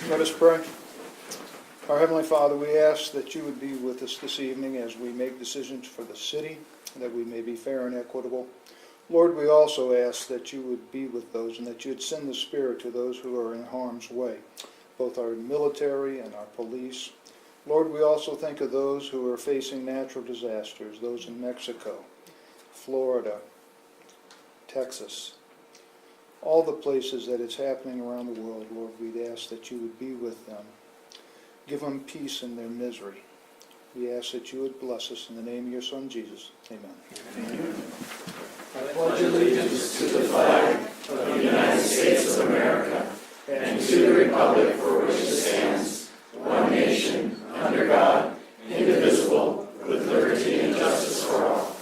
Let us pray. Our Heavenly Father, we ask that you would be with us this evening as we make decisions for the city, that we may be fair and equitable. Lord, we also ask that you would be with those and that you would send the Spirit to those who are in harm's way, both our military and our police. Lord, we also think of those who are facing natural disasters, those in Mexico, Florida, Texas, all the places that it's happening around the world. Lord, we'd ask that you would be with them. Give them peace in their misery. We ask that you would bless us in the name of your Son, Jesus. Amen. Amen. I pledge allegiance to the flag of the United States of America and to the republic for which it stands, one nation, under God, indivisible, with liberty and justice for all.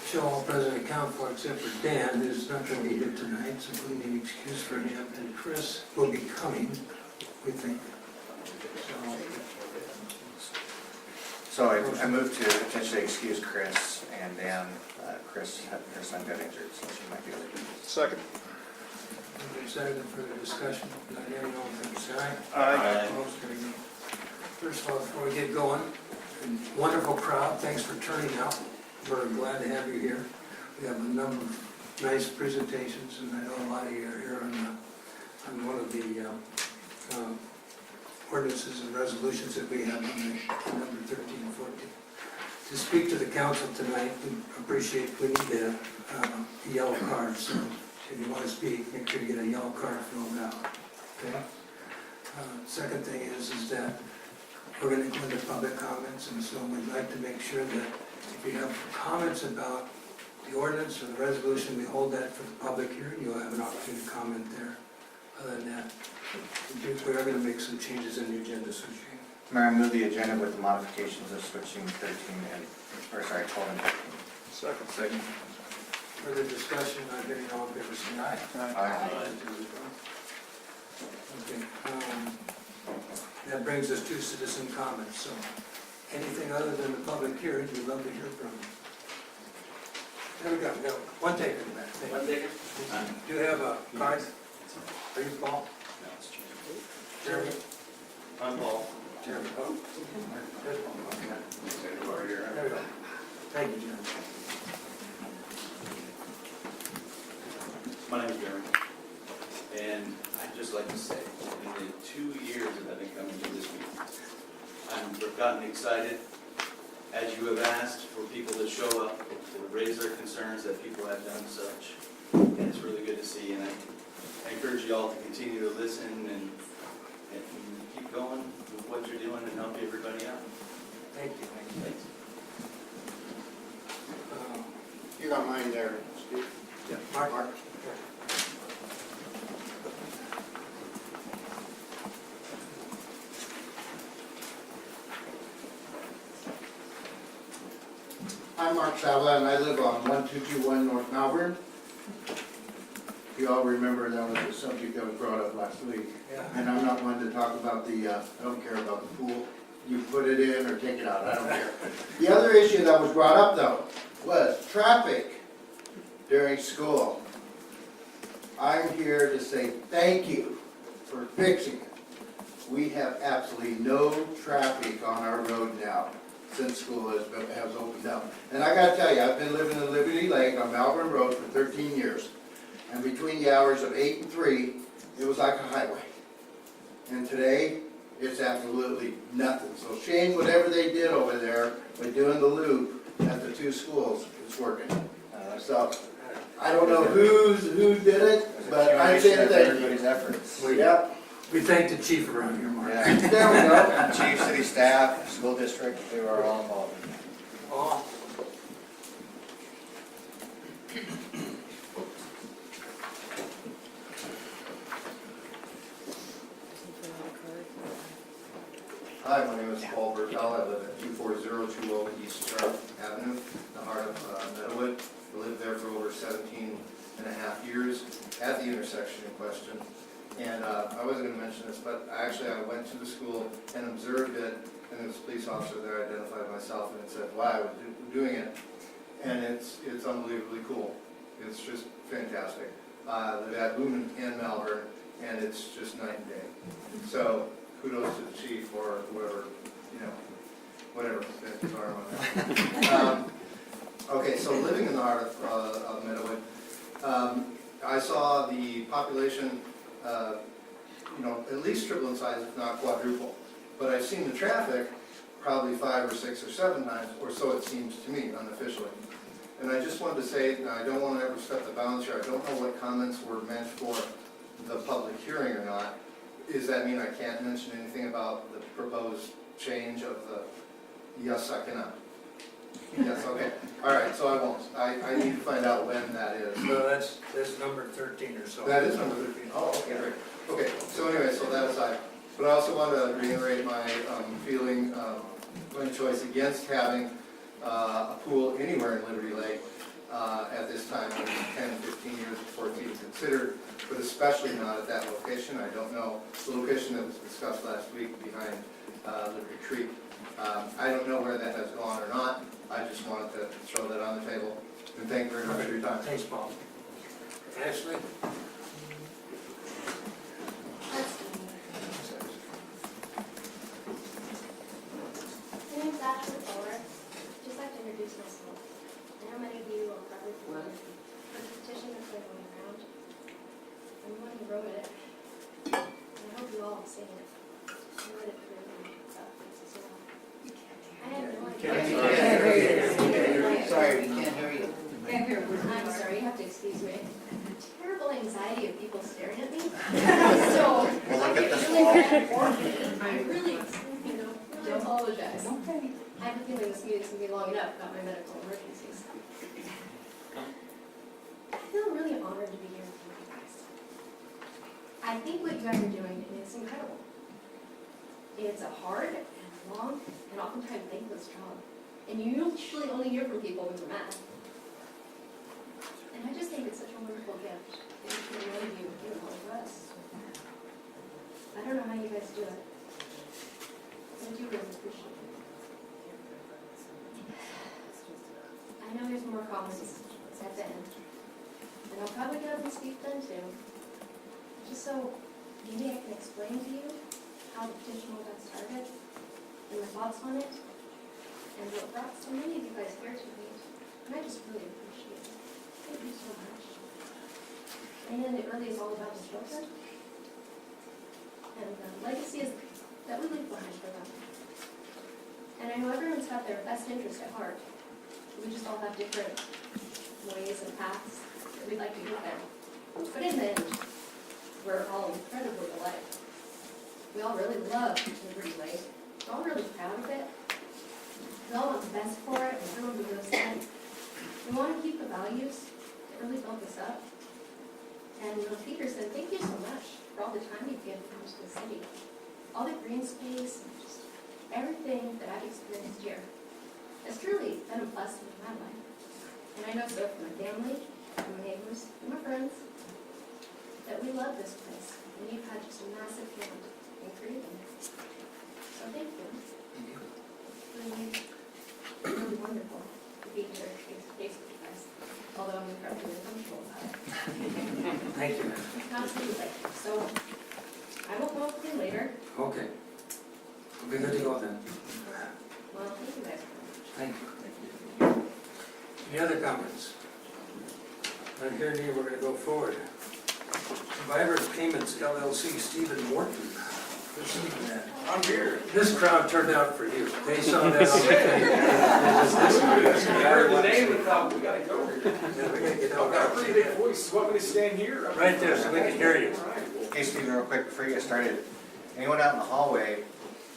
Show all present account for except for Dan, who's not going to be here tonight, so we need an excuse for him. And Chris will be coming, we think. So I moved to potentially excuse Chris and Dan. Chris, her son got injured, so she might be able to. Second. Second for the discussion. Not hearing all in favor, say aye. Aye. Opposed, carried. First of all, before we get going, wonderful crowd. Thanks for turning out. We're glad to have you here. We have a number of nice presentations, and I know a lot of you are here on one of the ordinances and resolutions that we have on the number 13 and 14. To speak to the council tonight, we appreciate, we need a yellow card, so if you want to speak, make sure you get a yellow card filled out, okay? Second thing is that we're going to go into public comments, and so we'd like to make sure that if you have comments about the ordinance or the resolution, we hold that for the public hearing. You'll have an opportunity to comment there. Other than that, we are going to make some changes in the agenda, so Shane. Mayor, I move the agenda with the modifications of switching 13 and, or sorry, 12 and 13. Second. Further discussion, not hearing all in favor, say aye. Aye. Okay. That brings us to citizen comments. So anything other than the public hearing, we'd love to hear from you. There we go. We got one taker in the back. One taker? Do you have a card? Are you Paul? No, it's Jeremy? I'm Paul. Jeremy. Oh. There's Paul. Okay. There we go. Thank you, Jeremy. My name is Jeremy, and I'd just like to say, in the 2 years that I've been coming to this meeting, I've gotten excited, as you have asked, for people to show up, to raise their concerns, that people have done such. And it's really good to see, and I encourage you all to continue to listen and keep going with what you're doing and help everybody out. Thank you. Thanks. You got mine there, Steve? Yeah. Mark. I'm Mark Sava, and I live on 1221 North Malvern. If you all remember, that was a subject that was brought up last week. Yeah. And I'm not one to talk about I don't care about the pool. You put it in or take it out, I don't care. The other issue that was brought up though was traffic during school. I'm here to say thank you for fixing it. We have absolutely no traffic on our road now since school has opened up. And I gotta tell you, I've been living in Liberty Lake on Malvern Road for 13 years. And between the hours of 8 and 3, it was like a highway. And today, it's absolutely nothing. So Shane, whatever they did over there by doing the loop at the two schools, it's working. So I don't know who did it, but I'm saying thank you. Everybody's efforts. Yep. We thank the chief around here, Mark. Yeah. There we go. Chief, city staff, school district, they were all involved. Oh. Hi, my name is Paul Bertel. I live at 24020 East Sharp Avenue, the heart of Meadowood. I lived there for over 17 and a half years at the intersection in question. And I wasn't gonna mention this, but actually I went to the school and observed it, and there was a police officer there, identified myself, and it said, wow, I was doing it. And it's unbelievably cool. It's just fantastic. They've had Boone and Malvern, and it's just night and day. So kudos to the chief or whoever, whatever, spent his arm on that. Okay, so living in the heart of Meadowood, I saw the population, at least triple in size, if not quadruple. But I've seen the traffic probably 5 or 6 or 7 times, or so it seems to me, unofficially. And I just wanted to say, I don't want to ever step the bounds here. I don't know what comments were meant for the public hearing or not. Does that mean I can't mention anything about the proposed change of the, yes, I cannot? Yes, okay. All right, so I won't. I need to find out when that is. So that's number 13 or so. That is number 13. Oh, okay, great. Okay, so anyway, so that aside. But I also want to reiterate my feeling, my choice against having a pool anywhere in Liberty Lake at this time, 10, 15 years before it's even considered, but especially not at that location. I don't know the location that was discussed last week behind Liberty Creek. I don't know where that has gone or not. I just wanted to throw that on the table. And thank you very much for your time. Thanks, Paul. Ashley? My name's Ashley Fuller. Just like to introduce myself. I know many of you are probably familiar with the petition that's been going around. I'm the one who wrote it. And I hope you all have seen it. I read it through and stuff as well. I had no idea. Sorry, we can't hear you. I'm sorry, you have to excuse me. Terrible anxiety of people staring at me. So, I get really bad for me. I really apologize. I have a feeling this meeting's gonna be long enough about my medical emergencies. I feel really honored to be here with you guys. I think what you guys are doing is incredible. It's a hard and long and oftentimes thankless job. And you usually only hear from people when they're mad. And I just think it's such a wonderful gift. Thank you to one of you and all of us. I don't know how you guys do it. I do really appreciate it. I know there's more comments at the end. And I'll probably get up and speak then too. Just so maybe I can explain to you how the petition got started and my thoughts on it and what brought so many of you guys here tonight. And I just really appreciate it. Thank you so much. And it really is all about the children. And the legacy is that we leave behind for them. And I know everyone's got their best interest at heart. We just all have different ways and paths that we'd like to get there. But in the end, we're all incredibly alike. We all really love Liberty Lake. We're all really proud of it. We all want the best for it, and everyone who lives there. We want to keep the values that really built us up. And Peterson, thank you so much for all the time you've given to the city. All the green space, and just everything that I've experienced here. It's truly been a blessing in my life. And I know so from my family, from my neighbors, and my friends, that we love this place. And you've had just a massive hand in creating it. So thank you. Really wonderful to be here face to face with you guys. Although I'm incredibly uncomfortable about it. Thank you. Absolutely. So I will come up with you later. Okay. We'll be good to go then. Well, thank you guys very much. Thank you. Any other comments? Not hearing any, we're going to go forward. Survivors Payments LLC, Stephen Morton. Good seeing that. I'm here. This crowd turned out for you. They saw that on the I heard the name and thought, we gotta go here. Yeah, we gotta get I've out. got a pretty big voice, you want me to stand here? Right there, so we can hear you. All right, well, Hey, Stephen, real quick before you get started, anyone out in the hallway,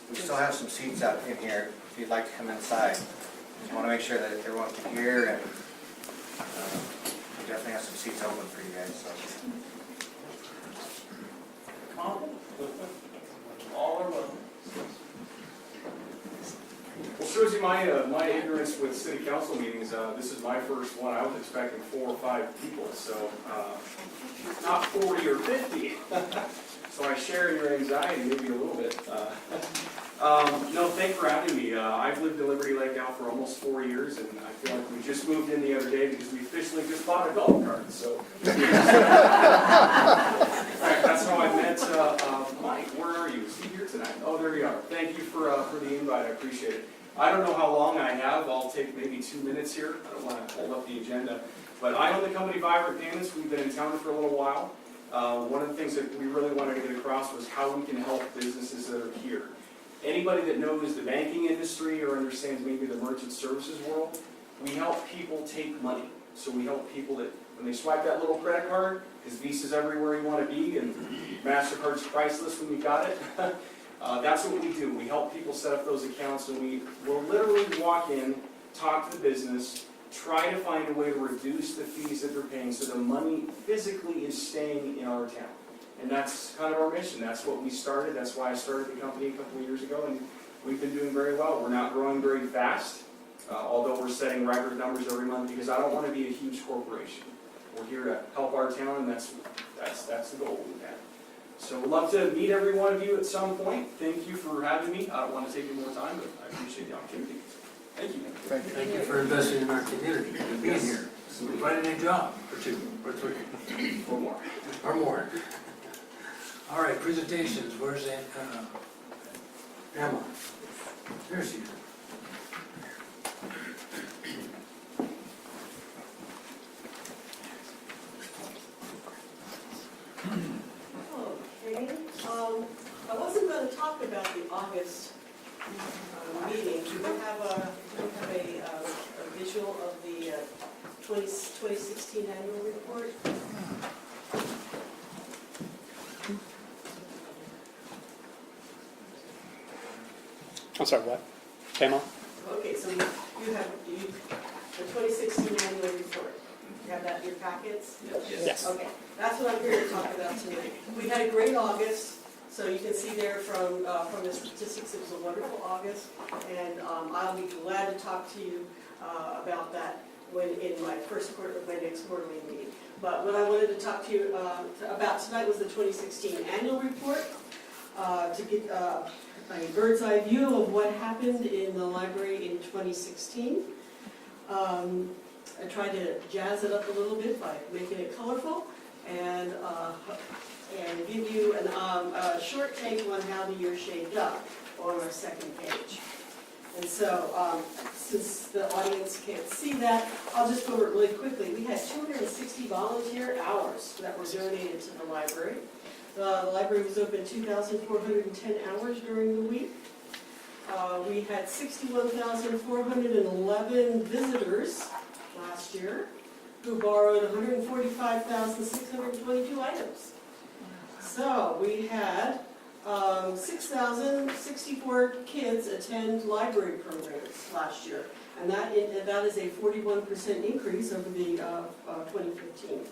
we still have some seats out in here if you'd like to come inside. Just want to make sure that everyone can hear, and we definitely have some seats open for you guys, so. all are welcome. Well, Susie, my ignorance with city council meetings, this is my first one. I was expecting 4 or 5 people, so not 40 or 50. So I share your anxiety maybe a little bit. No, thanks for having me. I've lived in Liberty Lake now for almost 4 years, and I feel like we just moved in the other day because we officially just bought a golf cart. So all right, that's how I met Mike. Where are you? Is he here tonight? Oh, there you are. Thank you for the invite. I appreciate it. I don't know how long I have. I'll take maybe 2 minutes here. I don't want to hold up the agenda. But I own the company Vibrant Payments. We've been in town for a little while. One of the things that we really wanted to get across was how we can help businesses that are here. Anybody that knows the banking industry or understands maybe the merchant services world, we help people take money. So we help people that, when they swipe that little credit card, because Visa's everywhere you want to be, and MasterCard's priceless when you got it. That's what we do. We help people set up those accounts, and we will literally walk in, talk to the business, try to find a way to reduce the fees that they're paying so the money physically is staying in our town. And that's kind of our mission. That's what we started. That's why I started the company a couple of years ago, and we've been doing very well. We're not growing very fast, although we're setting record numbers every month because I don't want to be a huge corporation. We're here to help our town, and that's the goal we've had. So we'd love to meet every one of you at some point. Thank you for having me. I don't want to take any more time, but I appreciate the opportunity. Thank you. Thank you. Thank you for investing in our community and being here. So we find a new job, or 2, or 3, Or more. or more. All right, presentations, where's that, Emma? There she is. Okay, I wasn't going to talk about the August meeting. Do we have a visual of the 2016 annual report? I'm sorry, what? Pamela? Okay, so you have the 2016 annual report. You have that in your packets? Yes. Okay, that's what I'm here to talk about tonight. We had a great August, so you can see there from the statistics, it was a wonderful August, and I'll be glad to talk to you about that in my next quarterly meeting. But what I wanted to talk to you about tonight was the 2016 annual report, to get a bird's eye view of what happened in the library in 2016. I tried to jazz it up a little bit by making it colorful and give you a short take on how the year shaped up on our second page. And so, since the audience can't see that, I'll just go over it really quickly. We had 260 volunteer hours that were donated to the library. The library was open 2,410 hours during the week. We had 61,411 visitors last year who borrowed 145,622 items. So we had 6,064 kids attend library programs last year, and that is a 41% increase over the 2015.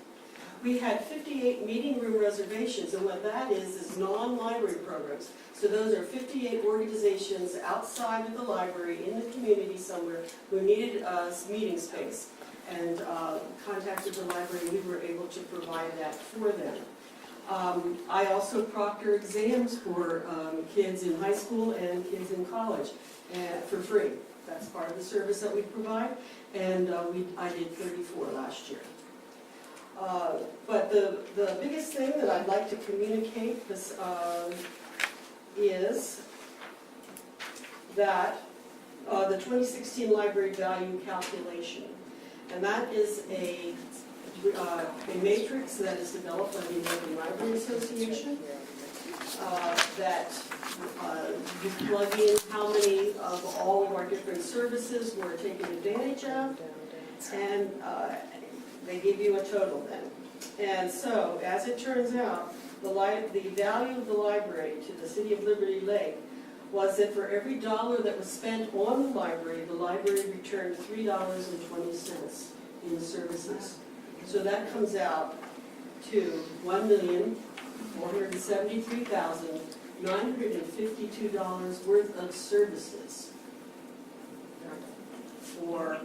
We had 58 meeting room reservations, and what that is non-library programs. So those are 58 organizations outside of the library in the community somewhere who needed meeting space, and contacted the library, and we were able to provide that for them. I also proctor exams for kids in high school and kids in college for free. That's part of the service that we provide, and I did 34 last year. But the biggest thing that I'd like to communicate is that the 2016 library value calculation, and that is a matrix that is developed by the American Library Association that you plug in how many of all of our different services we're taking advantage of, and they give you a total then. And so, as it turns out, the value of the library to the city of Liberty Lake was that for every dollar that was spent on the library returned $3.20 in services. So that comes out to $1,473,952 worth of services for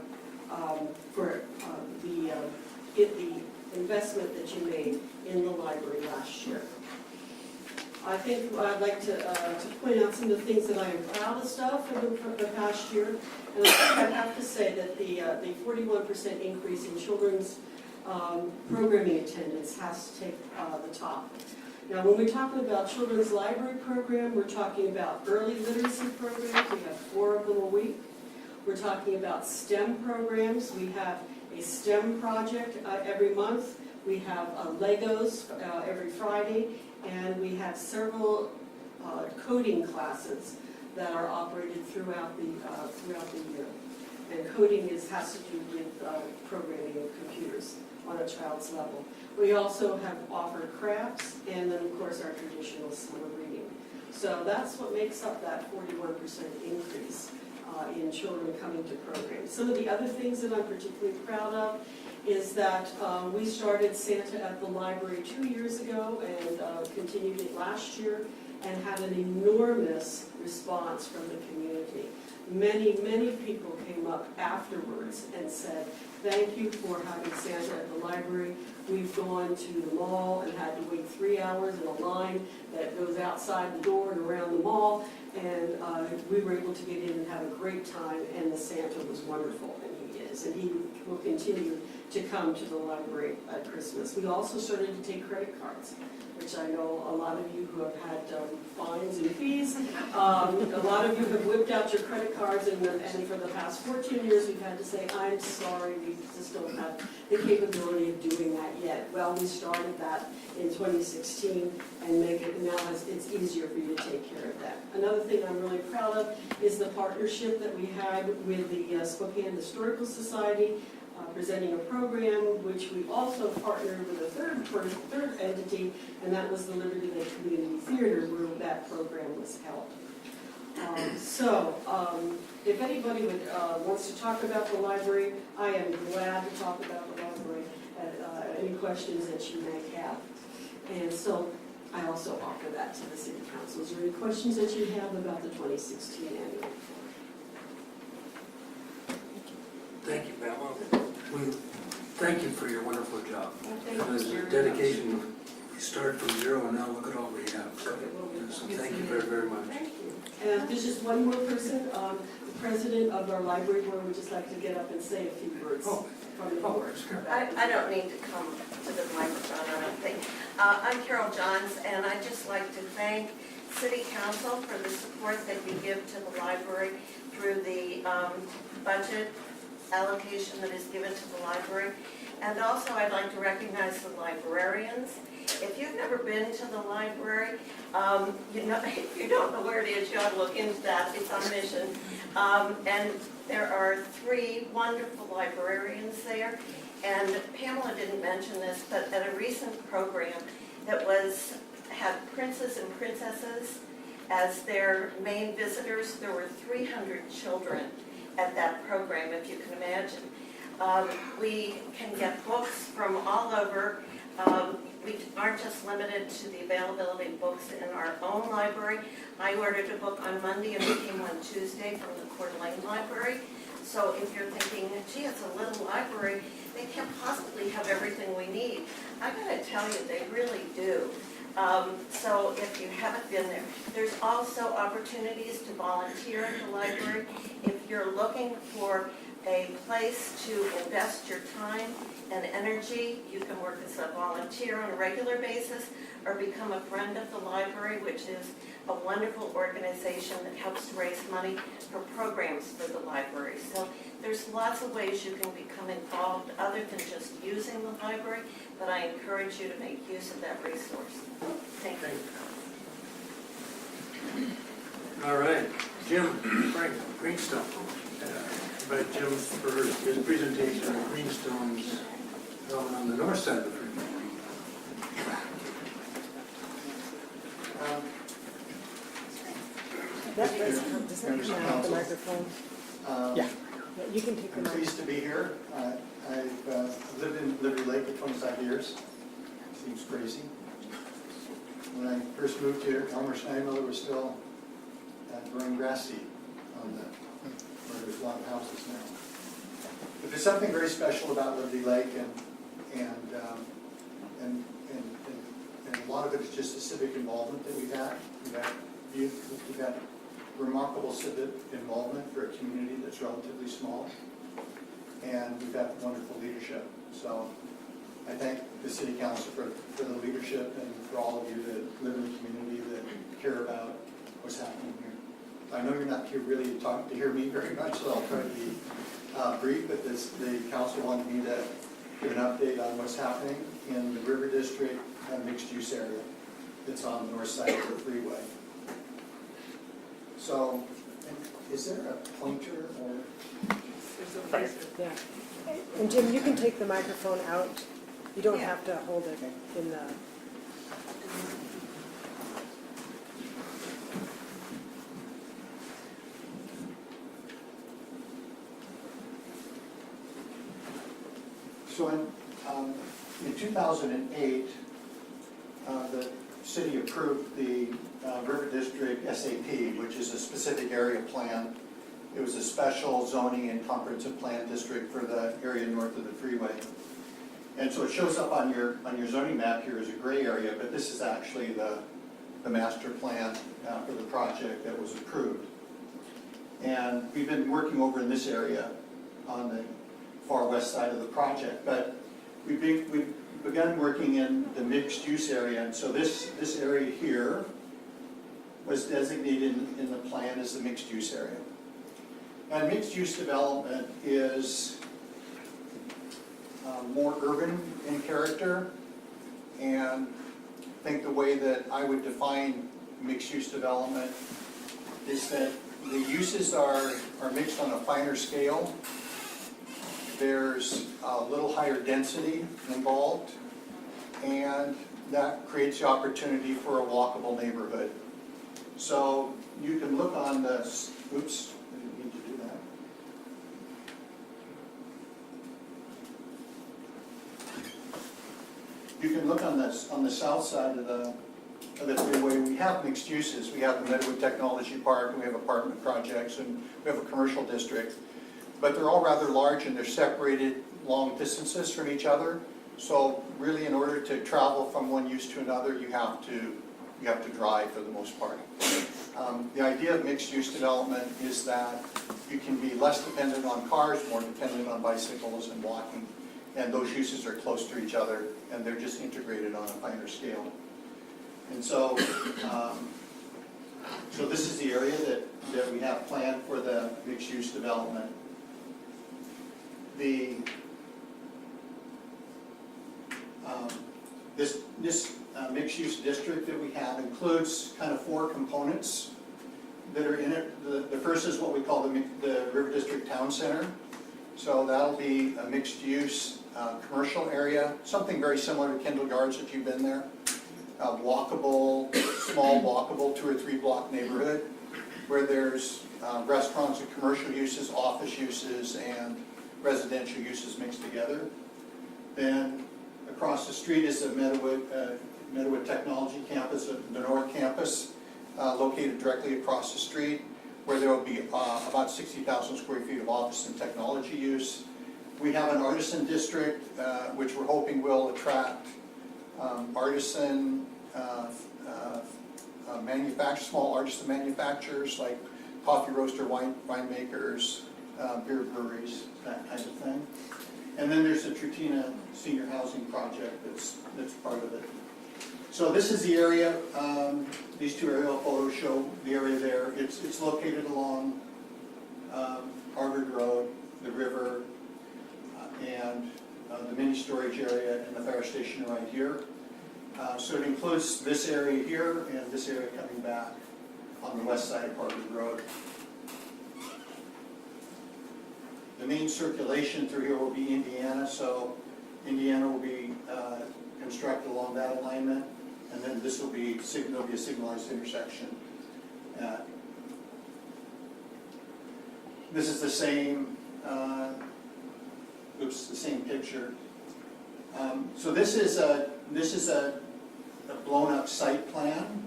the investment that you made in the library last year. I think I'd like to point out some of the things that I am proudest of for the past year. And I think I have to say that the 41% increase in children's programming attendance has to take the top. Now, when we're talking about children's library program, we're talking about early literacy programs. We have 4 of them a week. We're talking about STEM programs. We have a STEM project every month. We have Legos every Friday, and we have several coding classes that are operated throughout the year. And coding has to do with programming of computers on a child's level. We also have offered crafts, and then of course our traditional summer reading. So that's what makes up that 41% increase in children coming to programs. Some of the other things that I'm particularly proud of is that we started Santa at the library 2 years ago and continued it last year, and had an enormous response from the community. Many, many people came up afterwards and said, thank you for having Santa at the library. We've gone to the mall and had to wait 3 hours in a line that goes outside the door and around the mall, and we were able to get in and have a great time, and the Santa was wonderful, and he is, and he will continue to come to the library at Christmas. We also started to take credit cards, which I know a lot of you who have had fines and fees. A lot of you have whipped out your credit cards, and for the past 14 years we've had to say, I'm sorry, we just don't have the capability of doing that yet. Well, we started that in 2016 and make it now it's easier for you to take care of that. Another thing I'm really proud of is the partnership that we had with the Spokane Historical Society, presenting a program which we also partnered with a third entity, and that was the Liberty Lake Community Theater, where that program was held. If anybody wants to talk about the library, I am glad to talk about the library, any questions that you may have. And so I also offer that to the City Council. Is there any questions that you have about the 2016 annual? Thank you, Pamela. We thank you for your wonderful job. Thank It was you a very dedication. We started from 0 and now look at all we have. So thank you very, very much. Thank you. And there's just one more person, the president of our library board would just like to get up and say a few words from the board. I don't need to come to the microphone, I don't think. I'm Carol Johns, and I'd just like to thank City Council for the support that you give to the library through the budget allocation that is given to the library. And also I'd like to recognize the librarians. If you've never been to the library, if you don't know where it is, you ought to look into that. It's on mission. And there are 3 wonderful librarians there. And Pamela didn't mention this, but at a recent program that had princes and princesses as their main visitors, there were 300 children at that program, if you can imagine. We can get books from all over. We aren't just limited to the availability of books in our own library. I ordered a book on Monday and it came on Tuesday from the Coeur d'Alene Library. So if you're thinking, gee, it's a little library, they can't possibly have everything we need. I gotta tell you, they really do. So if you haven't been there, there's also opportunities to volunteer in the library. If you're looking for a place to invest your time and energy, you can work as a volunteer on a regular basis or become a friend of the library, which is a wonderful organization that helps to raise money for programs for the library. So there's lots of ways you can become involved other than just using the library, but I encourage you to make use of that resource. Thank you. All right, Jim Frank Greenstone. Invite Jim for his presentation on Greenstone's on the north side of the freeway. Does that come out the microphone? Yeah. Yeah, you can take the I'm mic. pleased to be here. I've lived in Liberty Lake for 25 years. Seems crazy. When I first moved here, Elmer Schneidmiller was still growing grass seed on where there's a lot of houses now. But there's something very special about Liberty Lake, and a lot of it is just the civic involvement that we've had. We've had remarkable civic involvement for a community that's relatively small, and we've had wonderful leadership. So I thank the city council for the leadership and for all of you that live in the community that care about what's happening here. I know you're not here really to hear me very much, so I'll try to be brief, but the council wanted me to give an update on what's happening in the River District and mixed use area that's on the north side of the freeway. So, is there a pointer or? Yeah. And Jim, you can take the microphone out. You don't have to hold it in the. So in 2008, the city approved the River District SAP, which is a specific area plan. It was a special zoning and comprehensive plan district for the area north of the freeway. And so it shows up on your zoning map here as a gray area, but this is actually the master plan for the project that was approved. And we've been working over in this area on the far west side of the project, but we've begun working in the mixed use area, and so this area here was designated in the plan as the mixed use area. And mixed use development is more urban in character, and I think the way that I would define mixed use development is that the uses are mixed on a finer scale. There's a little higher density involved, and that creates the opportunity for a walkable neighborhood. So you can look on the, oops, I didn't mean to do that. You can look on the south side of the freeway. We have mixed uses. We have the Meadowood Technology Park, and we have apartment projects, and we have a commercial district. But they're all rather large, and they're separated long distances from each other. So really, in order to travel from one use to another, you have to drive for the most part. The idea of mixed-use development is that you can be less dependent on cars, more dependent on bicycles and walking, and those uses are close to each other, and they're just integrated on a finer scale. And so, so this is the area that we have planned for the mixed-use development. This mixed-use district that we have includes kind of four components that are in it. The first is what we call the River District Town Center. So that'll be a mixed-use commercial area, something very similar to Kendall Yards if you've been there. A walkable, small walkable 2 or 3 block neighborhood where there's restaurants and commercial uses, office uses, and residential uses mixed together. Then across the street is the Meadowood Technology Campus, the North Campus, located directly across the street, where there will be about 60,000 square feet of office and technology use. We have an artisan district, which we're hoping will attract artisan small artisan manufacturers like coffee roaster, winemakers, beer breweries, that kind of thing. And then there's the Trutina Senior Housing Project that's part of it. So this is the area. These two aerial photos show the area there. It's located along Harvard Road, the river, and the mini storage area and the fire station right here. So it includes this area here and this area coming back on the west side of Harvard Road. The main circulation through here will be Indiana, so Indiana will be constructed along that alignment, and then this will be, there'll be a signalized intersection. This is the same, the same picture. So this is a blown up site plan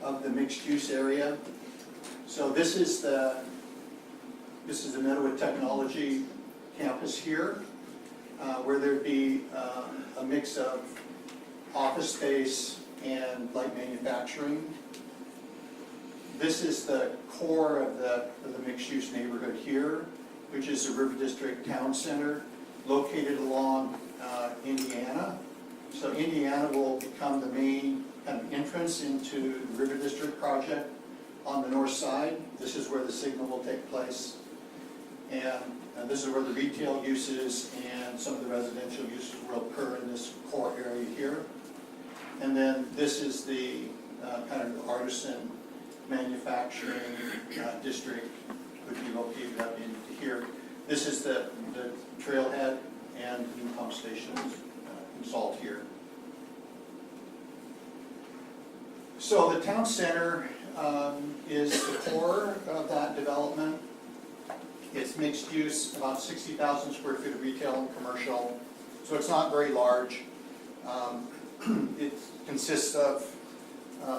of the mixed use area. So this is the Meadowood Technology campus here, where there'd be a mix of office space and light manufacturing. This is the core of the mixed-use neighborhood here, which is the River District Town Center, located along Indiana. So Indiana will become the main kind of entrance into the River District project on the north side. This is where the signal will take place. And this is where the retail uses and some of the residential uses will occur in this core area here. And then this is the kind of artisan manufacturing district would be located up into here. This is the trailhead and new pump stations installed here. So the town center is the core of that development. It's mixed use, about 60,000 square feet of retail and commercial, so it's not very large. It consists of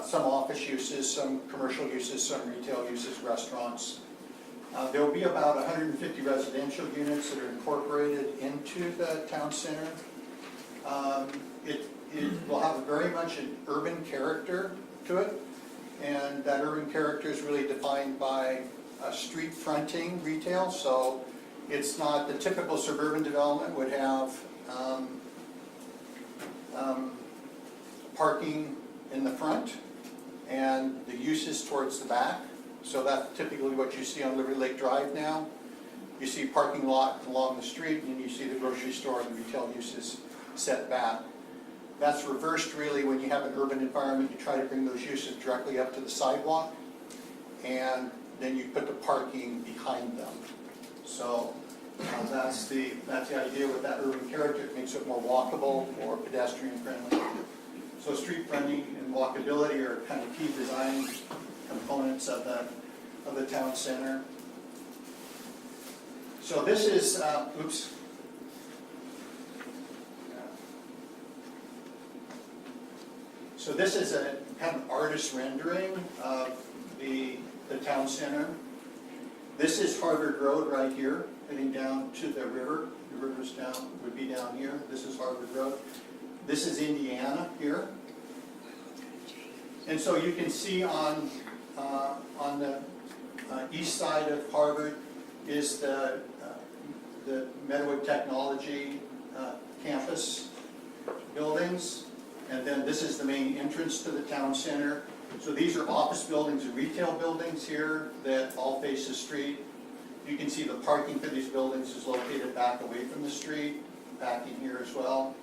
some office uses, some commercial uses, some retail uses, restaurants. There will be about 150 residential units that are incorporated into the town center. It will have very much an urban character to it, and that urban character is really defined by street fronting retail. So it's not the typical suburban development would have parking in the front and the uses towards the back. So that's typically what you see on Liberty Lake Drive now. You see parking lot along the street, and you see the grocery store and the retail uses set back. That's reversed really when you have an urban environment. You try to bring those uses directly up to the sidewalk, and then you put the parking behind them. So that's the idea with that urban character. It makes it more walkable, more pedestrian friendly. So street fronting and walkability are kind of key design components of the town center. So this is, So this is a kind of artist rendering of the town center. This is Harvard Road right here, heading down to the river. The river's down, would be down here. This is Harvard Road. This is Indiana here. And so you can see on the east side of Harvard is the Meadowood Technology campus buildings. And then this is the main entrance to the town center. So these are office buildings and retail buildings here that all face the street. You can see the parking for these buildings is located back away from the street, back in here as well.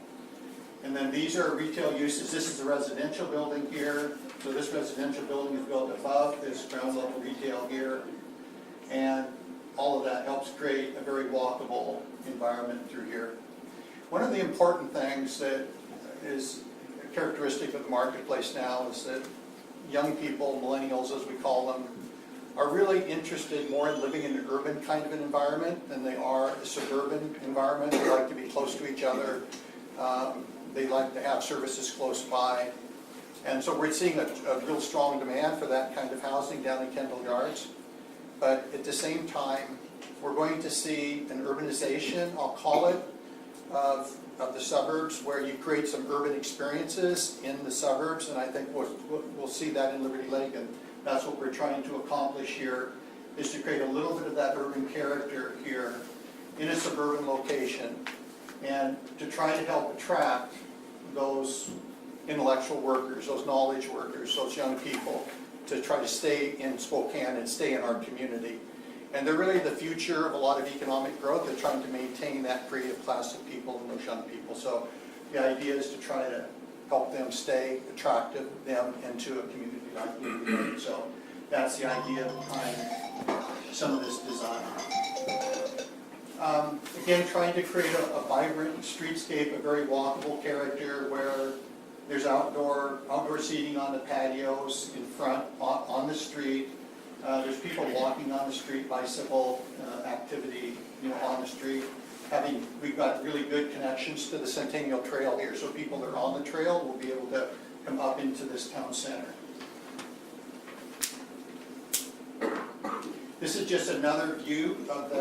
And then these are retail uses. This is the residential building here. So this residential building is built above this ground level retail here. And all of that helps create a very walkable environment through here. One of the important things that is characteristic of the marketplace now is that young people, millennials as we call them, are really interested more in living in an urban kind of an environment than they are a suburban environment. They like to be close to each other. They like to have services close by. And so we're seeing a real strong demand for that kind of housing down in Kendall Yards. But at the same time, we're going to see an urbanization, I'll call it, of the suburbs, where you create some urban experiences in the suburbs, and I think we'll see that in Liberty Lake, and that's what we're trying to accomplish here, is to create a little bit of that urban character here in a suburban location, and to try to help attract those intellectual workers, those knowledge workers, those young people, to try to stay in Spokane and stay in our community. And they're really the future of a lot of economic growth. They're trying to maintain that creative class of people and those young people. So the idea is to try to help them stay, attract them into a community like Liberty Lake. So that's the idea behind some of this design. Again, trying to create a vibrant streetscape, a very walkable character where there's outdoor seating on the patios in front, on the street. There's people walking on the street, bicycle activity, on the street. We've got really good connections to the Centennial Trail here, so people that are on the trail will be able to come up into this town center. This is just another view of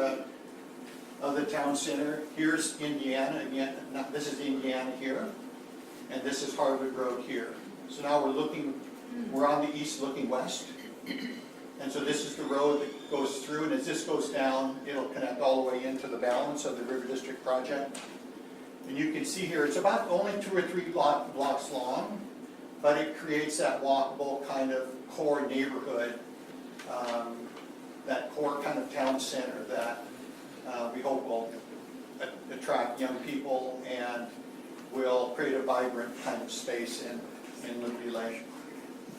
of the town center. Here's Indiana, again, this is Indiana here, and this is Harvard Road here. So now we're on the east looking west. And so this is the road that goes through, and as this goes down, it'll connect all the way into the balance of the River District project. And you can see here, it's about only 2 or 3 blocks long, but it creates that walkable kind of core neighborhood, that core kind of town center that we hope will attract young people and will create a vibrant kind of space in Liberty Lake.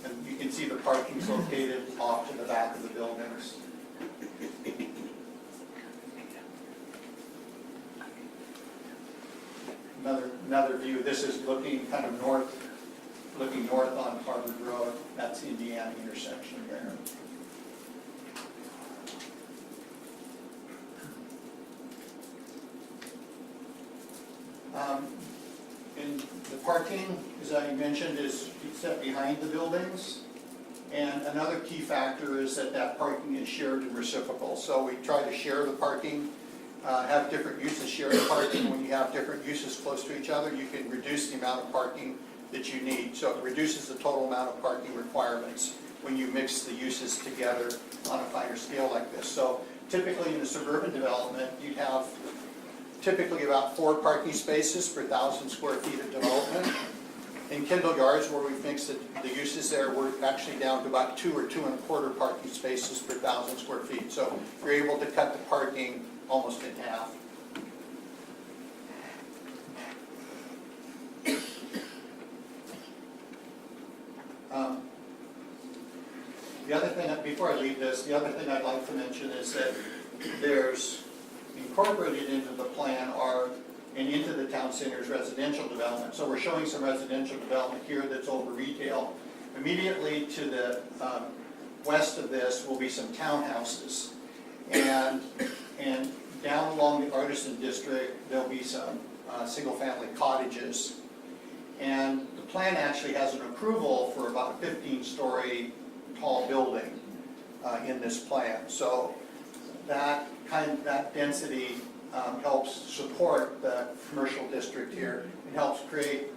And you can see the parking's located off to the back of the buildings. Another view, this is looking kind of north, looking north on Harvard Road. That's the Indiana intersection there. And the parking, as I mentioned, is set behind the buildings. And another key factor is that parking is shared and reciprocal. So we try to share the parking, have different uses share the parking. When you have different uses close to each other, you can reduce the amount of parking that you need. So it reduces the total amount of parking requirements when you mix the uses together on a finer scale like this. So typically in a suburban development, you'd have typically about 4 parking spaces per 1,000 square feet of development. In Kendall Yards, where we've mixed the uses there, we're actually down to about 2 or 2.25 parking spaces per 1,000 square feet. So you're able to cut the parking almost in half. The other thing, before I leave this, the other thing I'd like to mention is that there's incorporated into the plan and into the town center's residential development. So we're showing some residential development here that's over retail. Immediately to the west of this will be some townhouses. And down along the Artisan District, there'll be some single-family cottages. And the plan actually has an approval for about a 15-story tall building in this plan. So that density helps support the commercial district here. It helps create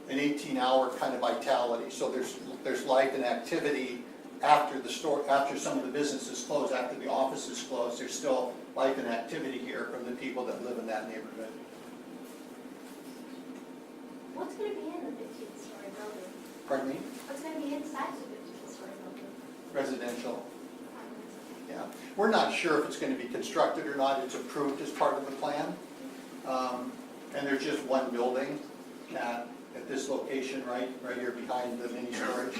an 18-hour kind of vitality. So there's life and activity after some of the businesses close, after the offices close. There's still life and activity here from the people that live in that neighborhood. What's going to be in the 15-story building? Pardon me? What's going to be inside the 15-story building? Residential. Yeah, we're not sure if it's going to be constructed or not. It's approved as part of the plan. And there's just one building at this location right here behind the mini storage.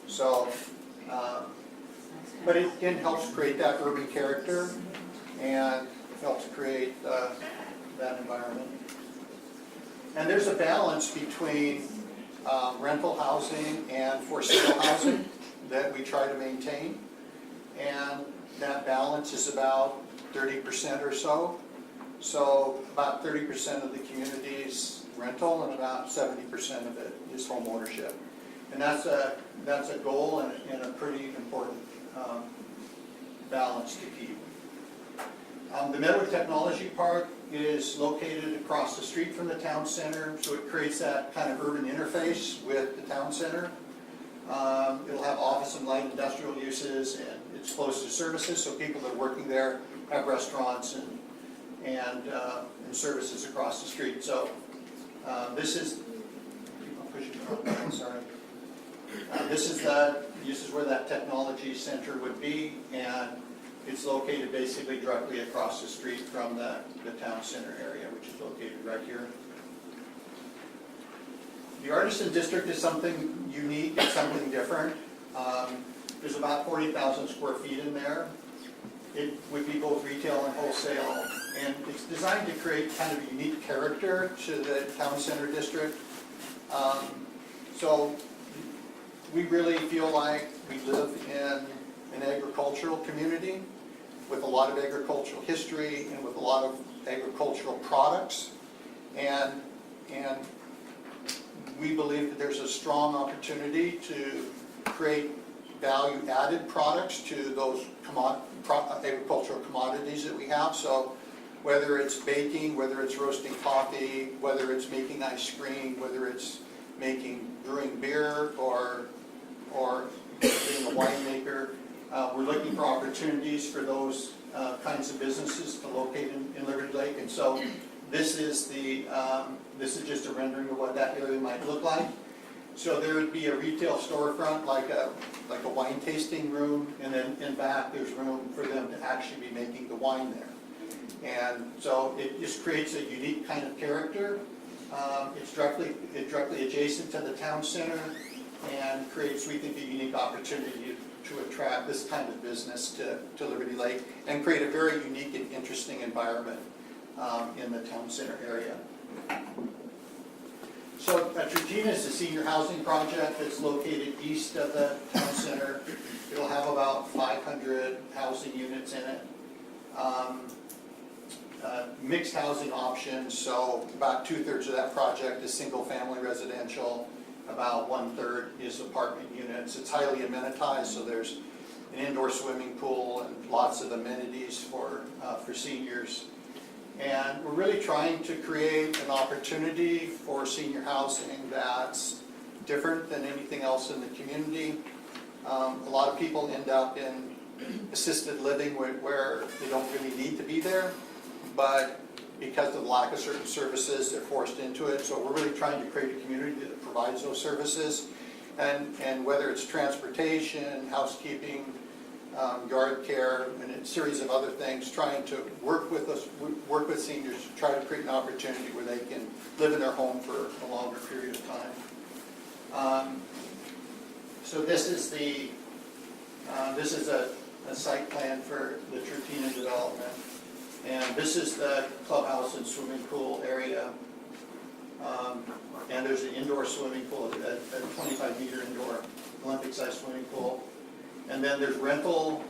So, but it again helps create that urban character and helps create that environment. And there's a balance between rental housing and for sale housing that we try to maintain. And that balance is about 30% or so. So about 30% of the community's rental and about 70% of it is home ownership. And that's a goal and a pretty important balance to keep. The Meadowwood Technology Park is located across the street from the town center, so it creates that kind of urban interface with the town center. It'll have office and light industrial uses, and it's close to services, so people that are working there have restaurants and services across the street. So this is, I'm pushing the button, sorry. This is where that technology center would be, and it's located basically directly across the street from the town center area, which is located right here. The Artisan District is something unique, it's something different. There's about 40,000 square feet in there. It would be both retail and wholesale, and it's designed to create kind of a unique character to the town center district. So we really feel like we live in an agricultural community with a lot of agricultural history and with a lot of agricultural products. And we believe that there's a strong opportunity to create value-added products to those agricultural commodities that we have. So whether it's baking, whether it's roasting coffee, whether it's making ice cream, whether it's brewing beer or being a winemaker. We're looking for opportunities for those kinds of businesses to locate in Liberty Lake. And so this is just a rendering of what that area might look like. So there would be a retail storefront, like a wine tasting room, and then in back, there's room for them to actually be making the wine there. And so it just creates a unique kind of character. It's directly adjacent to the town center and creates, we think, a unique opportunity to attract this kind of business to Liberty Lake and create a very unique and interesting environment in the town center area. So Trutina is a senior housing project that's located east of the town center. It'll have about 500 housing units in it. Mixed housing options, so about 2/3 of that project is single-family residential, about 1/3 is apartment units. It's highly amenitized, so there's an indoor swimming pool and lots of amenities for seniors. And we're really trying to create an opportunity for senior housing that's different than anything else in the community. A lot of people end up in assisted living where they don't really need to be there, but because of the lack of certain services, they're forced into it. So we're really trying to create a community that provides those services. And whether it's transportation, housekeeping, yard care, and a series of other things, trying to work with seniors to try to create an opportunity where they can live in their home for a longer period of time. So this is a site plan for the Trutina development. And this is the clubhouse and swimming pool area. And there's an indoor swimming pool, a 25-meter indoor Olympic-sized swimming pool. And then there's rental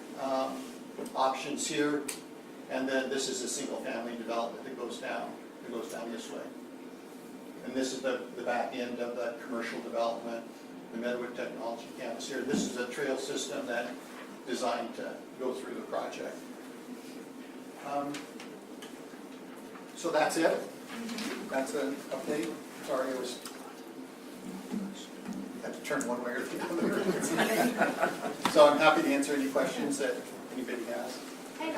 options here. And then this is a single-family development that goes down this way. And this is the back end of the commercial development, the Meadowood Technology Campus here. This is a trail system that's designed to go through the project. So that's it. That's an update. Sorry, I had to turn one way or the other. So I'm happy to answer any questions that anybody has. Hey.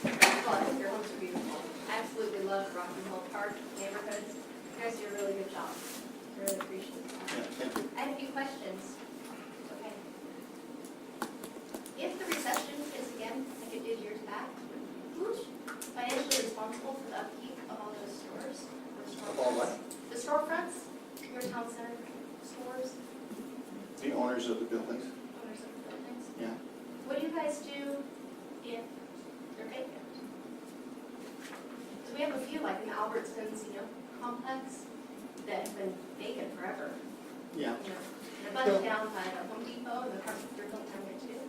Well, I think your homes are beautiful. I absolutely love Rock and Roll Park neighborhoods. You guys do a really good job. I really appreciate that. Yeah, thank you. I have a few questions. Okay. If the recession is again like it did years back, who's financially responsible for the upkeep of all those stores? Of all what? The storefronts, your town center stores, The owners of the buildings. owners of the buildings. Yeah. What do you guys do if they're vacant? So we have a few, like in the Albertsons, complex that have been vacant forever. Yeah. And a bunch down by the Home Depot and the Carpenter built down there too.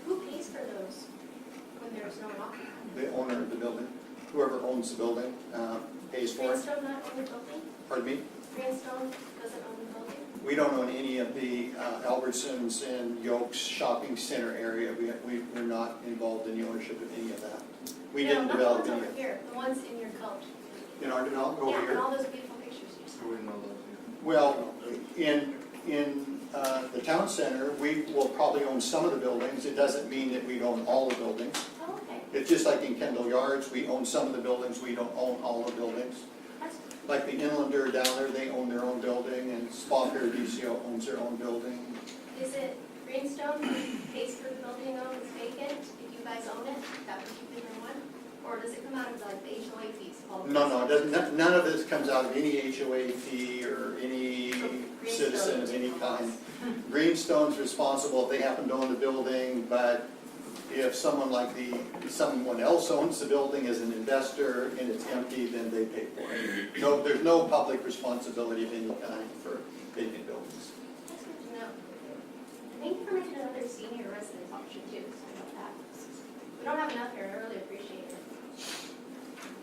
Who pays for those when there's no occupancy? The owner of the building, whoever owns the building, pays for it. Greenstone not own the building? Pardon me? Greenstone doesn't own the building? We don't own any of the Albertsons and Yokes shopping center area. We're not involved in the ownership of any of that. We didn't develop No, any not the ones of over here, the ones in your code. in our development over Yeah, and here. all those beautiful pictures you saw. Well, in the town center, we will probably own some of the buildings. It doesn't mean that we own all the buildings. Oh, okay. It's just like in Kendall Yards, we own some of the buildings, we don't own all the buildings. That's Like the Inlander down there, they own their own building, and Spa Paradiso owns their own building. Is it Greenstone who pays for the building though that's vacant? If you guys own it, that would keep it in one? Or does it come out of like the HOA fees? No, it doesn't, none of this comes out of any HOA fee or any citizen of any kind. Greenstone's responsible if they happen to own the building, but if someone else owns the building as an investor and it's empty, then they pay for it. No, there's no public responsibility of any kind for vacant buildings. That's good to know. And thank you for making another senior residence option too, sorry about that. We don't have enough here, and I really appreciate it.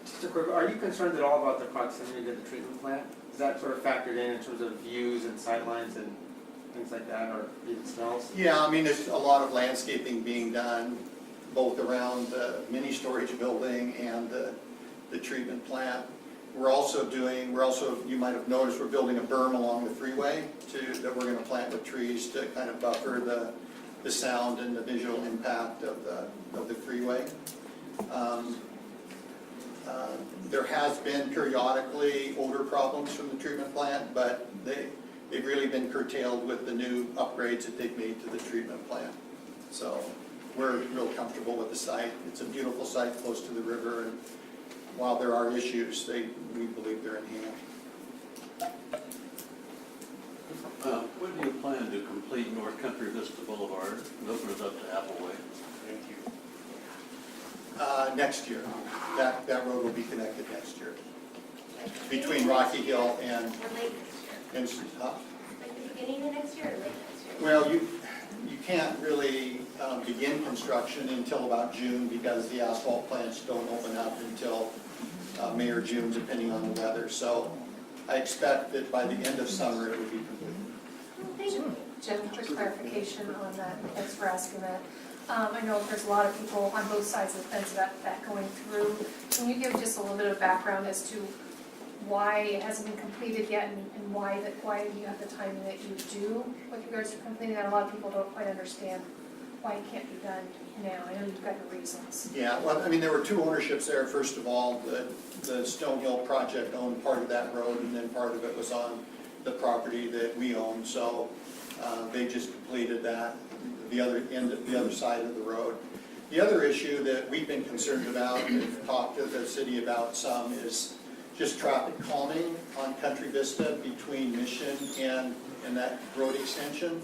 Just a quick, are you concerned at all about the proximity to the treatment plant? Is that sort of factored in terms of views and sightlines and things like that, or even smells? Yeah, I mean, there's a lot of landscaping being done both around the mini storage building and the treatment plant. We're also, you might have noticed, we're building a berm along the freeway that we're gonna plant with trees to kind of buffer the sound and the visual impact of the freeway. There has been periodically odor problems from the treatment plant, but they've really been curtailed with the new upgrades that they've made to the treatment plant. So we're real comfortable with the site. It's a beautiful site close to the river, and while there are issues, we believe they're in hand. When do you plan to complete North Country Vista Boulevard and open it up to Appleway? Thank you. Next year. That road will be connected next year between Rocky Hill and, Or late next year? Like the beginning of next year or late next year? Well, you can't really begin construction until about June because the asphalt plants don't open up until May or June, depending on the weather. So I expect that by the end of summer it will be complete. Thank you. Jim, quick clarification on that, thanks for asking that. I know there's a lot of people on both sides of the fence about that going through. Can you give just a little bit of background as to why it hasn't been completed yet and why you have the timing that you do with regards to completing that? A lot of people don't quite understand why it can't be done now. I know you've got your reasons. Yeah, well, I mean, there were two ownerships there. First of all, the Stone Hill project owned part of that road, and then part of it was on the property that we own. So they just completed that, the other side of the road. The other issue that we've been concerned about, and we've talked to the city about some, is just traffic calming on Country Vista between Mission and that road extension.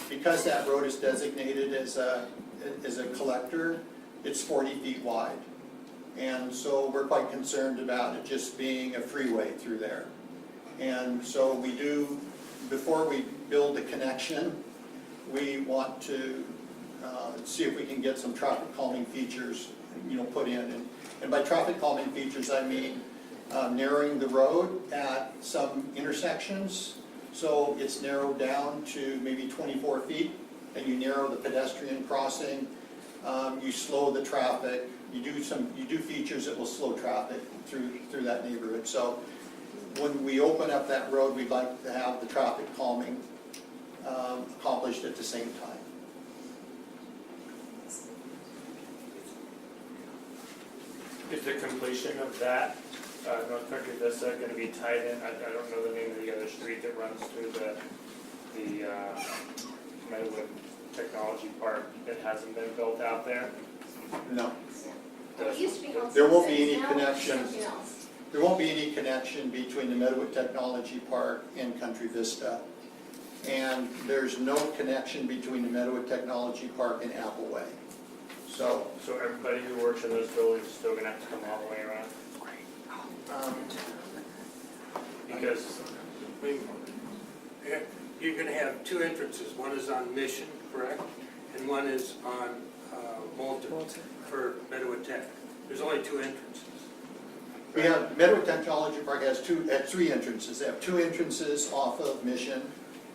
Because that road is designated as a collector, it's 40 feet wide. And so we're quite concerned about it just being a freeway through there. And so we do, before we build the connection, we want to see if we can get some traffic calming features, put in. And by traffic calming features, I mean narrowing the road at some intersections. So it's narrowed down to maybe 24 feet, and you narrow the pedestrian crossing. You slow the traffic. You do features that will slow traffic through that neighborhood. So when we open up that road, we'd like to have the traffic calming accomplished at the same time. Is the completion of that North Country Vista going to be tied in? I don't know the name of the other street that runs through the Meadowood Technology Park that hasn't been built out there. No. It used to be called There won't be Sunset, any now it's connection. something else. There won't be any connection between the Meadowood Technology Park and Country Vista. And there's no connection between the Meadowood Technology Park and Appleway. So everybody who works in those buildings is still going to have to come all the way around? Because You're gonna have two entrances, one is on Mission, correct? And one is on Moulton for Meadowood Tech. There's only two entrances. we have, Meadowood Technology Park has three entrances. They have two entrances off of Mission,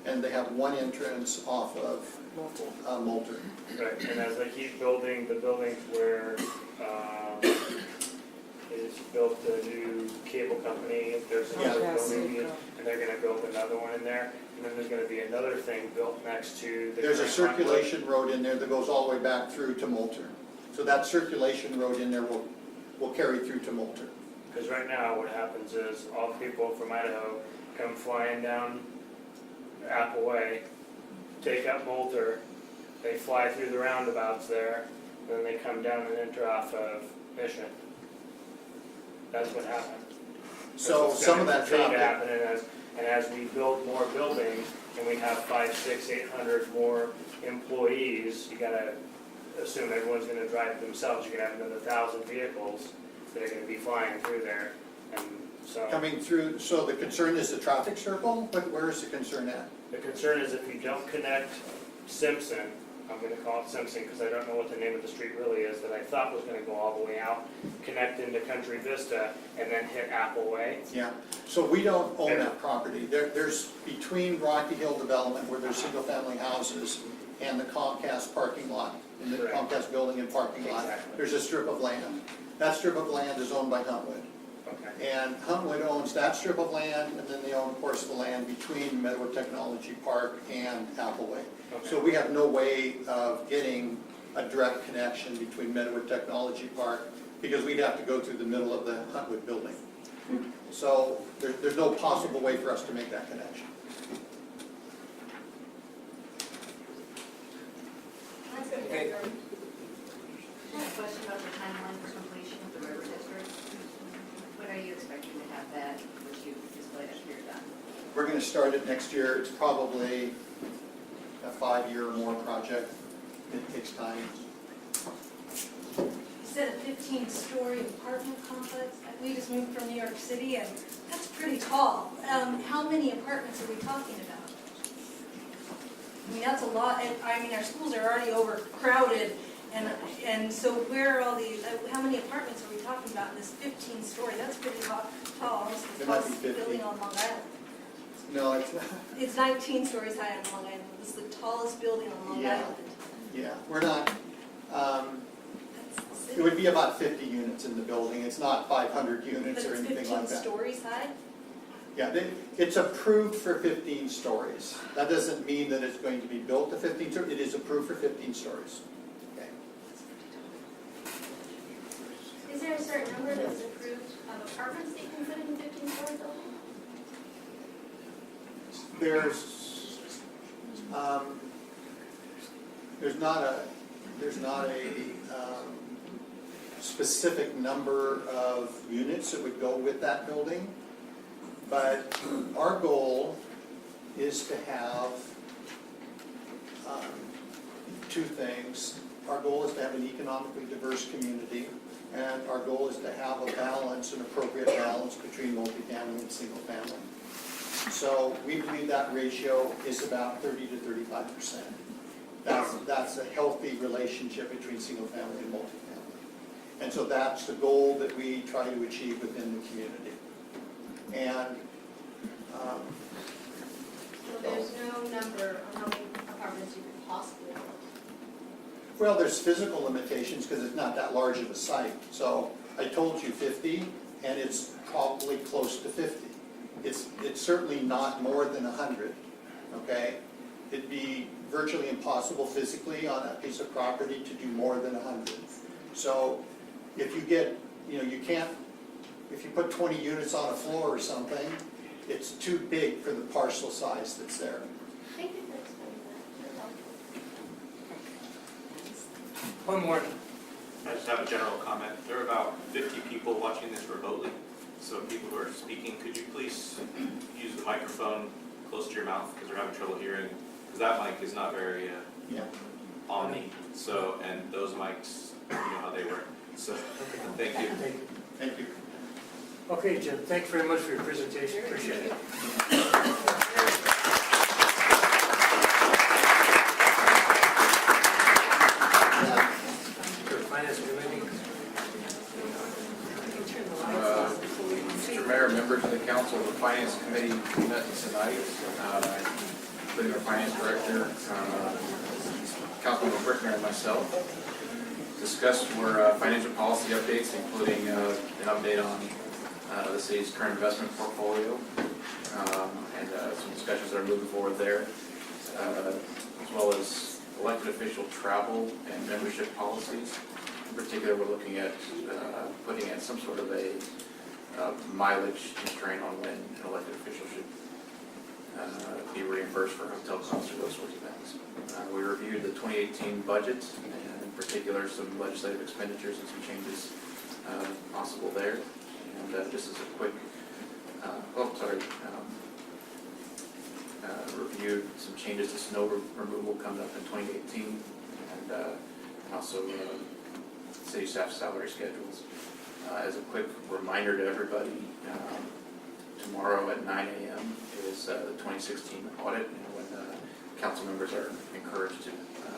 and they have one entrance off of Moulton. right, and as they keep building the buildings where it's built a new cable company, there's another building, and they're going to build another one in there, and then there's going to be another thing built next to the. There's a current one. circulation road in there that goes all the way back through to Moulton. So that circulation road in there will carry through to Moulton. Because right now, what happens is all people from Idaho come flying down Appleway, take up Moulter, they fly through the roundabouts there, then they come down and enter off of Mission. That's what happened. So That's some of gonna that continue to traffic, happen, and as we build more buildings, and we have 500, 600, 800 more employees, you gotta assume everyone's gonna drive themselves, you're gonna have another 1,000 vehicles that are gonna be flying through there, and so. coming through, so the concern is the traffic circle? Where is the concern at? The concern is if you don't connect Simpson, I'm gonna call it Simpson because I don't know what the name of the street really is, that I thought was gonna go all the way out, connect into Country Vista, and then hit Appleway. Yeah, so we don't own that property. There's between Rocky Hill Development, where there's single-family houses, and the Comcast parking lot, in the Correct. Comcast building and parking lot. Exactly. There's a strip of land. That strip of land is owned by Huntwood. Okay. And Huntwood owns that strip of land, and then they own, of course, the land between Meadowood Technology Park and Appleway. Okay. So we have no way of getting a direct connection between Meadowood Technology Park, because we'd have to go through the middle of the Huntwood building. So there's no possible way for us to make that connection. Okay. I have a question about the timeline for completion of the river district. When are you expecting to have that, which you displayed up here, done? We're gonna start it next year. It's probably a 5-year or more project. It takes time. You said a 15-story apartment complex. We just moved from New York City, and that's pretty tall. How many apartments are we talking about? I mean, that's a lot. And, I mean, our schools are already overcrowded, and so where are all these? How many apartments are we talking about in this 15-story? That's pretty tall. Almost the It might be tallest 50. building on Long Island. No, it's not. It's 19 stories high on Long Island. It's the tallest building on Long Yeah. Island. Yeah, we're not, it would be about 50 units in the building. It's not 500 units But or it's anything 15 like that. stories high? Yeah, it's approved for 15 stories. That doesn't mean that it's going to be built to 15 stories. It is approved for 15 stories. Okay. Is there a certain number that was approved of apartments that you can put in a 15-story building? There's not a specific number of units that would go with that building, but our goal is to have two things. Our goal is to have an economically diverse community, and our goal is to have a balance, an appropriate balance between multifamily and single family. So we believe that ratio is about 30 to 35%. That's a healthy relationship between single family and multifamily. And so that's the goal that we try to achieve within the community. And So there's no number on how many apartments you could possibly build? well, there's physical limitations because it's not that large of a site. So I told you 50, and it's probably close to 50. It's certainly not more than 100, okay? It'd be virtually impossible physically on a piece of property to do more than 100. So if you get, you can't, if you put 20 units on a floor or something, it's too big for the parcel size that's there. Thank you for explaining that. That's helpful. One more. I just have a general comment. There are about 50 people watching this remotely, so people who are speaking, could you please use the microphone close to your mouth because we're having trouble hearing? Because that mic is not very omni, so, and those mics, you know how they work. So, thank you. Thank you. Okay, Jim, thank you very much for your presentation. Appreciate it. Finance Committee. Mr. Mayor, members of the council, the Finance Committee met tonight, including our Finance Director, Councilman Brickner, and myself. Discussed were financial policy updates, including an update on the city's current investment portfolio, and some discussions that are moving forward there, as well as elected official travel and membership policies. In particular, we're looking at putting in some sort of a mileage constraint on when an elected official should be reimbursed for hotel costs or those sorts of things. We reviewed the 2018 budget, and in particular some legislative expenditures and some changes possible there. And just as a quick, reviewed some changes to snow removal coming up in 2018, and also city staff salary schedules. As a quick reminder to everybody, tomorrow at 9 a.m. is the 2016 audit, when council members are encouraged to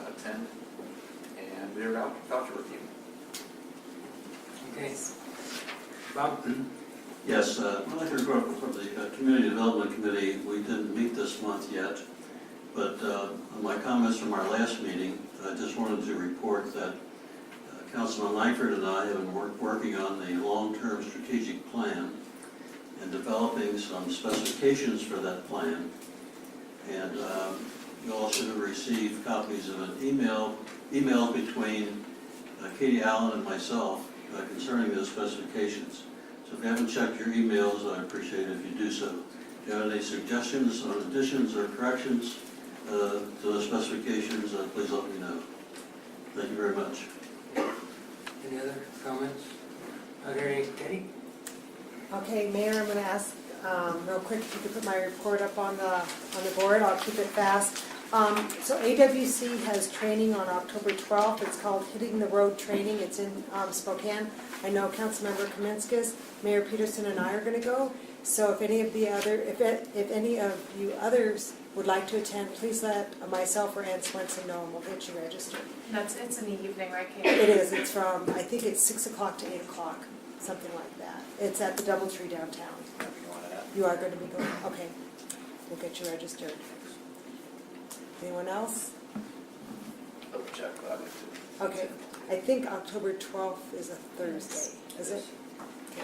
attend, and we are voucher review. Okay. Bob? Yes, I'd like to report from the Community Development Committee. We didn't meet this month yet, but on my comments from our last meeting, I just wanted to report that Councilman Langford and I have been working on the long-term strategic plan and developing some specifications for that plan. And you all should have received copies of an email between Katie Allen and myself concerning those specifications. So if you haven't checked your emails, I appreciate it if you do so. If you have any suggestions on additions or corrections to those specifications, please let me know. Thank you very much. Any other comments? Are there any, Katie? Okay, Mayor, I'm going to ask real quick if you could put my report up on the board. I'll keep it fast. So AWC has training on October 12th. It's called Hitting the Road Training. It's in Spokane. I know Councilmember Kaminskis, Mayor Peterson, and I are going to go. So if any of you others would like to attend, please let myself or Ann Swenson know, and we'll get you registered. It's in the evening, right, Kate? It is. It's from, I think it's 6 o'clock to 8 o'clock, something like that. It's at the Doubletree downtown. You are going to be going? Okay. We'll get you registered. Anyone else? Double check that. Okay. I think October 12th is a Thursday, is it? Okay.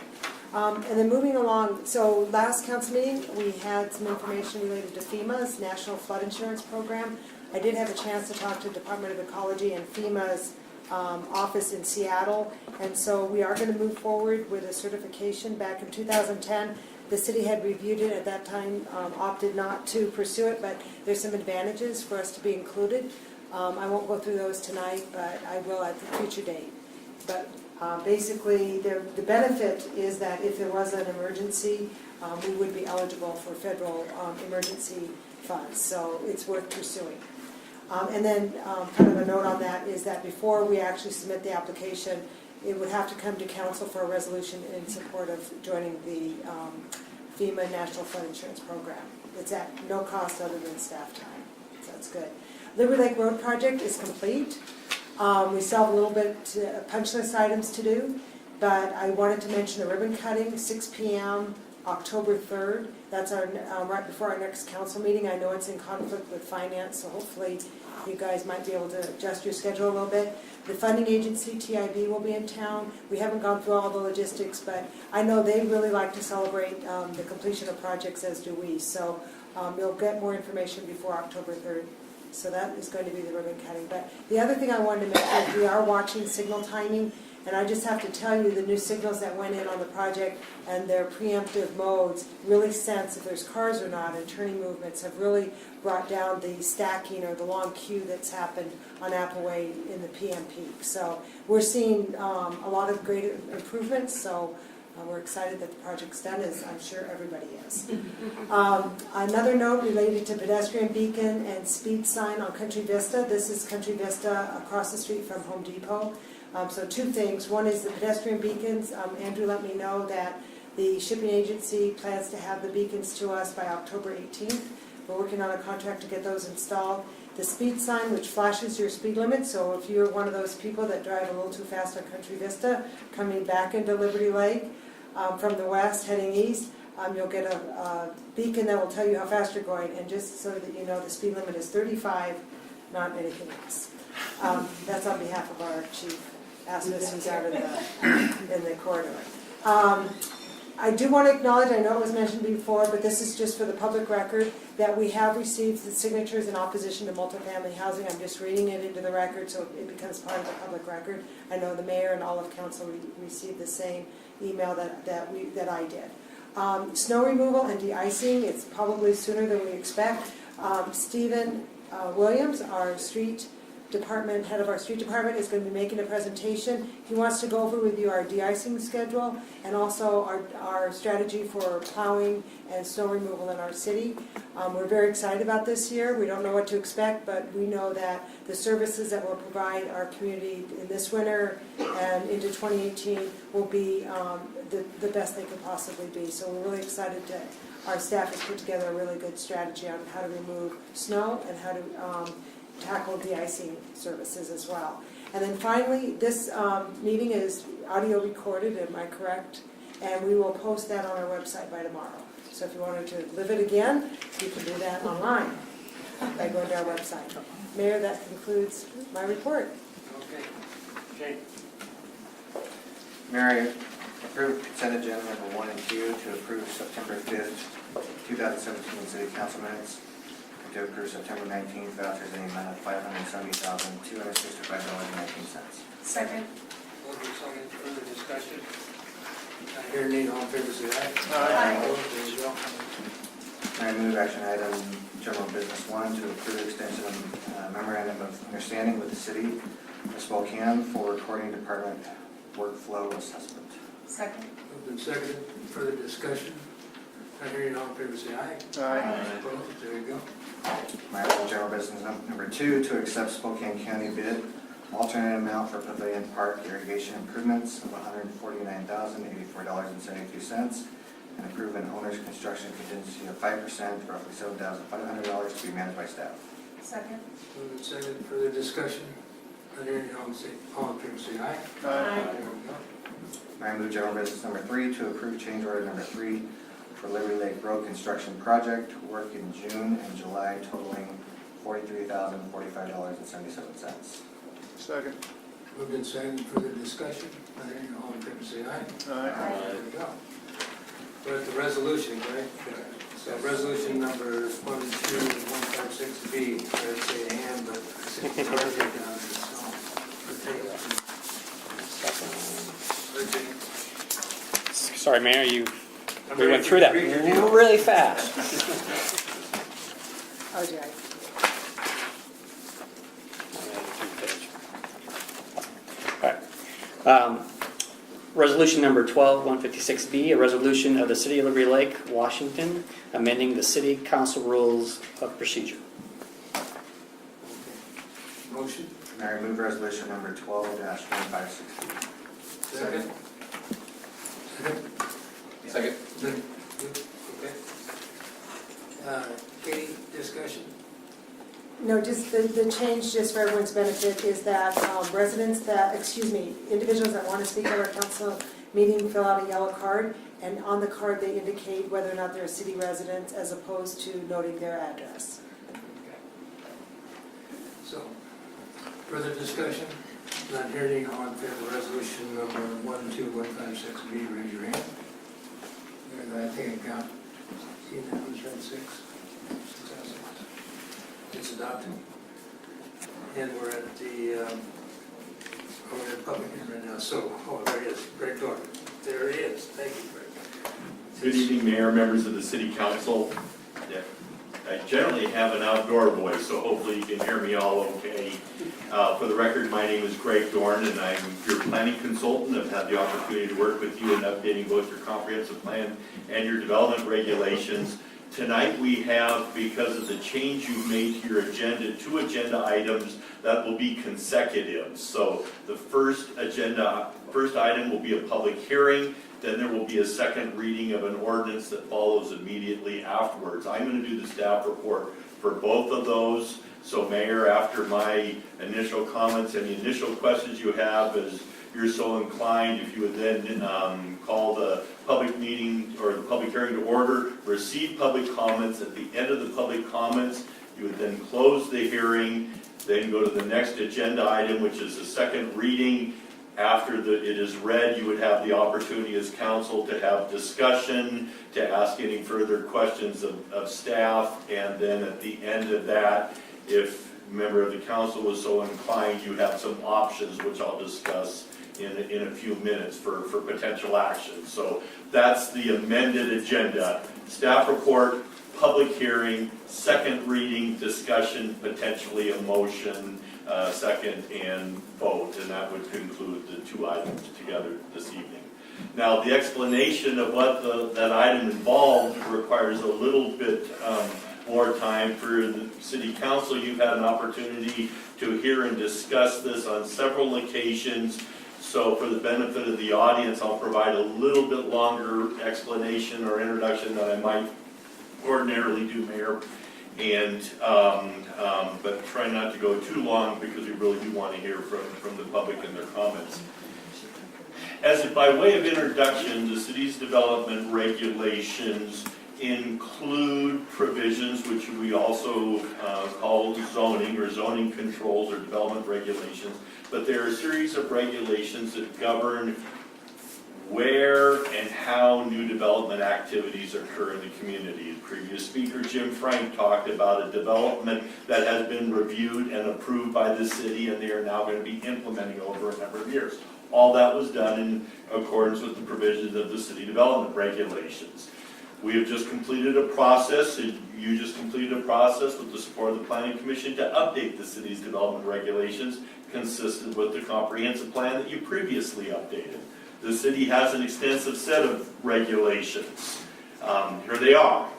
And then moving along, so last council meeting, we had some information related to FEMA's National Flood Insurance Program. I did have a chance to talk to the Department of Ecology and FEMA's office in Seattle, and so we are going to move forward with a certification. Back in 2010, the city had reviewed it at that time, opted not to pursue it, but there's some advantages for us to be included. I won't go through those tonight, but I will at a future date. But basically, the benefit is that if there was an emergency, we would be eligible for federal emergency funds, so it's worth pursuing. And then kind of a note on that is that before we actually submit the application, it would have to come to council for a resolution in support of joining the FEMA National Flood Insurance Program. It's at no cost other than staff time, so that's good. Liberty Lake Road project is complete. We still have a little bit punch list items to do, but I wanted to mention the ribbon cutting, 6 p.m. October 3rd. That's our right before our next council meeting. I know it's in conflict with finance, so hopefully you guys might be able to adjust your schedule a little bit. The funding agency, TIB, will be in town. We haven't gone through all the logistics, but I know they really like to celebrate the completion of projects, as do we. So you'll get more information before October 3rd. So that is going to be the ribbon cutting. But the other thing I wanted to mention is we are watching signal timing. And I just have to tell you, the new signals that went in on the project and their preemptive modes really sense if there's cars or not, and turning movements have really brought down the stacking or the long queue that's happened on Appleway in the PM peak. So we're seeing a lot of great improvements, so we're excited that the project's done, as I'm sure everybody is. Another note related to pedestrian beacon and speed sign on Country Vista. This is Country Vista across the street from Home Depot. So two things. One is the pedestrian beacons. Andrew let me know that the shipping agency plans to have the beacons to us by October 18th. We're working on a contract to get those installed. The speed sign, which flashes your speed limit, so if you're one of those people that drive a little too fast on Country Vista, coming back into Liberty Lake from the west heading east, you'll get a beacon that will tell you how fast you're going. And just so that you know, the speed limit is 35, not anything else. That's on behalf of our chief. Asmus, who's out in the corridor. I do want to acknowledge, I know it was mentioned before, but this is just for the public record, that we have received the signatures in opposition to multifamily housing. I'm just reading it into the record so it becomes part of the public record. I know the mayor and all of council received the same email that I did. Snow removal and de-icing, it's probably sooner than we expect. Stephen Williams, our head of our street department, is going to be making a presentation. He wants to go over with you our de-icing schedule and also our strategy for plowing and snow removal in our city. We're very excited about this year. We don't know what to expect, but we know that the services that will provide our community in this winter and into 2018 will be the best they could possibly be. So we're really excited our staff has put together a really good strategy on how to remove snow and how to tackle de-icing services as well. And then finally, this meeting is audio recorded, am I correct? And we will post that on our website by tomorrow. So if you wanted to live it again, you can do that online. by going to our website. Mayor, that concludes my report. Okay. Shane? Mayor, approve consent agenda number 1 and 2 to approve September 5th, 2017 city council minutes, and to approve September 19th vouchers in the amount of $570,265.19. Second. Moved and seconded, further discussion? Not hearing any, all in favor, say aye. Aye. Opposed? There you go. I move action item general business 1 to approve extension of memorandum of understanding with the city of Spokane for recording department workflow assessment. Second. Moved and seconded, further discussion? Not hearing, all in favor, say aye. Aye. Opposed? There you go. My item general business number 2 to accept Spokane County bid alternate amount for Pavilion Park irrigation improvements of $149,084.72 and approve an owner's construction contingency of 5%, roughly $7,500 to be managed by staff. Second. Moved and seconded, further discussion? Not hearing, all in favor, say aye. Aye. There we go. I move general business number 3 to approve change order number 3 for Liberty Lake Road construction project, work in June and July totaling $43,045.77. Second. Moved and seconded, further discussion? Not hearing, all in favor, say aye. Aye. There we go. We're at the resolution, right? So resolution number 12156B, I would say and, but I think it's already down there, so we'll take it. Sorry, Mayor, I'm we ready went for through you to that read your deal. really fast. Oh, Jerry. All right. Resolution number 12156B, a resolution of the City of Liberty Lake, Washington, amending the City Council Rules of Procedure. Motion? Mayor, move resolution number 12-156. Second? Second. Second. Okay. Katie, discussion? No, just the change, just for everyone's benefit, is that individuals that want to speak at our council meeting fill out a yellow card, and on the card they indicate whether or not they're a city resident as opposed to noting their address. Okay. So, further discussion? Not hearing, all in favor of resolution number 12156B, raise your hand. And I think I count. See, that was right, 6. It's adopted. And we're at the, we're at public hearing right now. So, there he is, Greg Thornton. There he is. Thank you, Greg. Good evening, Mayor, members of the City Council. I generally have an outdoor voice, so hopefully you can hear me all okay. For the record, my name is Greg Dorn, and I'm your planning consultant. I've had the opportunity to work with you in updating both your comprehensive plan and your development regulations. Tonight we have, because of the change you've made to your agenda, 2 agenda items that will be consecutive. So the first item will be a public hearing. Then there will be a second reading of an ordinance that follows immediately afterwards. I'm going to do the staff report for both of those. So Mayor, after my initial comments and the initial questions you have, as you're so inclined, if you would then call the public meeting or the public hearing to order, receive public comments. At the end of the public comments, you would then close the hearing, then go to the next agenda item, which is the second reading. After it is read, you would have the opportunity as council to have discussion, to ask any further questions of staff, and then at the end of that, if a member of the council was so inclined, you have some options, which I'll discuss in a few minutes for potential action. So that's the amended agenda. Staff report, public hearing, second reading, discussion, potentially a motion, second, and vote, and that would conclude the 2 items together this evening. Now, the explanation of what that item involved requires a little bit more time for the City Council. You've had an opportunity to hear and discuss this on several occasions. So for the benefit of the audience, I'll provide a little bit longer explanation or introduction than I might ordinarily do, Mayor. And but try not to go too long because we really do want to hear from the public and their comments. As by way of introduction, the city's development regulations include provisions which we also call zoning or zoning controls or development regulations, but there are a series of regulations that govern where and how new development activities occur in the community. The previous speaker, Jim Frank, talked about a development that has been reviewed and approved by the city, and they are now going to be implementing over a number of years. All that was done in accordance with the provisions of the city development regulations. We have just completed a process, and you just completed a process with the support of the Planning Commission to update the city's development regulations consistent with the comprehensive plan that you previously updated. The city has an extensive set of regulations. Here they are.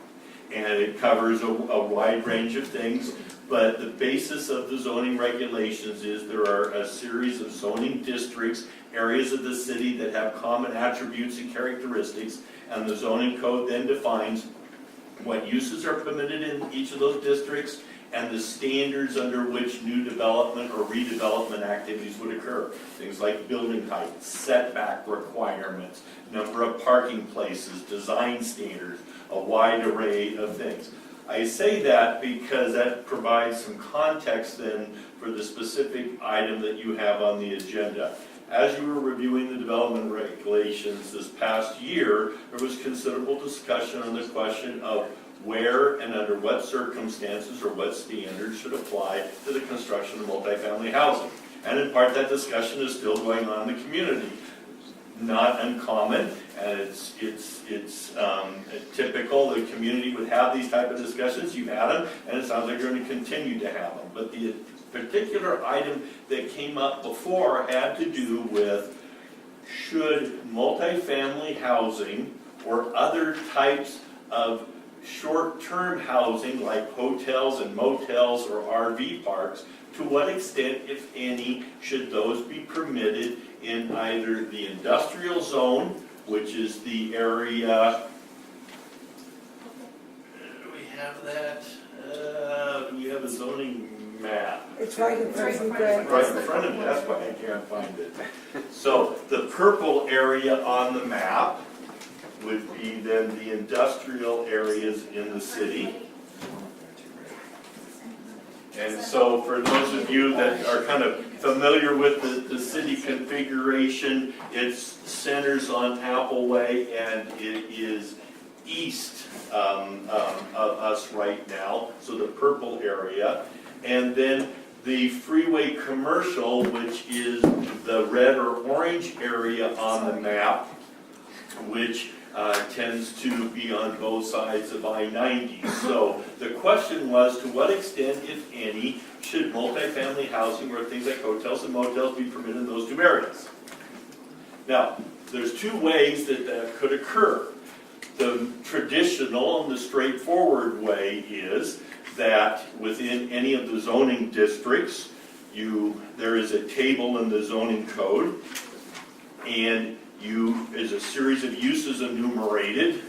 And it covers a wide range of things, but the basis of the zoning regulations is there are a series of zoning districts, areas of the city that have common attributes and characteristics, and the zoning code then defines what uses are permitted in each of those districts and the standards under which new development or redevelopment activities would occur. Things like building height, setback requirements, number of parking places, design standards, a wide array of things. I say that because that provides some context then for the specific item that you have on the agenda. As you were reviewing the development regulations this past year, there was considerable discussion on the question of where and under what circumstances or what standards should apply to the construction of multifamily housing. And in part, that discussion is still going on in the community. Not uncommon, and it's typical. The community would have these type of discussions. You've had them, and it sounds like you're going to continue to have them. But the particular item that came up before had to do with should multifamily housing or other types of short-term housing like hotels and motels or RV parks, to what extent, if any, should those be permitted in either the industrial zone, which is the area, do we have that? Do we have a zoning map? It's right in front of you, Greg. Right in front of me, that's why I can't find it. So the purple area on the map would be then the industrial areas in the city. And so for those of you that are kind of familiar with the city configuration, it centers on Appleway and it is east of us right now, so the purple area. And then the freeway commercial, which is the red or orange area on the map, which tends to be on both sides of I-90. So the question was, to what extent, if any, should multifamily housing or things like hotels and motels be permitted in those two areas? Now, there's two ways that that could occur. The traditional and the straightforward way is that within any of the zoning districts, there is a table in the zoning code, and is a series of uses enumerated.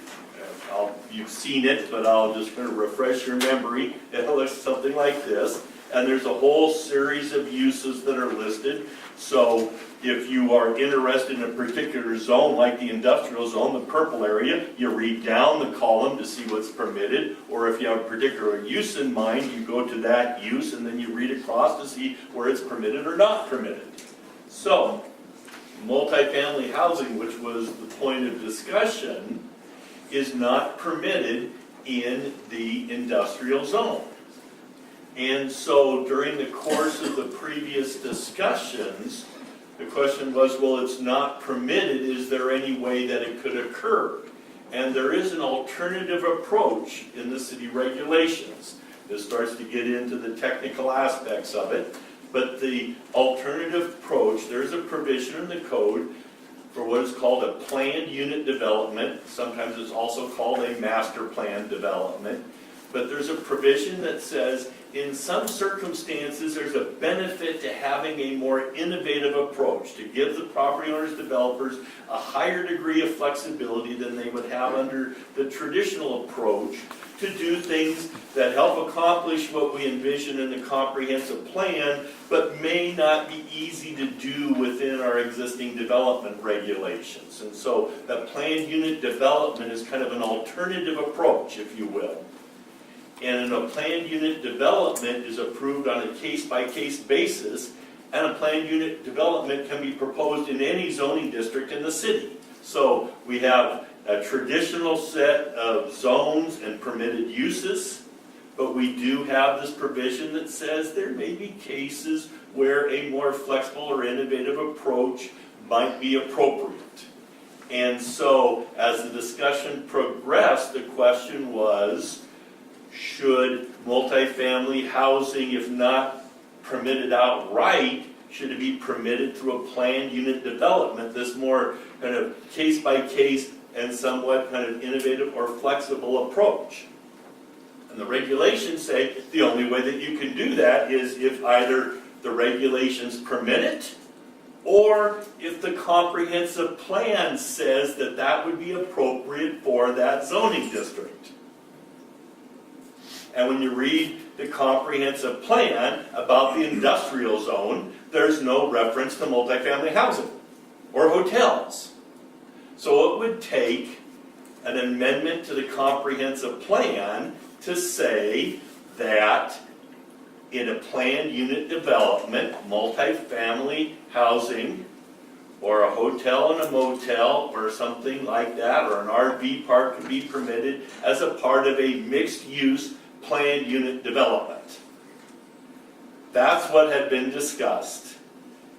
You've seen it, but I'll just kind of refresh your memory. It looks something like this. And there's a whole series of uses that are listed. So if you are interested in a particular zone, like the industrial zone, the purple area, you read down the column to see what's permitted. Or if you have a particular use in mind, you go to that use and then you read across to see where it's permitted or not permitted. So multifamily housing, which was the point of discussion, is not permitted in the industrial zone. And so during the course of the previous discussions, the question was, well, it's not permitted. Is there any way that it could occur? And there is an alternative approach in the city regulations. This starts to get into the technical aspects of it. But the alternative approach, there's a provision in the code for what is called a planned unit development. Sometimes it's also called a master plan development. but there's a provision that says in some circumstances, there's a benefit to having a more innovative approach, to give the property owners, developers, a higher degree of flexibility than they would have under the traditional approach, to do things that help accomplish what we envision in the comprehensive plan, but may not be easy to do within our existing development regulations. And so that planned unit development is kind of an alternative approach, if you will. And a planned unit development is approved on a case-by-case basis, and a planned unit development can be proposed in any zoning district in the city. So we have a traditional set of zones and permitted uses, but we do have this provision that says there may be cases where a more flexible or innovative approach might be appropriate. And so as the discussion progressed, the question was, should multifamily housing, if not permitted outright, should it be permitted through a planned unit development, this more kind of case-by-case and somewhat kind of innovative or flexible approach? And the regulations say the only way that you can do that is if either the regulations permit it, or if the comprehensive plan says that that would be appropriate for that zoning district. And when you read the comprehensive plan about the industrial zone, there's no reference to multifamily housing or hotels. So it would take an amendment to the comprehensive plan to say that in a planned unit development, multifamily housing, or a hotel and a motel, or something like that, or an RV park could be permitted as a part of a mixed-use planned unit development. That's what had been discussed,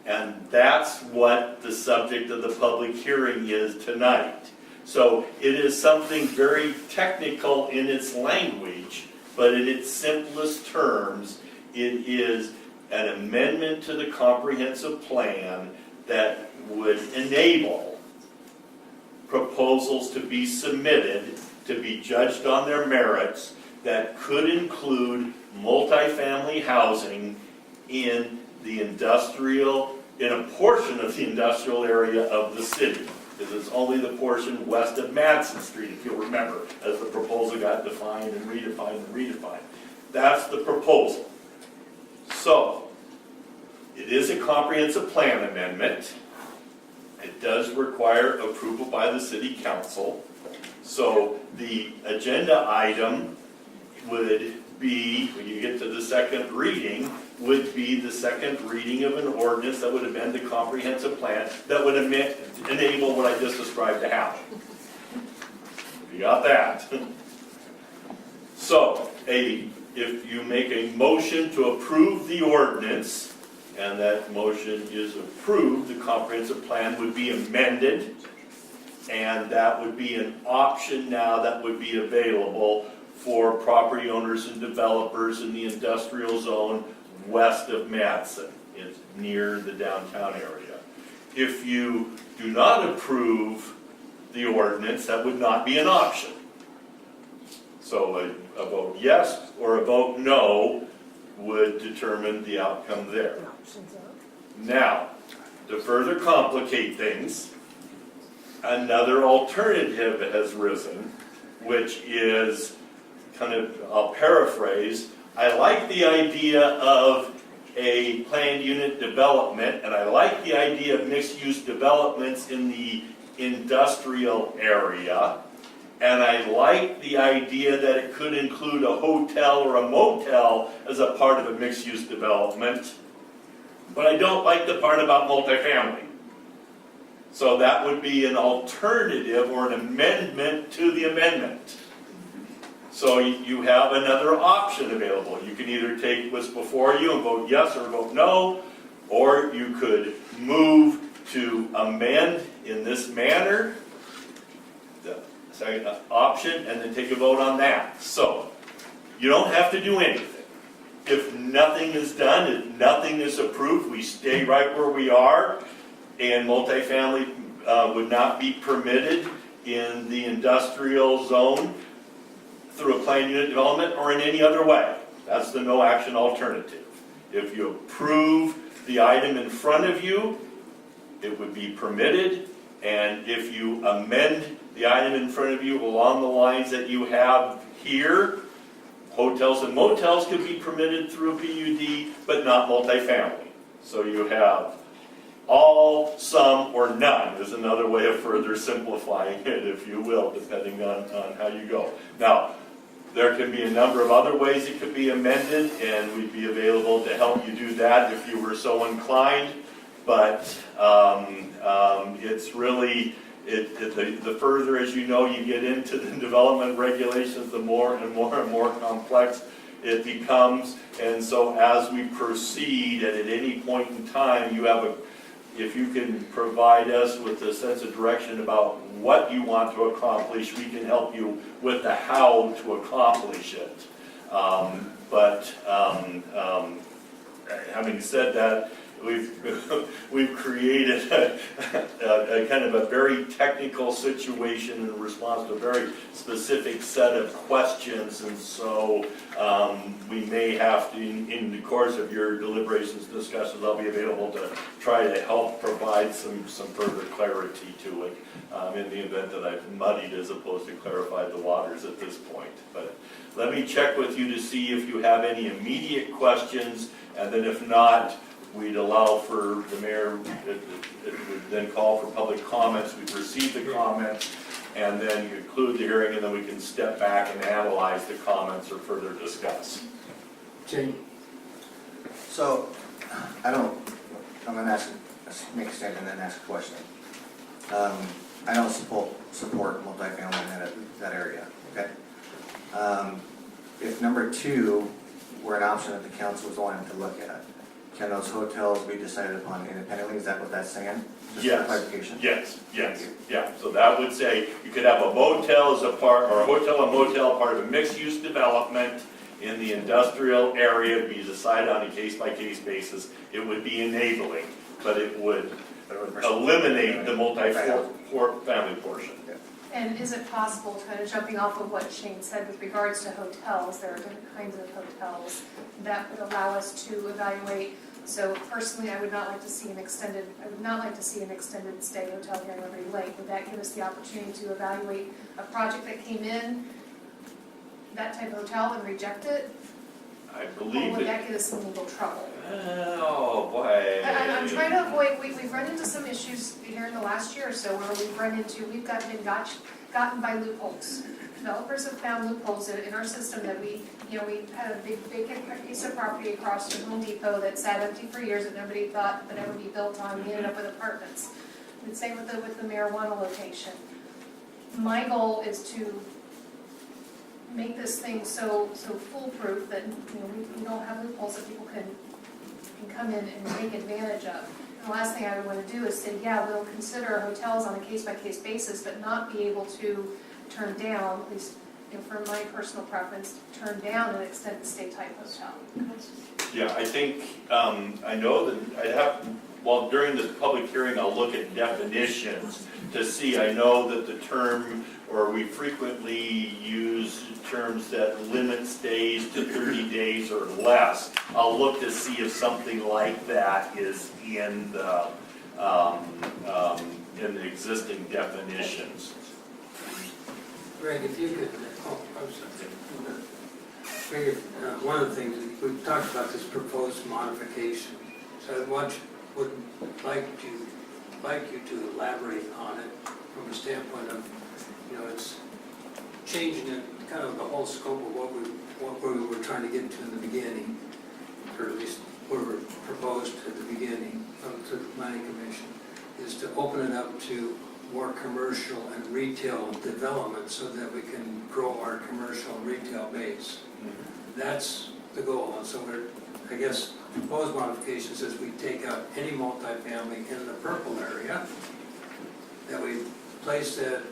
and that's what the subject of the public hearing is tonight. So it is something very technical in its language, but in its simplest terms, it is an amendment to the comprehensive plan that would enable proposals to be submitted, to be judged on their merits, that could include multifamily housing in the industrial, in a portion of the industrial area of the city. Because it's only the portion west of Madison Street, if you'll remember, as the proposal got defined and redefined and redefined. That's the proposal. So, it is a comprehensive plan amendment. It does require approval by the city council. So, the agenda item would be, when you get to the second reading, would be the second reading of an ordinance that would amend the comprehensive plan that would enable what I just described to happen. You got that? So, if you make a motion to approve the ordinance, and that motion is approved, the comprehensive plan would be amended, and that would be an option now that would be available for property owners and developers in the industrial zone west of Madison. It's near the downtown area. If you do not approve the ordinance, that would not be an option. So a vote yes or a vote no would determine the outcome there. Now, to further complicate things, another alternative has risen, which is kind of, I'll paraphrase, I like the idea of a planned unit development, and I like the idea of mixed-use developments in the industrial area, and I like the idea that it could include a hotel or a motel as a part of a mixed-use development, but I don't like the part about multifamily. So that would be an alternative or an amendment to the amendment. So you have another option available. You can either take what's before you and vote yes or vote no, or you could move to amend in this manner, the second option, and then take a vote on that. So you don't have to do anything. If nothing is done, if nothing is approved, we stay right where we are, and multifamily would not be permitted in the industrial zone through a planned unit development or in any other way. That's the no action alternative. If you approve the item in front of you, it would be permitted, and if you amend the item in front of you along the lines that you have here, hotels and motels could be permitted through a PUD, but not multifamily. So you have all, some, or none is another way of further simplifying it, if you will, depending on how you go. Now, there can be a number of other ways it could be amended, and we'd be available to help you do that if you were so inclined. But it's really, the further, as you know, you get into the development regulations, the more and more complex it becomes. And so as we proceed, and at any point in time, you have if you can provide us with a sense of direction about what you want to accomplish, we can help you with the how to accomplish it. Having said that, we've created a kind of a very technical situation in response to a very specific set of questions, and so we may have to, in the course of your deliberations, discussions, I'll be available to try to help provide some further clarity to it in the event that I've muddied as opposed to clarified the waters at this point. But let me check with you to see if you have any immediate questions, and then if not, we'd allow for the mayor, it would then call for public comments. We'd receive the comments and then conclude the hearing, and then we can step back and analyze the comments or further discuss. Jane? So, I'm going to make a statement and then ask a question. I don't support multifamily in that area, okay? If number 2 were an option that the council was wanting to look at, can those hotels be decided upon independently? Is that what that's saying? Just for clarification? Yes. Yeah. So that would say you could have a motel as a part, or a hotel and motel part of a mixed-use development in the industrial area, be decided on a case-by-case basis. It would be enabling, but it would eliminate the multi-family portion. And is it possible, kind of jumping off of what Shane said with regards to hotels, there are different kinds of hotels that would allow us to evaluate. So personally, I would not like to see an extended stay hotel here in Liberty Lake. Would that give us the opportunity to evaluate a project that came in, that type of hotel, and reject it? I Or believe would it. that get us in legal trouble? Oh, boy. I'm trying to avoid, we've run into some issues here in the last year or so where we've gotten by loopholes. Developers have found loopholes in our system that we had a big vacant piece of property across from Home Depot that sat empty for years that nobody thought would ever be built on. We ended up with apartments. And same with the marijuana location. My goal is to make this thing so foolproof that we don't have loopholes that people can come in and take advantage of. And the last thing I would want to do is say, yeah, we'll consider hotels on a case-by-case basis, but not be able to turn down, at least for my personal preference, turn down an extended stay type hotel. Yeah, I think, I know that during this public hearing, I'll look at definitions to see. I know that the term, or we frequently use terms that limit stays to 30 days or less. I'll look to see if something like that is in the existing definitions. Greg, if you could, Greg, one of the things, we've talked about this proposed modification, so I would like you to elaborate on it from a standpoint of, it's changing it, kind of the whole scope of what we were trying to get to in the beginning, or at least what were proposed at the beginning to the Planning Commission, is to open it up to more commercial and retail development so that we can grow our commercial and retail base. That's the goal. And so I guess proposed modifications is we take out any multifamily in the purple area, that we place in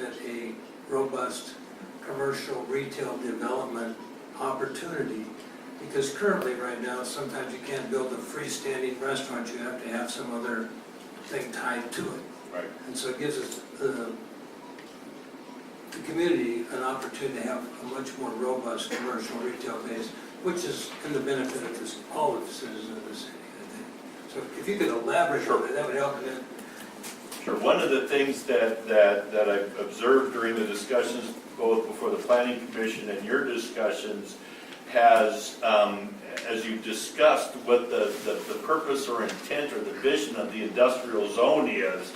it a robust commercial retail development opportunity, because currently right now sometimes you can't build a freestanding restaurant, you have to have some other thing tied to it. Right. And so it gives us the the community an opportunity to have a much more robust commercial retail base, which is in the benefit of all of the citizens of the city, I think. So if you could elaborate on that, that would help a bit. Sure. One of the things that I've observed during the discussions, both before the Planning Commission and your discussions, has, as you've discussed what the purpose or intent or the vision of the industrial zone is,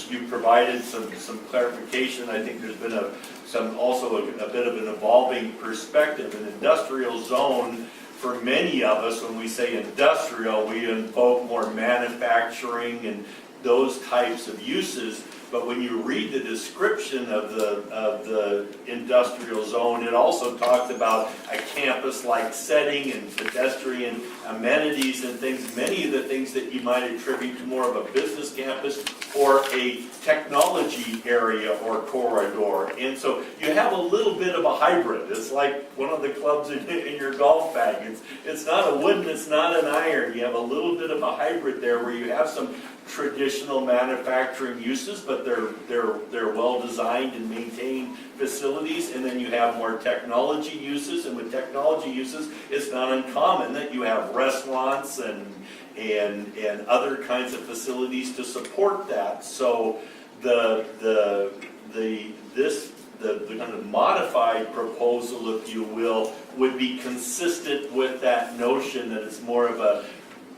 you provided some clarification. I think there's been also a bit of an evolving perspective. An industrial zone, for many of us, when we say industrial, we invoke more manufacturing and those types of uses. But when you read the description of the industrial zone, it also talks about a campus-like setting and pedestrian amenities and things, many of the things that you might attribute to more of a business campus or a technology area or corridor. And so you have a little bit of a hybrid. It's like one of the clubs in your golf bag. It's not a wood and it's not an iron. You have a little bit of a hybrid there where you have some traditional manufacturing uses, but they're well designed and maintained facilities, and then you have more technology uses, and with technology uses, it's not uncommon that you have restaurants and other kinds of facilities to support that. So the kind of modified proposal, if you will, would be consistent with that notion that it's more of a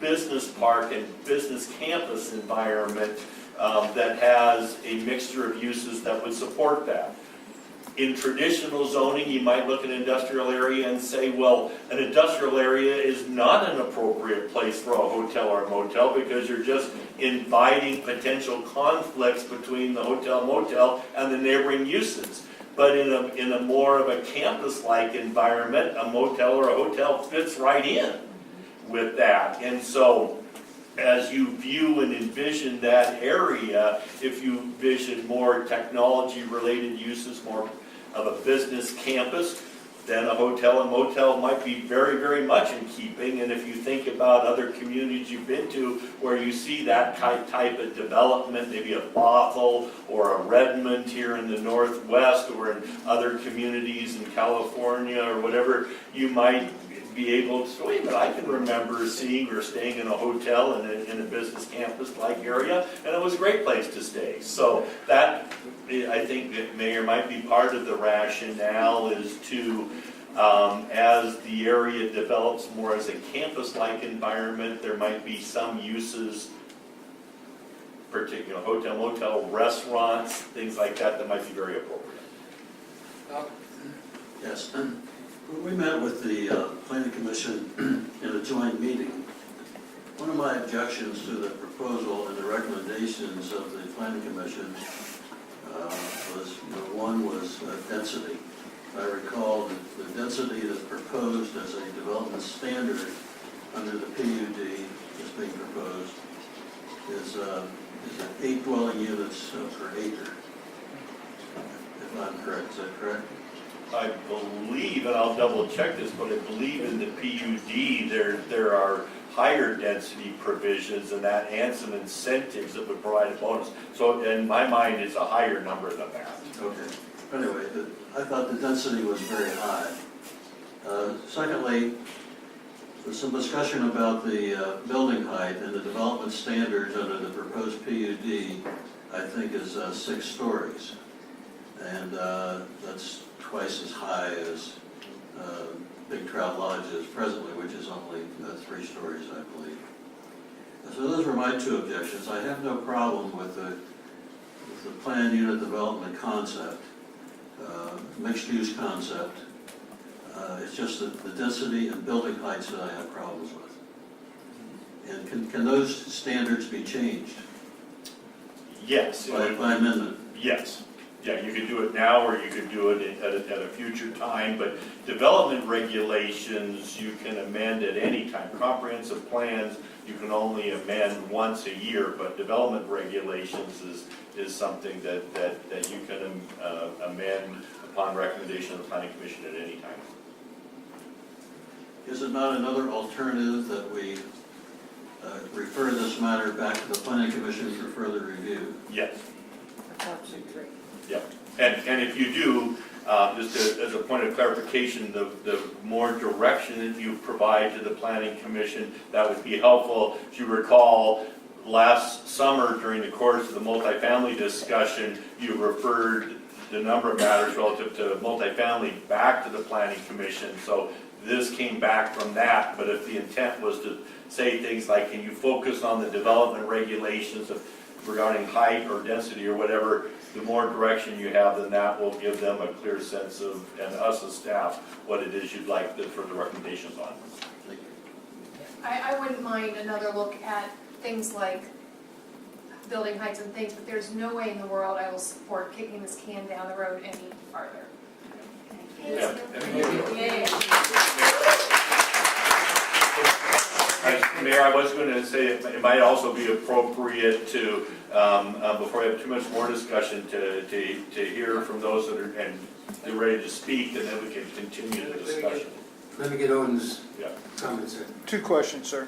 business park and business campus environment that has a mixture of uses that would support that. In traditional zoning, you might look at an industrial area and say, well, an industrial area is not an appropriate place for a hotel or a motel because you're just inviting potential conflicts between the hotel motel and the neighboring uses. But in a more of a campus-like environment, a motel or a hotel fits right in with that. And so as you view and envision that area, if you envision more technology-related uses, more of a business campus, then a hotel and motel might be very, very much in keeping. And if you think about other communities you've been to where you see that type of development, maybe a Bothell or a Redmond here in the Northwest or in other communities in California or whatever, you might be able to, wait a minute, I can remember seeing or staying in a hotel in a business campus-like area, and it was a great place to stay. So that, I think, that may or might be part of the rationale is to, as the area develops more as a campus-like environment, there might be some uses, particular hotel, motel, restaurants, things like that might be very appropriate. Yes. When we met with the Planning Commission in a joint meeting, one of my objections to the proposal and the recommendations of the Planning Commission was, one was density. I recall that the density that's proposed as a development standard under the PUD that's being proposed is 8 dwelling units per acre, if I'm correct. Is that correct? I believe, and I'll double check this, but I believe in the PUD there are higher density provisions in that and some incentives that would provide a bonus. So in my mind, it's a higher number than that. Okay. Anyway, I thought the density was very high. Secondly, there's some discussion about the building height and the development standards under the proposed PUD, I think is 6 stories. And that's twice as high as Big Trout Lodge is presently, which is only 3 stories, I believe. So those were my 2 objections. I have no problem with the planned unit development concept, mixed-use concept. It's just the density and building heights that I have problems with. And can those standards be changed? Yes. By amendment? Yes. Yeah, you could do it now or you could do it at a future time, but development regulations you can amend at any time. Comprehensive plans you can only amend once a year, but development regulations is something that you can amend upon recommendation of the Planning Commission at any time. Is it not another alternative that we refer this matter back to the Planning Commission for further review? Yes. Option 3. Yep. And if you do, as a point of clarification, the more direction that you provide to the planning commission, that would be helpful. As you recall, last summer during the course of the multifamily discussion, you referred the number of matters relative to multifamily back to the planning commission. So this came back from that, but if the intent was to say things like, can you focus on the development regulations regarding height or density or whatever, the more direction you have, then that will give them a clear sense of, and us as staff, what it is you'd like for the recommendations on. I wouldn't mind another look at things like building heights and things, but there's no way in the world I will support kicking this can down the road any farther. Yeah. Mayor, I was going to say it might also be appropriate to, before we have too much more discussion, to hear from those that are and they're ready to speak, and then we can continue the discussion. Let me get Odin's comments in. 2 questions, sir.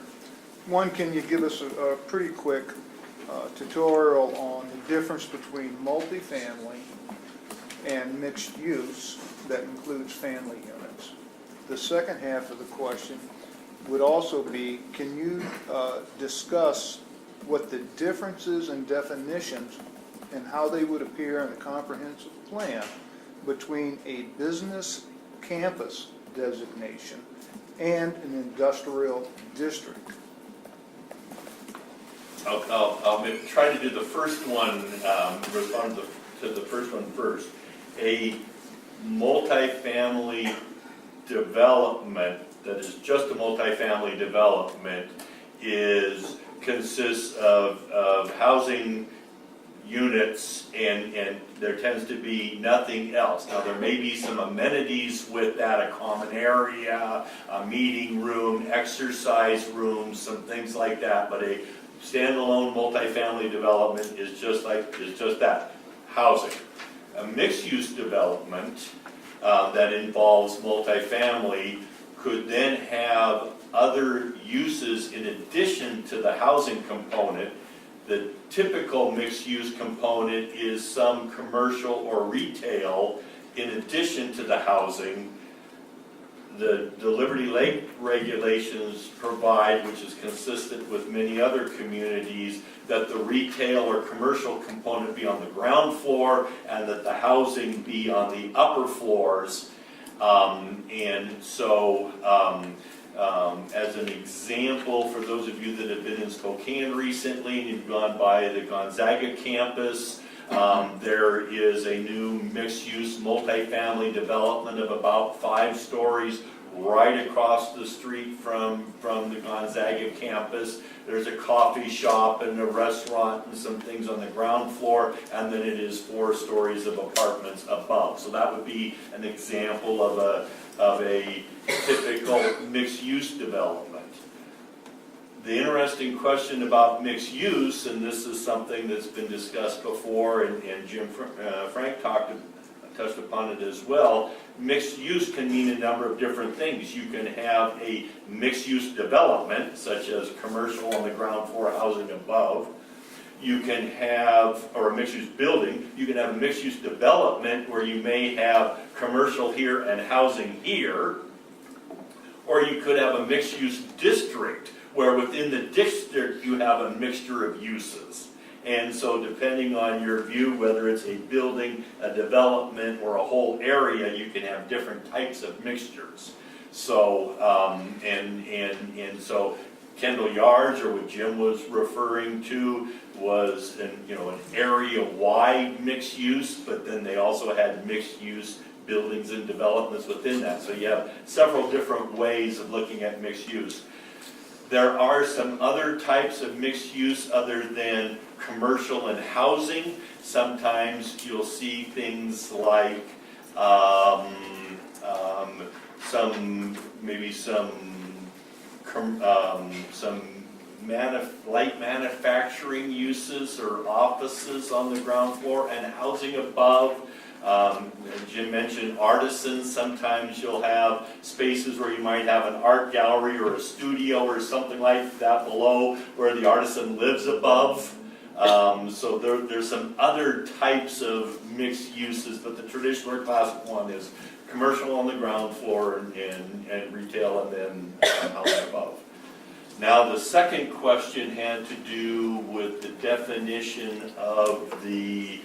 One, can you give us a pretty quick tutorial on the difference between multifamily and mixed use that includes family units? The second half of the question would also be, can you discuss what the differences in definitions and how they would appear in the comprehensive plan between a business campus designation and an industrial district? I'll try to do the first one, respond to the first one first. A multifamily development that is just a multifamily development consists of housing units, and there tends to be nothing else. Now, there may be some amenities with that, a common area, a meeting room, exercise rooms, some things like that, but a standalone multifamily development is just that, housing. A mixed-use development that involves multifamily could then have other uses in addition to the housing component. The typical mixed-use component is some commercial or retail in addition to the housing. The Liberty Lake regulations provide, which is consistent with many other communities, that the retail or commercial component be on the ground floor and that the housing be on the upper floors. And so, as an example, for those of you that have been in Spokane recently and you've gone by the Gonzaga campus, there is a new mixed-use multifamily development of about 5 stories right across the street from the Gonzaga campus. There's a coffee shop and a restaurant and some things on the ground floor, and then it is 4 stories of apartments above. So that would be an example of a typical mixed-use development. The interesting question about mixed use, and this is something that's been discussed before, and Jim Frank touched upon it as well, mixed use can mean a number of different things. You can have a mixed use development, such as commercial on the ground floor, housing above. You can have, or a mixed use building, you can have a mixed use development where you may have commercial here and housing here. Or you could have a mixed use district where within the district you have a mixture of uses. And so depending on your view, whether it's a building, a development, or a whole area, you can have different types of mixtures. So, and so Kendall Yards, or what Jim was referring to, was an area-wide mixed use, but then they also had mixed use buildings and developments within that. So you have several different ways of looking at mixed use. There are some other types of mixed use other than commercial and housing. Sometimes you'll see things like light manufacturing uses or offices on the ground floor and housing above. Jim mentioned artisans. Sometimes you'll have spaces where you might have an art gallery or a studio or something like that below where the artisan lives above. So there's some other types of mixed uses, but the traditional or classic one is commercial on the ground floor and retail and then housing above. Now, the second question had to do with the definition of the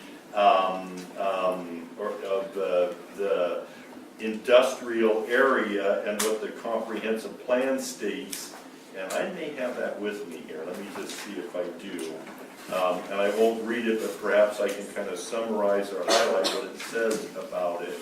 the industrial area and what the comprehensive plan states. And I may have that with me here. Let me just see if I do. And I won't read it, but perhaps I can kind of summarize or highlight what it says about it.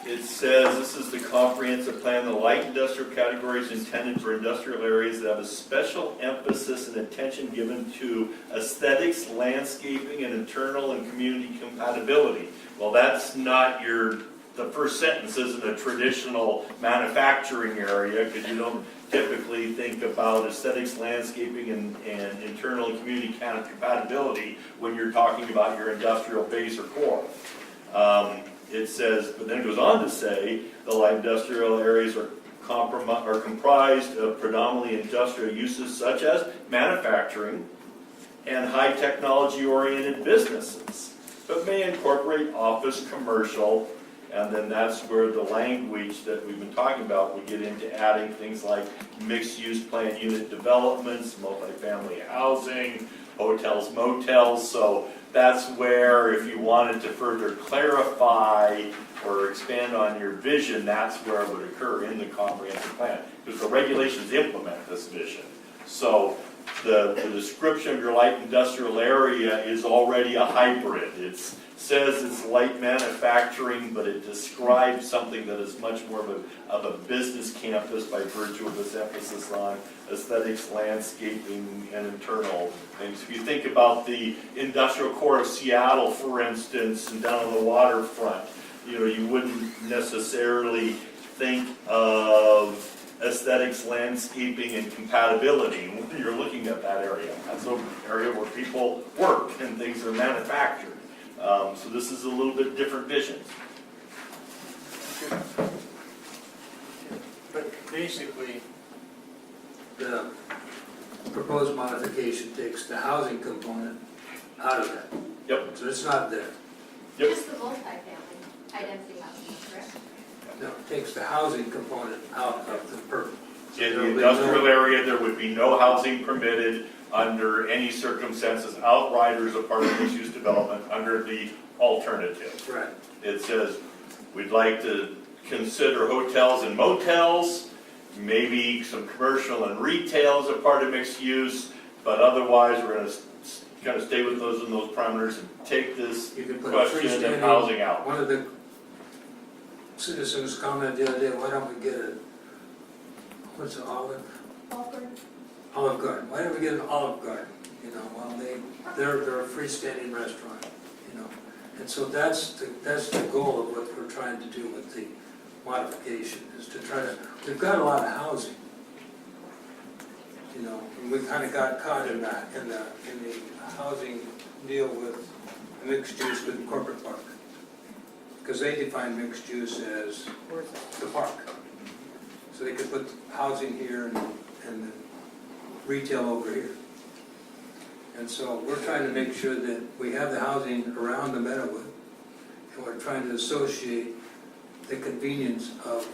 It says, this is the comprehensive plan, the light industrial category is intended for industrial areas that have a special emphasis and attention given to aesthetics, landscaping, and internal and community compatibility. Well, that's not the first sentence isn't a traditional manufacturing area, because you don't typically think about aesthetics, landscaping, and internal and community compatibility when you're talking about your industrial base or core. It says, but then it goes on to say, the light industrial areas are comprised of predominantly industrial uses such as manufacturing and high technology oriented businesses, but may incorporate office, commercial, and then that's where the language that we've been talking about, we get into adding things like mixed use plan unit developments, multifamily housing, hotels, motels. So that's where, if you wanted to further clarify or expand on your vision, that's where it would occur in the comprehensive plan, because the regulations implement this vision. So the description of your light industrial area is already a hybrid. It says it's light manufacturing, but it describes something that is much more of a business campus by virtue of its emphasis on aesthetics, landscaping, and internal things. If you think about the industrial core of Seattle, for instance, and down on the waterfront, you wouldn't necessarily think of aesthetics, landscaping, and compatibility when you're looking at that area. That's an area where people work and things are manufactured. So this is a little bit different vision. But basically, the proposed modification takes the housing component out of that. Yep. So it's not there. Yep. Just the multifamily, high density housing, correct? No, it takes the housing component out of the purpose. In the industrial area, there would be no housing permitted under any circumstances. Outriders of part of mixed-use development under the alternative. Right. It says, we'd like to consider hotels and motels, maybe some commercial and retail as a part of mixed use, but otherwise we're going to kind of stay with those in those parameters and take this question of housing out. One of the citizens commented the other day, why don't we get what's it, Olive Garden? Why don't we get an Olive Garden? Well, they're a freestanding restaurant, And so that's the goal of what we're trying to do with the modification, is to try to, we've got a lot of housing, and we kind of got caught in the housing deal with mixed use with corporate park. Because they define mixed use as the park. So they could put housing here and retail over here. And so we're trying to make sure that we have the housing around the Meadowood, and we're trying to associate the convenience of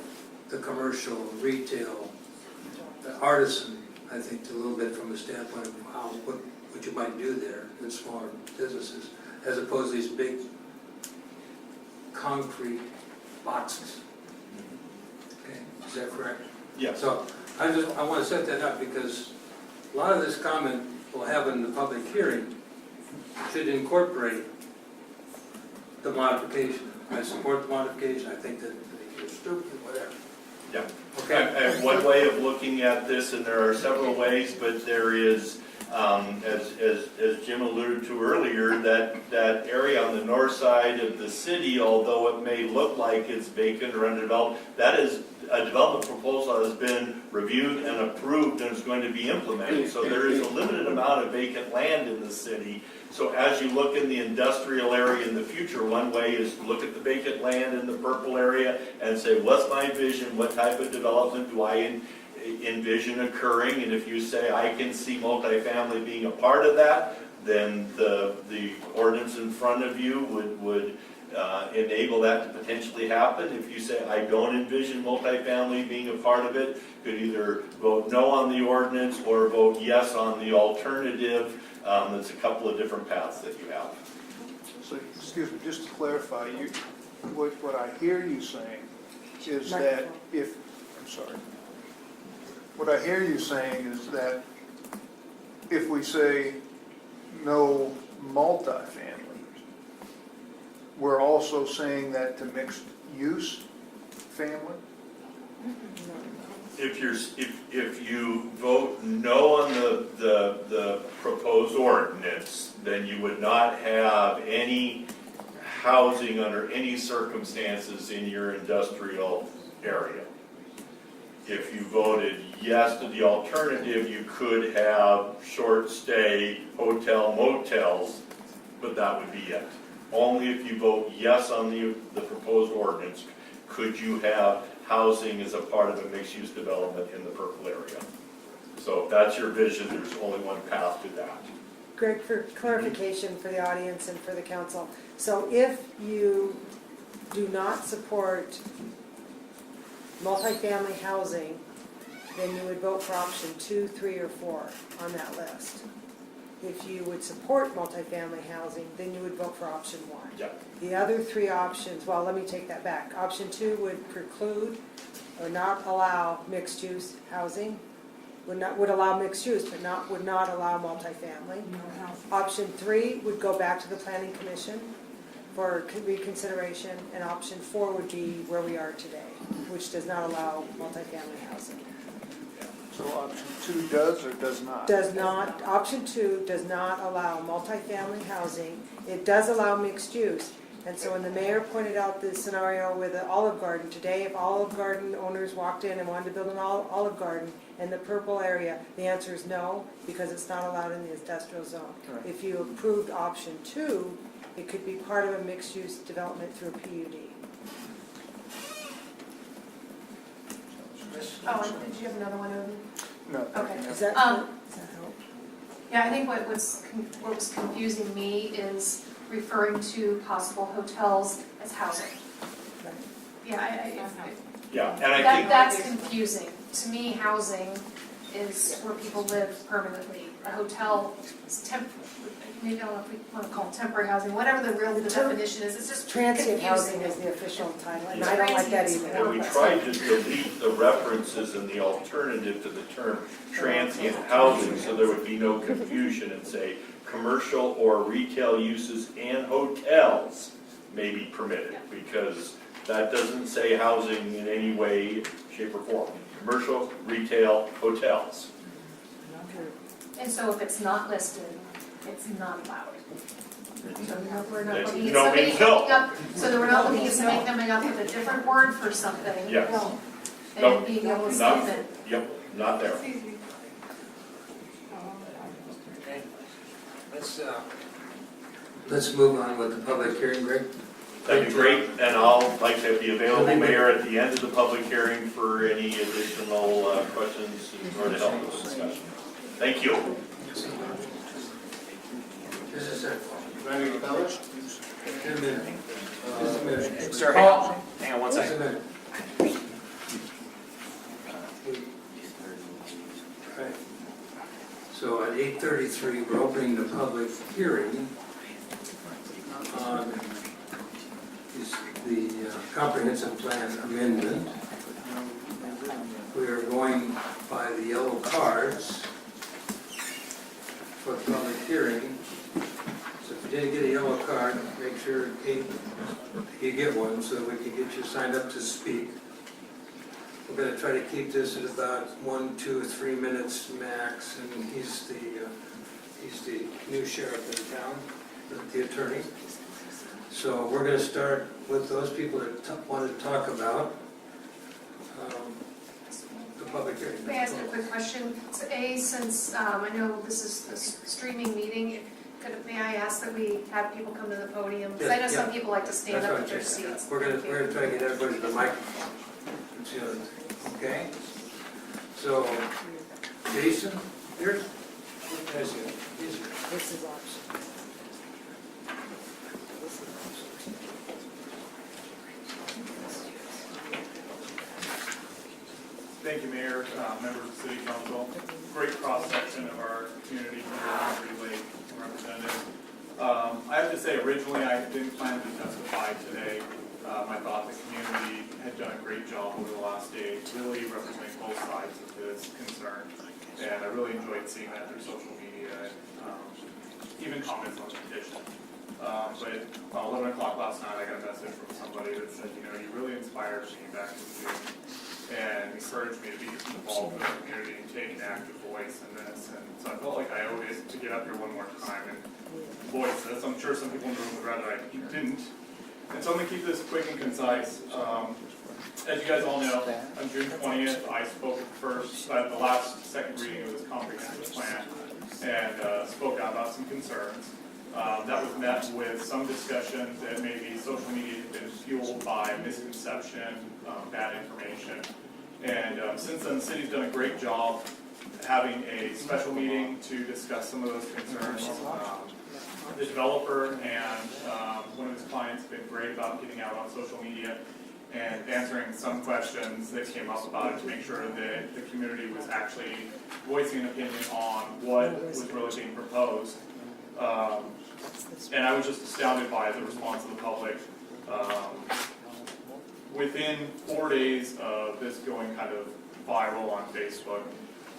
the commercial, retail, the artisan, I think, a little bit from a standpoint of what you might do there in smaller businesses, as opposed to these big concrete boxes. Okay, is that correct? Yeah. So I want to set that up because a lot of this comment we'll have in the public hearing should incorporate the modification. I support the modification. I think that you're stupid, whatever. Yeah. Okay. And one way of looking at this, and there are several ways, but there is, as Jim alluded to earlier, that area on the north side of the city, although it may look like it's vacant or undeveloped, that is a development proposal that has been reviewed and approved and is going to be implemented. So there is a limited amount of vacant land in the city. So as you look in the industrial area in the future, one way is to look at the vacant land in the purple area and say, what's my vision? What type of development do I envision occurring, and if you say, I can see multifamily being a part of that, then the ordinance in front of you would enable that to potentially happen. If you say, I don't envision multifamily being a part of it, could either vote no on the ordinance or vote yes on the alternative. There's a couple of different paths that you have. So, excuse me, just to clarify, what I hear you saying is that what I hear you saying is that if we say no multifamily, we're also saying that to mixed use family? If you vote no on the proposed ordinance, then you would not have any housing under any circumstances in your industrial area. If you voted yes to the alternative, you could have short stay hotel motels, but that would be it. Only if you vote yes on the proposed ordinance could you have housing as a part of a mixed-use development in the purple area. So if that's your vision, there's only one path to that. Greg, for clarification for the audience and for the council, so if you do not support multifamily housing, then you would vote for option 2, 3, or 4 on that list. If you would support multifamily housing, then you would vote for option 1. Yep. The other 3 options, well, let me take that back. Option 2 would preclude or not allow mixed-use housing, would allow mixed use, but would not allow multifamily. Option 3 would go back to the Planning Commission for reconsideration, and option 4 would be where we are today, which does not allow multifamily housing. So option 2 does or does not? Does not, option 2 does not allow multifamily housing. It does allow mixed use. And so when the mayor pointed out the scenario with the Olive Garden today, if Olive Garden owners walked in and wanted to build an Olive Garden in the purple area, the answer is no, because it's not allowed in the industrial zone. Right. If you approved option 2, it could be part of a mixed use development through a PUD. Oh, and did you have another one, Odin? No. Okay. Is that Um, does that help? Yeah, I think what was confusing me is referring to possible hotels as housing. Yeah, Yeah, and I that, think, that's confusing. To me, housing is where people live permanently. A hotel is maybe I don't know if we want to call it temporary housing, whatever the definition is, it's just Transient housing confusing. is the official title, and I don't like that either. and we tried to delete the references in the alternative to the term transient housing, so there would be no confusion and say, commercial or retail uses and hotels may be permitted, because that doesn't say housing in any way, shape, or form. Commercial, retail, hotels. And so if it's not listed, it's not allowed. So we're not looking at No somebody means no. coming up, so we're not looking at somebody coming up with a different word for something. Yes. And No, being able to not- skip it. Yep, not there. Okay. Let's move on with the public hearing, Greg. That'd be great, and I'll like to be available, Mayor, at the end of the public hearing for any additional questions or to help with the discussion. Thank you. Just a second. Ready to go? Just a minute. Just a minute. Sir, hang on one Just a second. minute. Right. So at 8:33, we're opening the public hearing on the comprehensive plan amendment. We are going by the yellow cards for the public hearing. So if you didn't get a yellow card, make sure you get one so that we can get you signed up to speak. We're going to try to keep this at about 1, 2, 3 minutes max, and he's the new sheriff in town, the attorney. So we're going to start with those people that want to talk about the public hearing. May I ask a quick question? So since I know this is a streaming meeting, may I ask that we have people come to the podium? Because I know some people like to stand up in their seats. We're going to try to get everybody to the microphone. Okay? So, Jason, here's, what is it? This is option. Thank you, Mayor, members of the City Council. Great cross-section of our community from Liberty Lake represented. I have to say, originally, I didn't plan to testify today. I thought the community had done a great job over the last day, really representing both sides of this concern. And I really enjoyed seeing that through social media and even comments on the petition. But about 11 o'clock last night, I got a message from somebody that said, you know, you really inspired me back in June and encouraged me to be involved with the community and take an active voice in this. And so I felt like I owed it to get up here one more time and voice this. I'm sure some people in the room would rather I didn't. And so I'm going to keep this quick and concise. As you guys all know, on June 20th, I spoke at the last second reading of this comprehensive plan and spoke out about some concerns. That was met with some discussion that maybe social media had been fueled by misconception, bad information. And since then, the city's done a great job having a special meeting to discuss some of those concerns. The developer and one of his clients have been great about getting out on social media and answering some questions that came up about it to make sure that the community was actually voicing an opinion on what was really being proposed. And I was just astounded by the response of the public. Within 4 days of this going kind of viral on Facebook,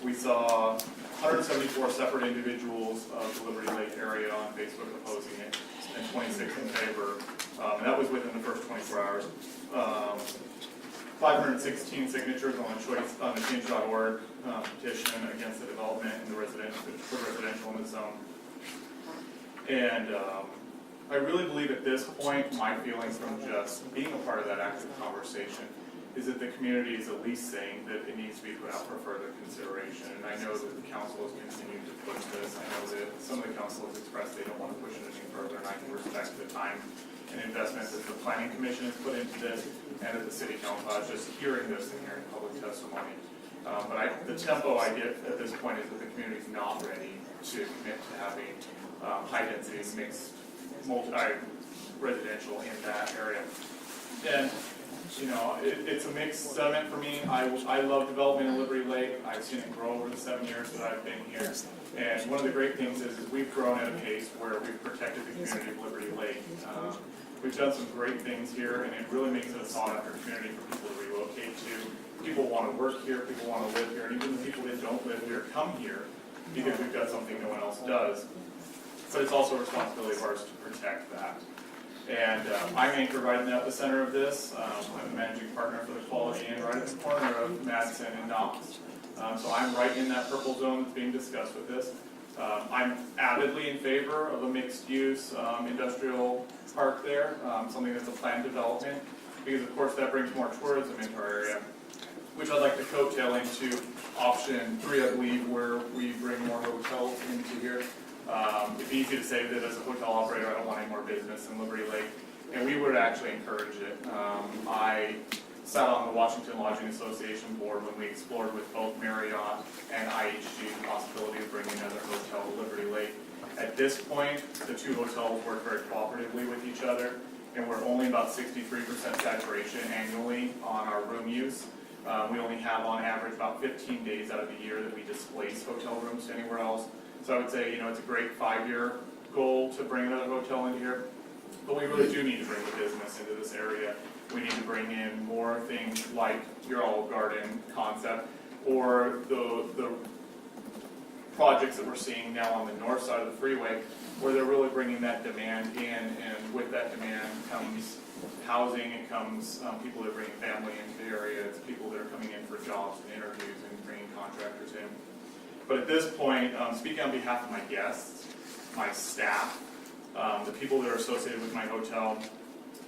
we saw 174 separate individuals of the Liberty Lake area on Facebook opposing it, and 26 in favor. And that was within the first 24 hours. 516 signatures on the change.org petition against the development in the residential in the zone. And I really believe at this point, my feelings from just being a part of that active conversation is that the community is at least saying that it needs to be put out for further consideration. And I know that the council has continued to push this. I know that some of the council has expressed they don't want to push it any further, and I can respect the time and investment that the planning commission has put into this, and that the city council is just hearing this and hearing public testimony. But the tempo I get at this point is that the community is not ready to commit to having high-density mixed residential in that area. And, you know, it's a mixed sentiment for me. I love development in Liberty Lake. I've seen it grow over the 7 years that I've been here. And one of the great things is we've grown at a pace where we've protected the community of Liberty Lake. We've done some great things here, and it really makes it a sought-after community for people to relocate to. People want to work here, people want to live here, and even the people that don't live here come here because we've got something no one else does. But it's also a responsibility of ours to protect that. And I'm anchored right at the center of this. I'm the managing partner for the Quality Inn right at the corner of Madison and Knox. So I'm right in that purple zone that's being discussed with this. I'm avidly in favor of a mixed-use industrial park there, something that's a planned development, because of course that brings more tourism into our area, which I'd like to coattail into option 3, I believe, where we bring more hotels into here. It's easy to say that as a hotel operator, I don't want any more business in Liberty Lake, and we would actually encourage it. I sat on the Washington Lodging Association board when we explored with both Marriott and IHG the possibility of bringing another hotel to Liberty Lake. At this point, the 2 hotels work very cooperatively with each other, and we're only about 63% saturation annually on our room use. We only have on average about 15 days out of the year that we displace hotel rooms to anywhere else. So I would say, you know, it's a great 5-year goal to bring another hotel in here, but we really do need to bring the business into this area. We need to bring in more things like your Olive Garden concept, or the projects that we're seeing now on the north side of the freeway, where they're really bringing that demand in, and with that demand comes housing, it comes people that are bringing family into the area, it's people that are coming in for jobs and interviews and bringing contractors in. But at this point, speaking on behalf of my guests, my staff, the people that are associated with my hotel,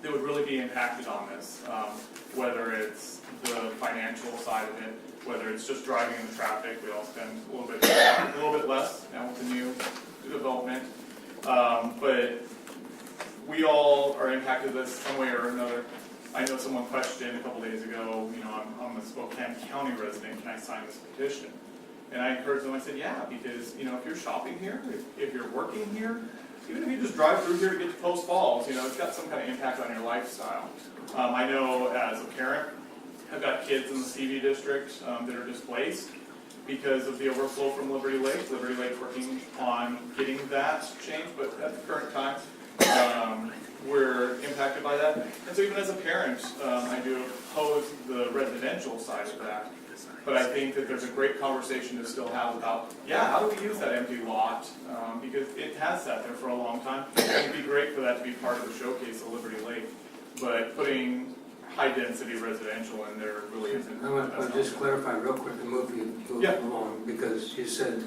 that would really be impacted on this, whether it's the financial side of it, whether it's just driving in the traffic. We all spend a little bit less now with the new development, but we all are impacted this some way or another. I know someone questioned a couple days ago, you know, I'm a Spokane County resident, can I sign this petition? And I encouraged them, I said, yeah, because, you know, if you're shopping here, if you're working here, even if you just drive through here to get to Post Falls, you know, it's got some kind of impact on your lifestyle. I know as a parent, I've got kids in the CV district that are displaced because of the overflow from Liberty Lake. Liberty Lake's working on getting that changed, but at the current time, we're impacted by that. And so even as a parent, I do oppose the residential side of that. But I think that there's a great conversation to still have about, yeah, how do we use that empty lot? Because it has sat there for a long time. It'd be great for that to be part of the showcase of Liberty Lake. But putting high-density residential in there really isn't. I want to just clarify real quick and move along, because you said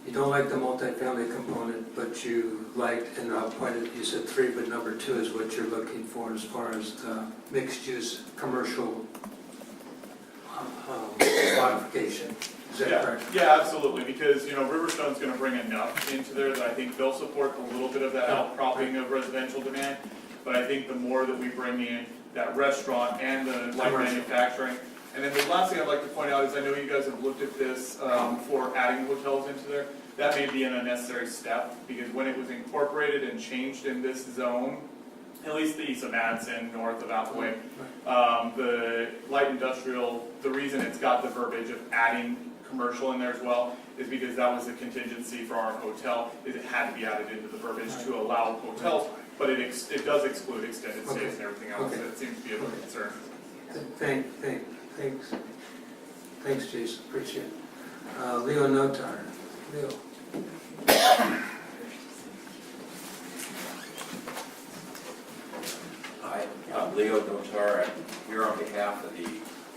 you don't like the multifamily component, but you liked, and I'll point it, you said 3, but number 2 is what you're looking for as far as the mixed-use commercial modification. Is that correct? Yeah, absolutely, because, you know, Riverstone's going to bring enough into there that I think they'll support a little bit of that outcropping of residential demand, but I think the more that we bring in that restaurant and the light manufacturing. And then the last thing I'd like to point out is I know you guys have looked at this for adding hotels into there. That may be an unnecessary step, because when it was incorporated and changed in this zone, at least the east of Madison, north of Alcoy, the light industrial, the reason it's got the verbiage of adding commercial in there as well is because that was a contingency for our hotel, is it had to be added into the verbiage to allow hotels, but it does exclude extended stays and everything else. That seems to be a concern. Thanks, Jason, appreciate it. Leo Notar. Leo. Hi, I'm Leo Notar. I'm here on behalf of the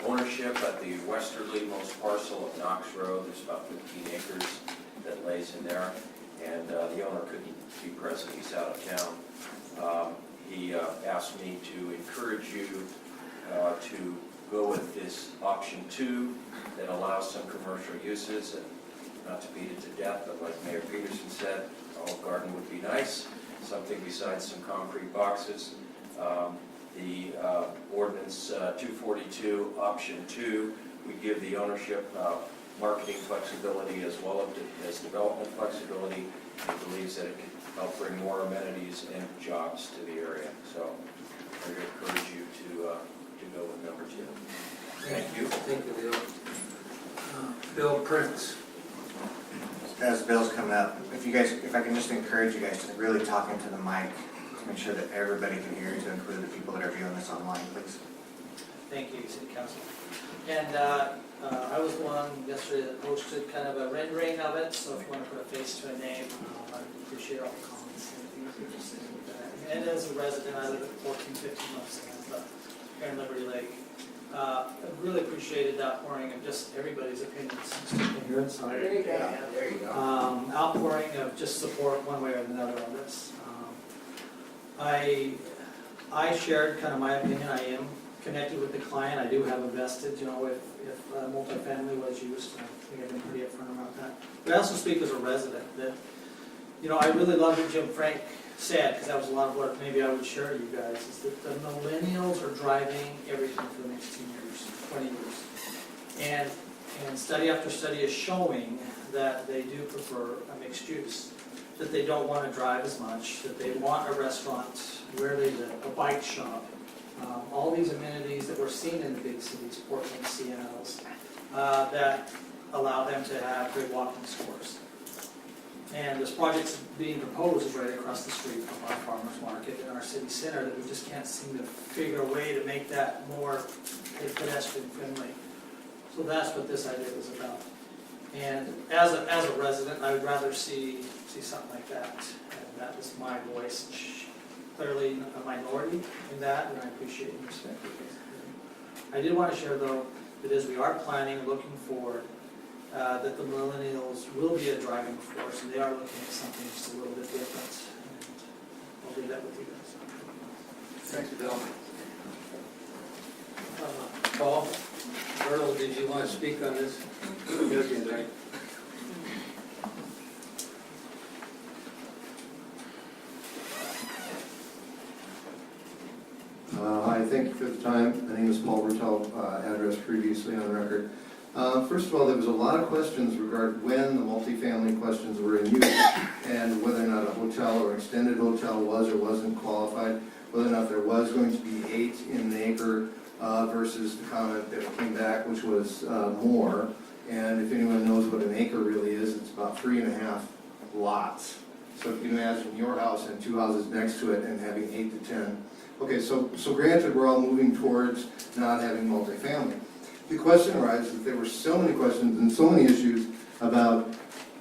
ownership at the westerlymost parcel of Knox Road. There's about 15 acres that lays in there, and the owner couldn't be present. He's out of town. He asked me to encourage you to go with this option 2 that allows some commercial uses, and not to beat it to death, but like Mayor Peterson said, Olive Garden would be nice, something besides some concrete boxes. The ordinance 242, option 2, we give the ownership marketing flexibility as well as development flexibility. He believes that it can help bring more amenities and jobs to the area. So I encourage you to go with number 2. Thank you. Thank you, Leo. Bill Prince. As Bill's coming up, if I can just encourage you guys to really talk into the mic to make sure that everybody can hear you, to include the people that are viewing this online, please. Thank you, City Council. And I was the one yesterday that posted kind of a rendering of it, so if you want to put a face to a name, I appreciate all the comments and things that you're saying with that. And as a resident, I live at 1450 months here in Liberty Lake. I really appreciated the outpouring of just everybody's opinions. There you go. Outpouring of just support one way or another on this. I shared kind of my opinion. I am connected with the client. I do have a vested, you know, if multifamily was used. I think I've been pretty upfront about that. But I also speak as a resident that, you know, I really love what Jim Frank said, because that was a lot of what maybe I would share to you guys, is that the millennials are driving everything for the next 10 years, 20 years. And study after study is showing that they do prefer a mixed use, that they don't want to drive as much, that they want a restaurant where they live, a bike shop, all these amenities that we're seeing in the big cities, Portland, Seattle's, that allow them to have great walking scores. And this project's being proposed is right across the street from our farmers market in our city center, that we just can't seem to figure a way to make that more pedestrian friendly. So that's what this idea was about. And as a resident, I would rather see something like that. And that was my voice. Clearly a minority in that, and I appreciate and respect it. I did want to share, though, that as we are planning and looking forward, that the millennials will be a driving force, and they are looking at something just a little bit different. And I'll leave that with you guys. Thanks, Bill. Paul, Earl, did you want to speak on this? Right. I thank you for the time. My name is Paul Bertel, address previously on the record. First of all, there was a lot of questions regarding when the multifamily questions were in use and whether or not a hotel or extended hotel was or wasn't qualified, whether or not there was going to be 8 in an acre versus the comment that came back, which was more. And if anyone knows what an acre really is, it's about 3.5 lots. So if you can imagine your house and 2 houses next to it and having 8 to 10. Okay, so granted, we're all moving towards not having multifamily. The question arises that there were so many questions and so many issues about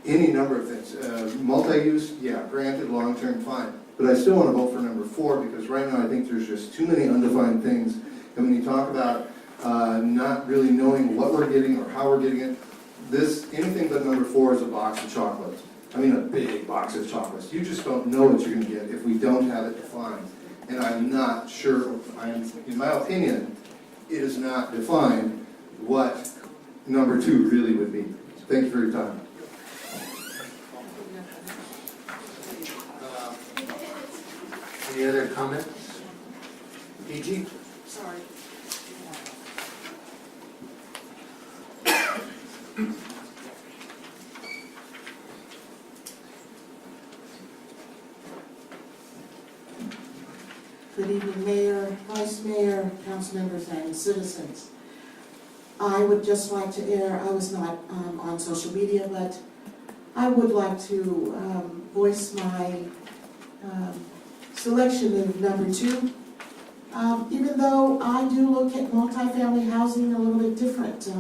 any number of things. Multi-use, yeah, granted, long-term, fine. But I still want to vote for number 4 because right now I think there's just too many undefined things. And when you talk about not really knowing what we're getting or how we're getting it, anything but number 4 is a box of chocolates. I mean a big box of chocolates. You just don't know what you're going to get if we don't have it defined. And I'm not sure, in my opinion, it is not defined what number 2 really would be. Thank you for your time. Any other comments? PG? Sorry. Good evening, Mayor, Vice Mayor, council members, and citizens. I would just like to I was not on social media, but I would like to voice my selection of number 2. Even though I do look at multifamily housing a little bit different.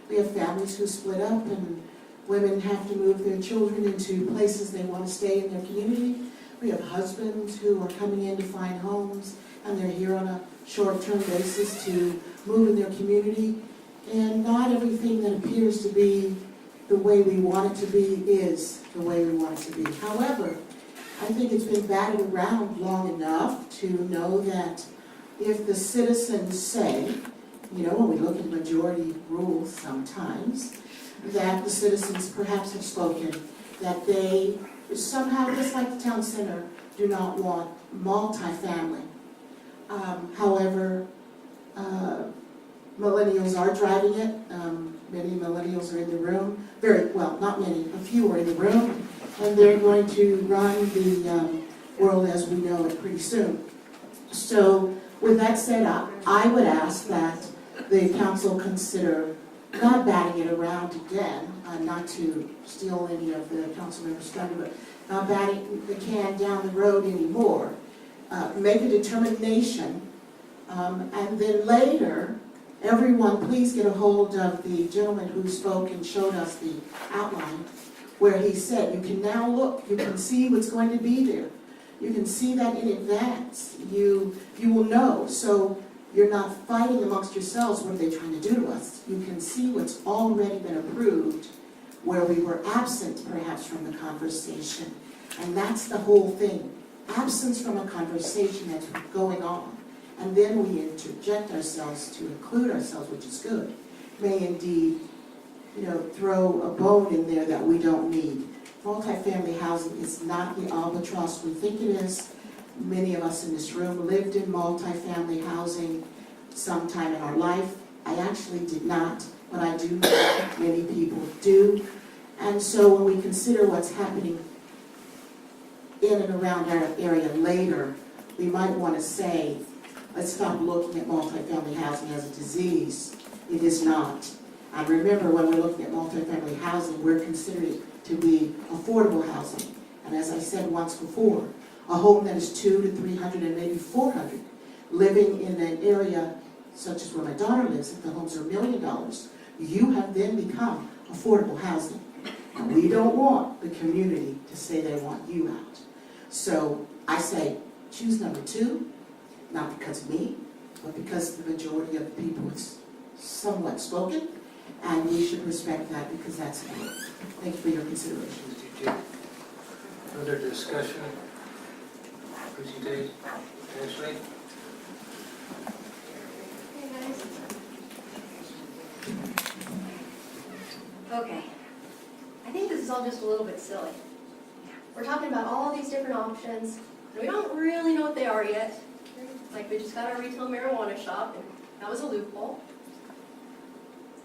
We have families who split up and women have to move their children into places they want to stay in their community. We have husbands who are coming in to find homes and they're here on a short-term basis to move in their community. And not everything that appears to be the way we want it to be is the way we want it to be. However, I think it's been batted around long enough to know that if the citizens say, when we look at majority rules sometimes, that the citizens perhaps have spoken, that they somehow, just like the town center, do not want multifamily. However, millennials are driving it. Many millennials are in the room. Not many, a few are in the room. And they're going to run the world as we know it pretty soon. So with that said, I would ask that the council consider not batting it around again, not to steal any of the council members' thunder, but not batting the can down the road anymore. Make a determination, and then later, everyone please get a hold of the gentleman who spoke and showed us the outline, where he said, you can now look, you can see what's going to be there. You can see that in advance. You will know. So you're not fighting amongst yourselves, what are they trying to do to us? You can see what's already been approved, where we were absent perhaps from the conversation. And that's the whole thing. Absence from a conversation that's going on. And then we interject ourselves to include ourselves, which is good. May indeed, throw a bone in there that we don't need. Multifamily housing is not the albatross we think it is. Many of us in this room lived in multifamily housing sometime in our life. I actually did not, but I do know many people do. And so when we consider what's happening in and around our area later, we might want to say, let's stop looking at multifamily housing as a disease. It is not. And remember, when we're looking at multifamily housing, we're considering it to be affordable housing. And as I said once before, a home that is 200 to 300 and maybe 400, living in an area such as where my daughter lives, if the homes are $1 million, you have then become affordable housing. And we don't want the community to say they want you out. So I say, choose number 2, not because of me, but because the majority of the people is somewhat spoken, and we should respect that because that's important. Thank you for your consideration. Further discussion? Presentation? Ashley? Hey guys. Okay. I think this is all just a little bit silly. We're talking about all these different options, and we don't really know what they are yet. like we just got our retail marijuana shop, and that was a loophole.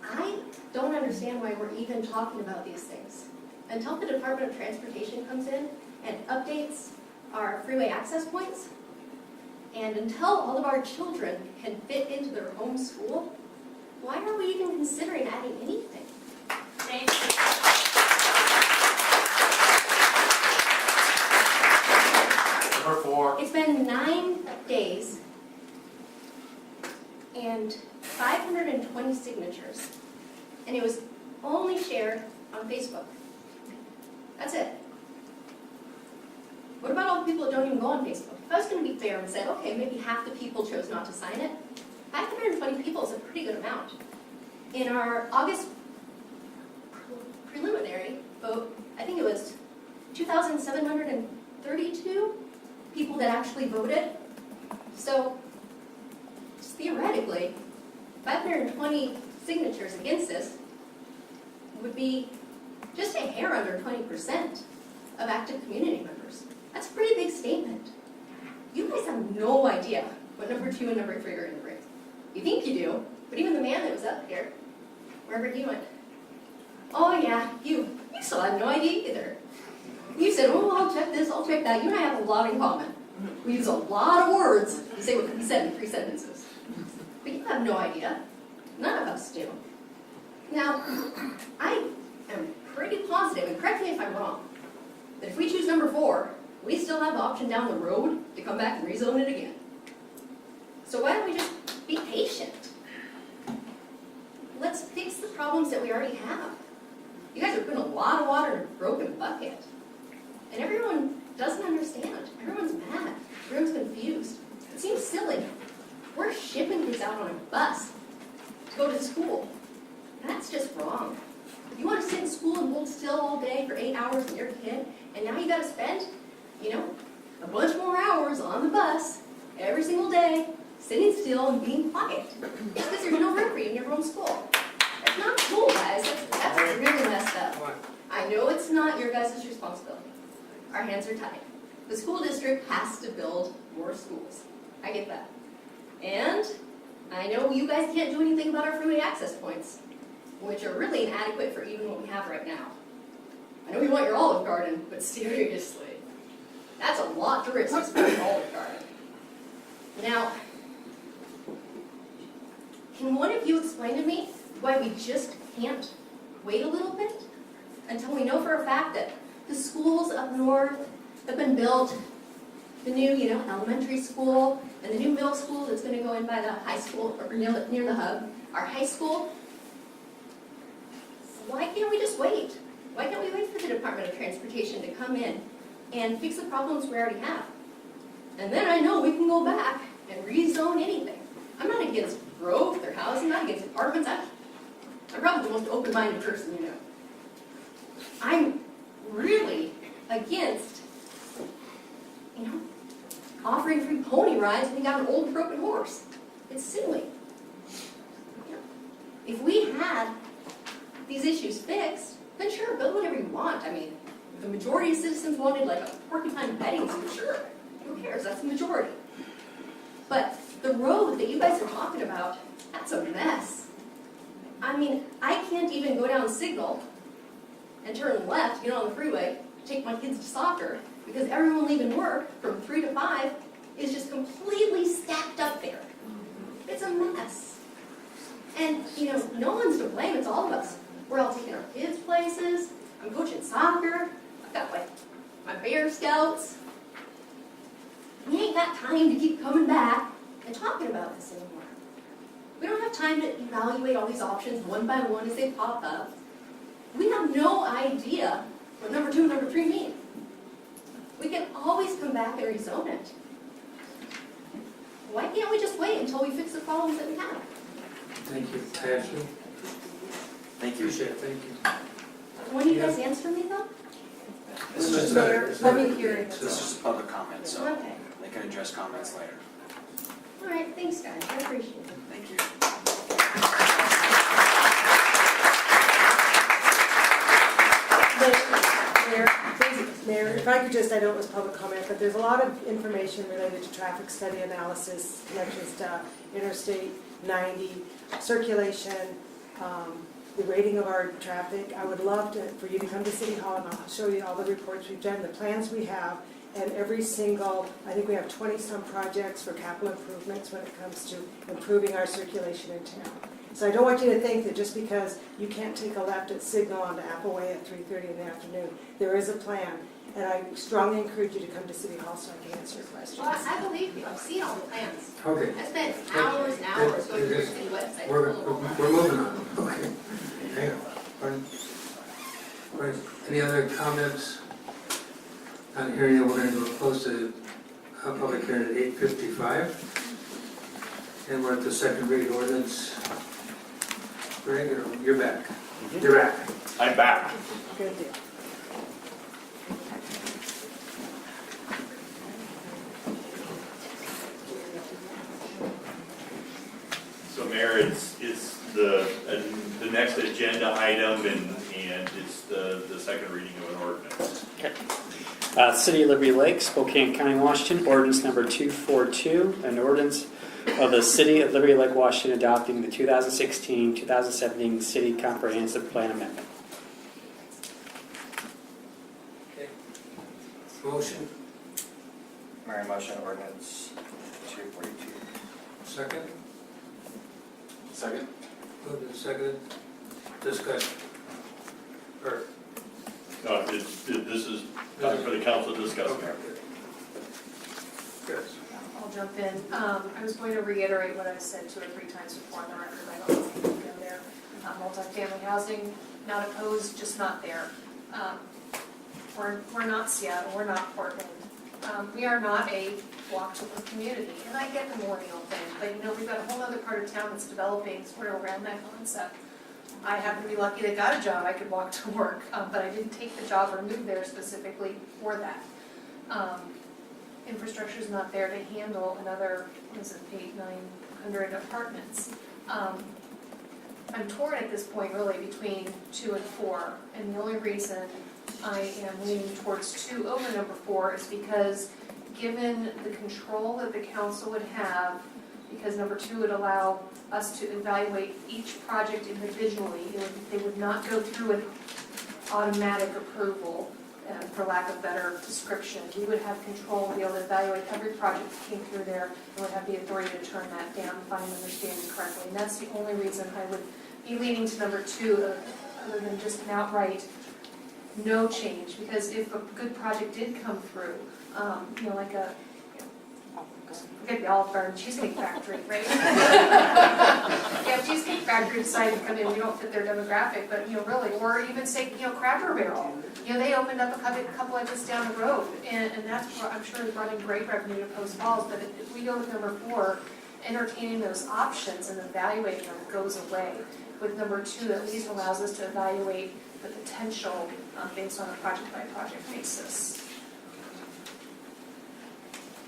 I don't understand why we're even talking about these things. Until the Department of Transportation comes in and updates our freeway access points, and until all of our children can fit into their home school, why are we even considering adding anything? Thank you. Number 4. It's been 9 days and 520 signatures, and it was only shared on Facebook. That's it. What about all the people that don't even go on Facebook? If I was going to be fair and said, okay, maybe half the people chose not to sign it, 520 people is a pretty good amount. In our August preliminary vote, I think it was 2,732 people that actually voted. So, just theoretically, 520 signatures against this would be just a hair under 20% of active community members. That's a pretty big statement. You guys have no idea what number 2 and number 3 are in the race. You think you do, but even the man that was up here, wherever he went, oh yeah, you still had no idea either. You said, oh, I'll check this, I'll check that. You and I have a lot in common. We use a lot of words to say what can be said in 3 sentences. But you have no idea. None of us do. Now, I am pretty positive, and correct me if I'm wrong, that if we choose number 4, we still have the option down the road to come back and rezone it again. So why don't we just be patient? Let's fix the problems that we already have. You guys are putting a lot of water in a broken bucket. And everyone doesn't understand. Everyone's mad. Everyone's confused. It seems silly. We're shipping kids out on a bus to go to school. That's just wrong. You want to sit in school and hold still all day for 8 hours with your kid, and now you got to spend, a bunch more hours on the bus every single day, sitting still and being quiet. It's because there's no room for you in your own school. That's not cool, guys. That's really messed up. I know it's not your guys' responsibility. Our hands are tied. The school district has to build more schools. I get that. And I know you guys can't do anything about our freeway access points, which are really inadequate for even what we have right now. I know you want your Olive Garden, but seriously, that's a lot to risk to spend Olive Garden. Now, can one of you explain to me why we just can't wait a little bit until we know for a fact that the schools up north have been built, the new, elementary school, and the new middle school that's going to go in by the high school, or near the hub, our high school? Why can't we just wait? Why can't we wait for the Department of Transportation to come in and fix the problems we already have? And then I know we can go back and rezone anything. I'm not against growth or housing, I'm not against apartments. I'm probably the most open-minded person you know. I'm really against, offering free pony rides when you got an old broken horse. It's silly. If we had these issues fixed, then sure, build whatever you want. I mean, if the majority of citizens wanted like a porcupine petting zoo, sure, who cares? That's the majority. But the road that you guys are talking about, that's a mess. I mean, I can't even go down Signal and turn left, get on the freeway, take my kids to soccer, because everyone leaving work from 3 to 5 is just completely stacked up there. It's a mess. And, no one's to blame, it's all of us. We're all taking our kids places, I'm coaching soccer, I've got my Bear Scouts. We ain't got time to keep coming back and talking about this anymore. We don't have time to evaluate all these options one by one as they pop up. We have no idea what number 2 and number 3 mean. We can always come back and rezone it. Why can't we just wait until we fix the problems that we have? Thank you. Ashley? Thank you. Appreciate it, thank you. When you guys answer me though? This is just Mayor, let me hear it. This is just a public comment, so Okay. they can address comments later. All right, thanks guys, I appreciate it. Thank you. Mayor, if I could just, I know it was public comment, but there's a lot of information related to traffic study analysis, connections to Interstate 90, circulation, the rating of our traffic. I would love for you to come to City Hall and I'll show you all the reports we've done, the plans we have, and every single, I think we have 20-some projects for capital improvements when it comes to improving our circulation in town. So I don't want you to think that just because you can't take a left at Signal onto Appleway at 3:30 in the afternoon, there is a plan. And I strongly encourage you to come to City Hall so I can answer your questions. Well, I believe you, I've seen all the plans. Okay. I spent hours and hours going through your city website. We're moving on. Okay. Hang on. Pardon? Any other comments? Not hearing it, we're going to go close to public hearing at 8:55. And we're at the second read ordinance. Greg, you're back. You're back. I'm back. Good deal. So Mayor, it's the next agenda item and it's the second reading of an ordinance. Okay. City of Liberty Lake, Spokane County, Washington, ordinance number 242, an ordinance of the City of Liberty Lake, Washington adopting the 2016-2017 City Comprehensive Plan Amendment. Okay. Motion, Mayor, motion ordinance 242. second. Second? Moved and seconded. Discussion. Or, No, this is time for the council to discuss. okay. Good. I'll jump in. I was going to reiterate what I've said 2 or 3 times before on the record. I don't know if you can go there. Multifamily housing, not opposed, just not there. We're not Seattle, we're not Portland. We are not a walk-to-work community. And I get the millennial thing, but you know, we've got a whole other part of town that's developing square around that concept. I happen to be lucky that got a job, I could walk to work, but I didn't take the job or move there specifically for that. Infrastructure's not there to handle another, 800-900 apartments. I'm torn at this point really between 2 and 4, and the only reason I am leaning towards 2 over number 4 is because given the control that the council would have, because number 2 would allow us to evaluate each project individually, they would not go through an automatic approval, for lack of better description. We would have control, be able to evaluate every project that came through there, and would have the authority to turn that down if I'm understanding correctly. And that's the only reason I would be leaning to number 2, other than just an outright no change. Because if a good project did come through, like a, forget the Olive Garden Cheesecake Factory, right? Yeah, Cheesecake Factory decided to come in, we don't fit their demographic, but, really, or even say, Cracker Barrel. They opened up a couple exits down the road, and that's, I'm sure, running great revenue to Post Falls, but if we go with number 4, entertaining those options and evaluating them goes away. With number 2, at least allows us to evaluate the potential based on a project-by-project basis.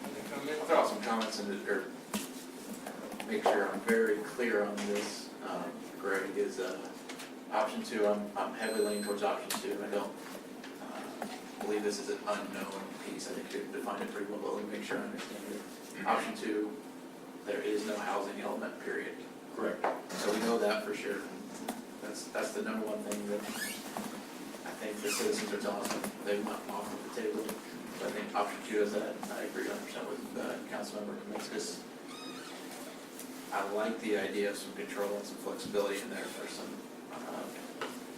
I'll throw out some comments or make sure I'm very clear on this. Greg, is option 2, I'm heavily leaning towards option 2. I don't believe this is an unknown piece. I think you defined it pretty well, but let me make sure I understand it. Option 2, there is no housing element, period. Correct. So we know that for sure. That's the number one thing that I think the citizens are telling us they want off of the table. So I think option 2 is that. I agree 100% with Councilmember Kaminskas. I like the idea of some control and some flexibility in there for some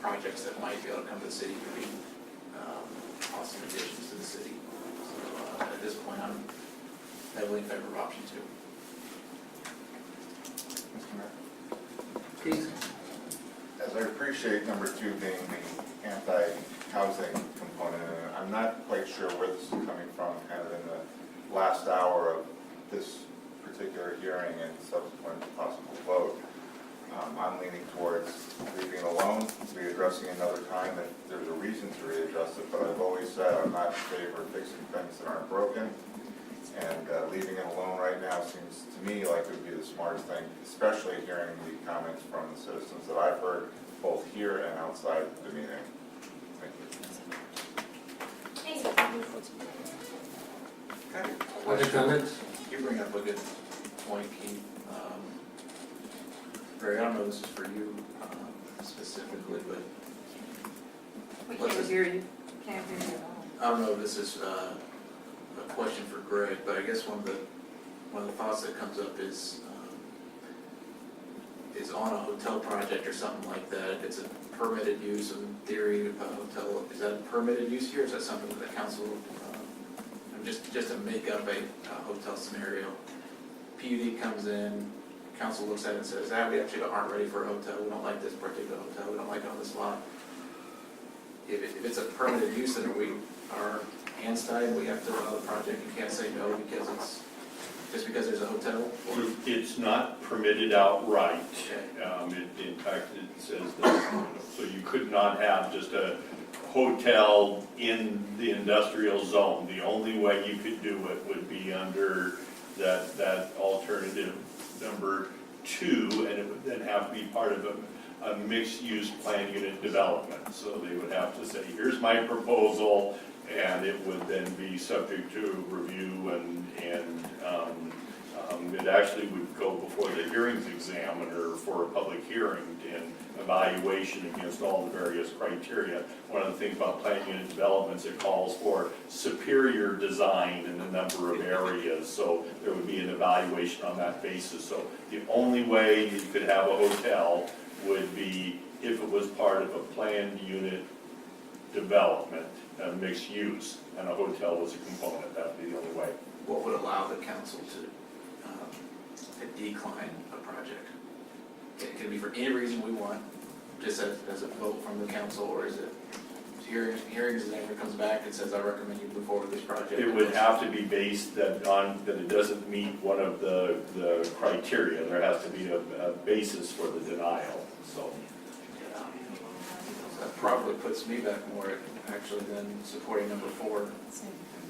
projects that might be able to come to the city to be awesome additions to the city. So at this point, I'm heavily in favor of option 2. Keith? As I appreciate number 2 being the anti-housing component, I'm not quite sure where this is coming from kind of in the last hour of this particular hearing and subsequent possible vote. I'm leaning towards leaving it alone, readdressing another time if there's a reason to readdress it, but I've always said I'm not in favor of fixing things that aren't broken, and leaving it alone right now seems to me like it would be the smartest thing, especially hearing the comments from the citizens that I've heard both here and outside the meeting. Thank you. Thank you. Other comments? You bring up a good point, Keith. Barry, I don't know if this is for you specifically, but We What's can't this? hear you, can't hear you at all. I don't know if this is a question for Greg, but I guess one of the thoughts that comes up is on a hotel project or something like that, if it's a permitted use, in theory, a hotel, is that a permitted use here, or is that something that the council, just to make up a hotel scenario, PUD comes in, council looks at it and says, we actually aren't ready for a hotel, we don't like this particular hotel, we don't like it on this lot. If it's a permitted use, then we are hands tied, we have to allow the project, you can't say no because it's, just because there's a hotel? Or- It's not permitted outright. Okay. In fact, it says that, so you could not have just a hotel in the industrial zone. The only way you could do it would be under that alternative number 2, and it would then have to be part of a mixed-use plan unit development. So they would have to say, here's my proposal, and it would then be subject to review and it actually would go before the hearings examiner for a public hearing and evaluation against all the various criteria. One of the things about plan unit developments, it calls for superior design in a number of areas, so there would be an evaluation on that basis. So the only way you could have a hotel would be if it was part of a planned unit development, a mixed use, and a hotel was a component. That would be the only way. What would allow the council to decline a project? It could be for any reason we want, just as a vote from the council, or is it hearings and then it comes back and says, I recommend you move forward with this project? It would have to be based that it doesn't meet one of the criteria. There has to be a basis for the denial, so. That probably puts me back more actually than supporting number 4.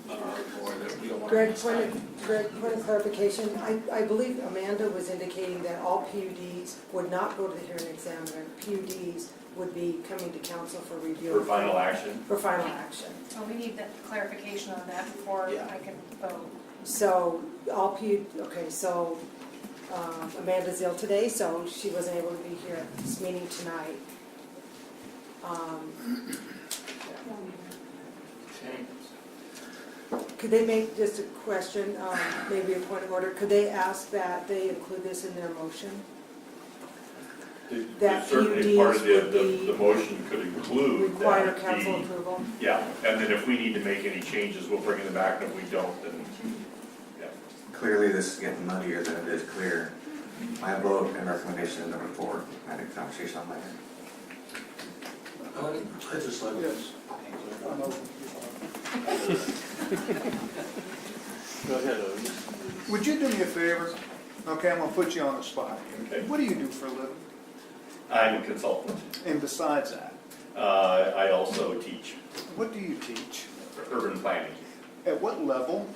That we don't want Greg, to point of clarification, I believe Amanda was indicating that all PUDs would not go to the hearing examiner. PUDs would be coming to council for review. For final action? For final action. So we need that clarification on that before Yeah. I can vote. So all okay, so Amanda's ill today, so she wasn't able to be here at this meeting tonight. Could they make, just a question, maybe a point of order, could they ask that they include this in their motion? That Certainly part of PUDs would the be motion could include require that council approval? Yeah, and then if we need to make any changes, we'll bring them back, and if we don't, then, yeah. Clearly, this is getting muddier than it is clear. My vote and recommendation is number 4. I had a conversation on later. I just like Yes. Go ahead, Otis. Would you do me a favor? Okay, I'm gonna put you on the spot. Okay. What do you do for a living? I'm a consultant. And besides that, I also teach what do you teach? urban planning, At what level?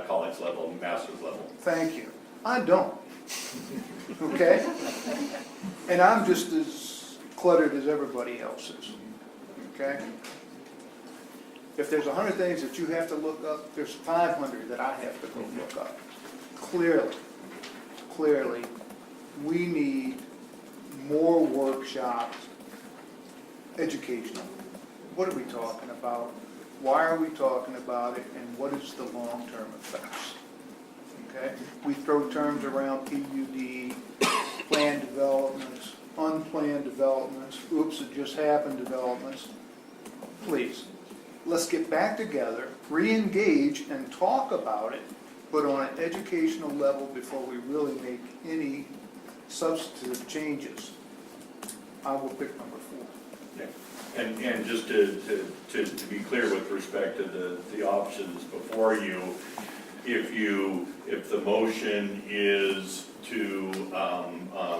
college level, master's level. Thank you. I don't. Okay? And I'm just as cluttered as everybody else is. Okay? If there's 100 things that you have to look up, there's 500 that I have to go look up. Clearly, we need more workshops, educational. What are we talking about? Why are we talking about it? And what is the long-term effects? Okay? We throw terms around PUD, planned developments, unplanned developments, oops, it just happened developments. Please, let's get back together, re-engage and talk about it, but on an educational level before we really make any substantive changes. I will pick number 4. Yeah. And just to be clear with respect to the options before you, if the motion is to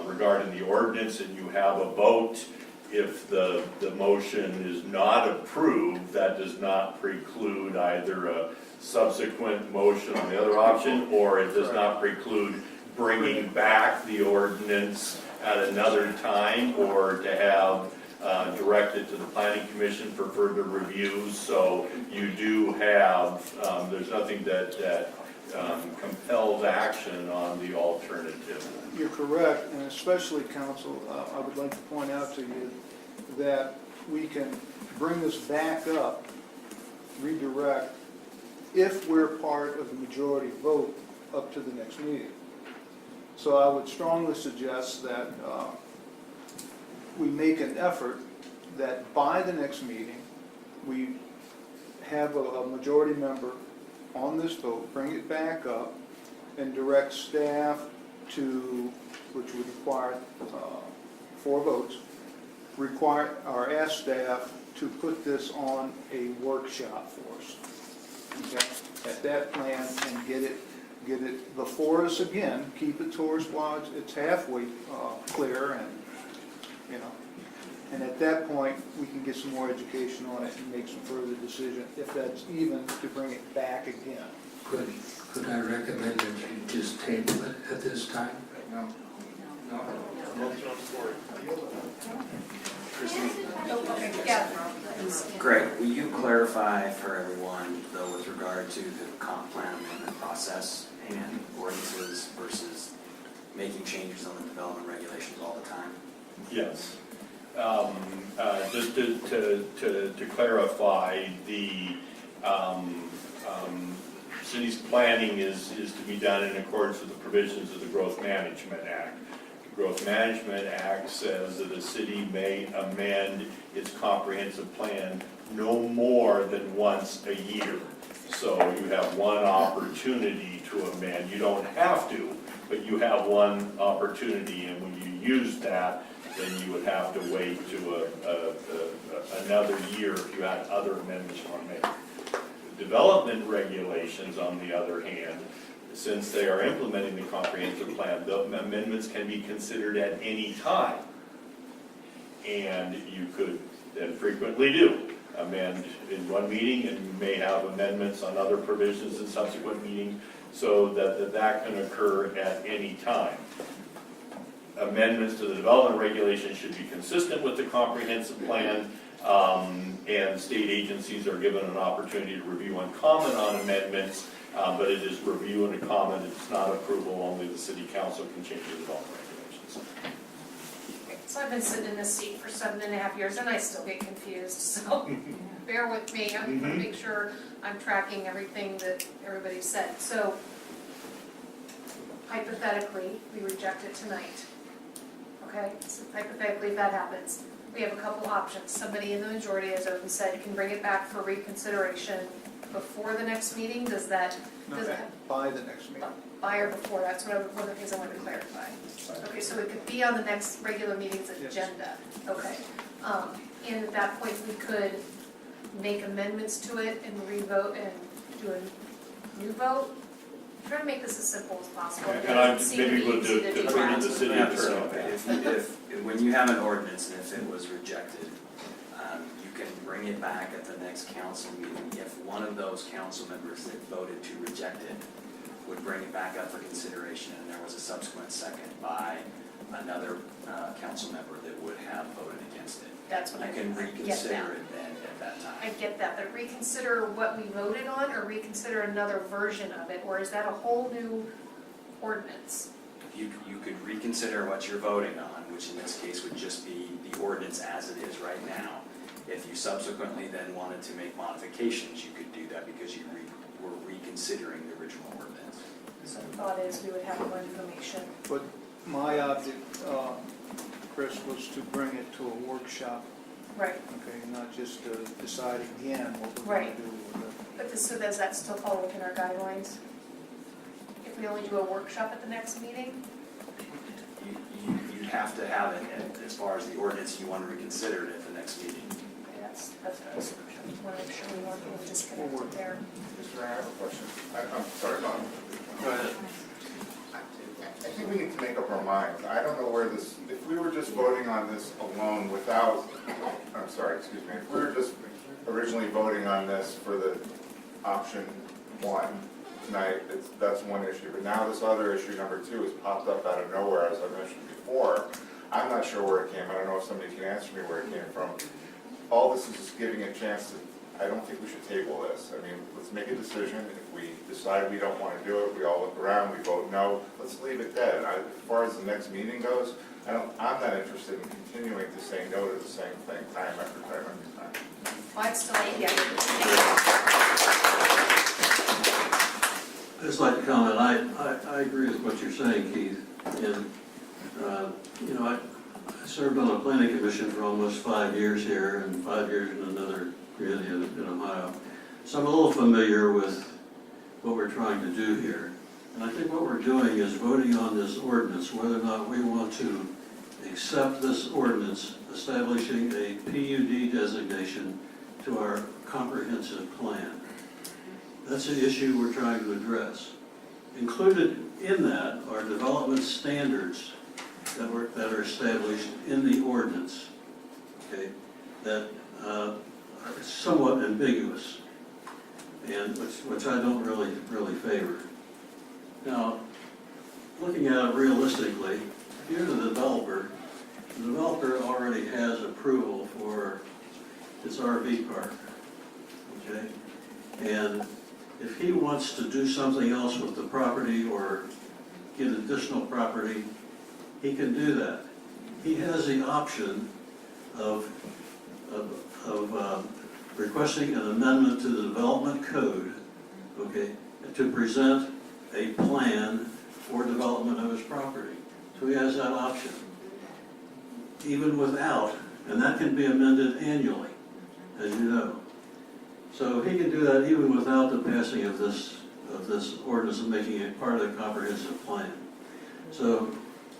regarding the ordinance and you have a vote, if the motion is not approved, that does not preclude either a subsequent motion on the other option, or it does not preclude bringing back the ordinance at another time, or to have direct it to the planning commission for further reviews. So you do have, there's nothing that compels action on the alternative. You're correct, and especially, council, I would like to point out to you that we can bring this back up, redirect, if we're part of the majority vote up to the next meeting. So I would strongly suggest that we make an effort that by the next meeting, we have a majority member on this vote, bring it back up, and direct staff to, which would require 4 votes, ask staff to put this on a workshop for us. Okay? At that plan and get it before us again, keep it towards while it's halfway clear, and, you know, and at that point, we can get some more education on it and make some further decision, if that's even to bring it back again. Could I recommend that you just table it at this time? No. No. Yeah. Greg, will you clarify for everyone, though, with regard to the comp plan amendment process and ordinances versus making changes on the development regulations all the time? Yes. Just to clarify, the city's planning is to be done in accordance with the provisions of the Growth Management Act. The Growth Management Act says that a city may amend its comprehensive plan no more than once a year. So you have one opportunity to amend. You don't have to, but you have one opportunity, and when you use that, then you would have to wait to another year if you had other amendments you want to make. Development regulations, on the other hand, since they are implementing the comprehensive plan, the amendments can be considered at any time. And you could, and frequently do, amend in one meeting, and you may have amendments on other provisions in subsequent meetings, so that can occur at any time. Amendments to the development regulations should be consistent with the comprehensive plan, and state agencies are given an opportunity to review and comment on amendments, but it is review and a comment, it's not approval, only the city council can change the development regulations. So I've been sitting in this seat for 7.5 years and I still get confused, so bear with me. I'm going to make sure I'm tracking everything that everybody said. So hypothetically, we reject it tonight. Okay, so hypothetically, if that happens, we have a couple options. Somebody in the majority, as Odin said, can bring it back for reconsideration before the next meeting. Does that By the next meeting. by or before? That's one of the things I wanted to clarify. Okay, so it could be on the next regular meeting's agenda. Okay, and at that point, we could make amendments to it and revote and do a new vote. I'm trying to make this as simple as possible. It And I'm doesn't seem to maybe be we'll easy do to do bring that. the city Yeah, attorney. so when you have an ordinance and if it was rejected, you can bring it back at the next council meeting. If one of those council members that voted to reject it would bring it back up for consideration and there was a subsequent second by another council member that would have voted against it, That's what I you can get that. reconsider it then at that time. I get that, but reconsider what we voted on or reconsider another version of it, or is that a whole new ordinance? You could reconsider what you're voting on, which in this case would just be the ordinance as it is right now. If you subsequently then wanted to make modifications, you could do that because you were reconsidering the original ordinance. So the thought is we would have more information. But my object, Chris, was to bring it to a workshop, Right, okay, not just to decide again what we're going Right. to do with it. but so does that still fall within our guidelines? If we only do a workshop at the next meeting? You'd have to have it as far as the ordinance you want to reconsider it at the next meeting. Okay, that's what I was, want to make sure we weren't being disconnected there. Mr. Mayor, I have a question. I'm sorry, Bob. Go ahead. I think we need to make up our minds. I don't know where this, if we were just voting on this alone without, I'm sorry, excuse me, if we were just originally voting on this for the option 1 tonight, that's one issue. But now this other issue, number 2, has popped up out of nowhere, as I mentioned before. I'm not sure where it came, I don't know if somebody can answer me where it came from. All this is just giving a chance to, I don't think we should table this. I mean, let's make a decision. If we decide we don't want to do it, we all look around, we vote no, let's leave it dead. As far as the next meeting goes, I'm not interested in continuing to say no to the same thing time after time after time. Well, I'd still like to I'd just like to comment, I agree with what you're saying, Keith. And, you know, I served on a planning commission for almost 5 years here and 5 years in another community in Ohio. So I'm a little familiar with what we're trying to do here. And I think what we're doing is voting on this ordinance, whether or not we want to accept this ordinance establishing a PUD designation to our comprehensive plan. That's the issue we're trying to address. Included in that are development standards that are established in the ordinance, okay, that are somewhat ambiguous, and which I don't really favor. Now, looking at it realistically, if you're the developer already has approval for its RV park, okay? And if he wants to do something else with the property or get additional property, he can do that. He has the option of requesting an amendment to the development code, okay, to present a plan for development of his property. So he has that option. Even without, and that can be amended annually, as you know. So he can do that even without the passing of this ordinance and making it part of the comprehensive plan. So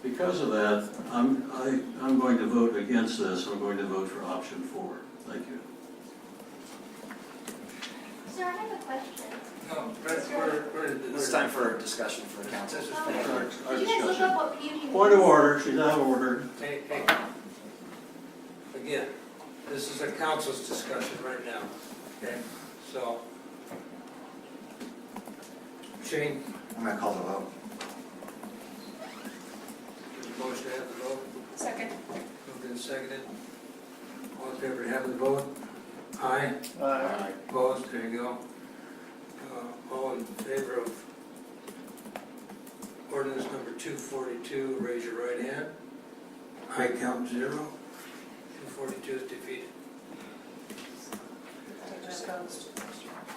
because of that, I'm going to vote against this. I'm going to vote for option 4. Thank you. Sir, I have a question. No, It's time for discussion for the council. Did you guys look up what PUD means? Point of order. She's out of order. Hey, again, this is a council's discussion right now, okay? So, Shane, I'm gonna call the vote. motion to have the vote, Second. moved and seconded. All in favor to have the vote? Aye. Aye. Opposed, there you go. All in favor of ordinance number 242, raise your right hand. Aye, count 0. 242 is defeated.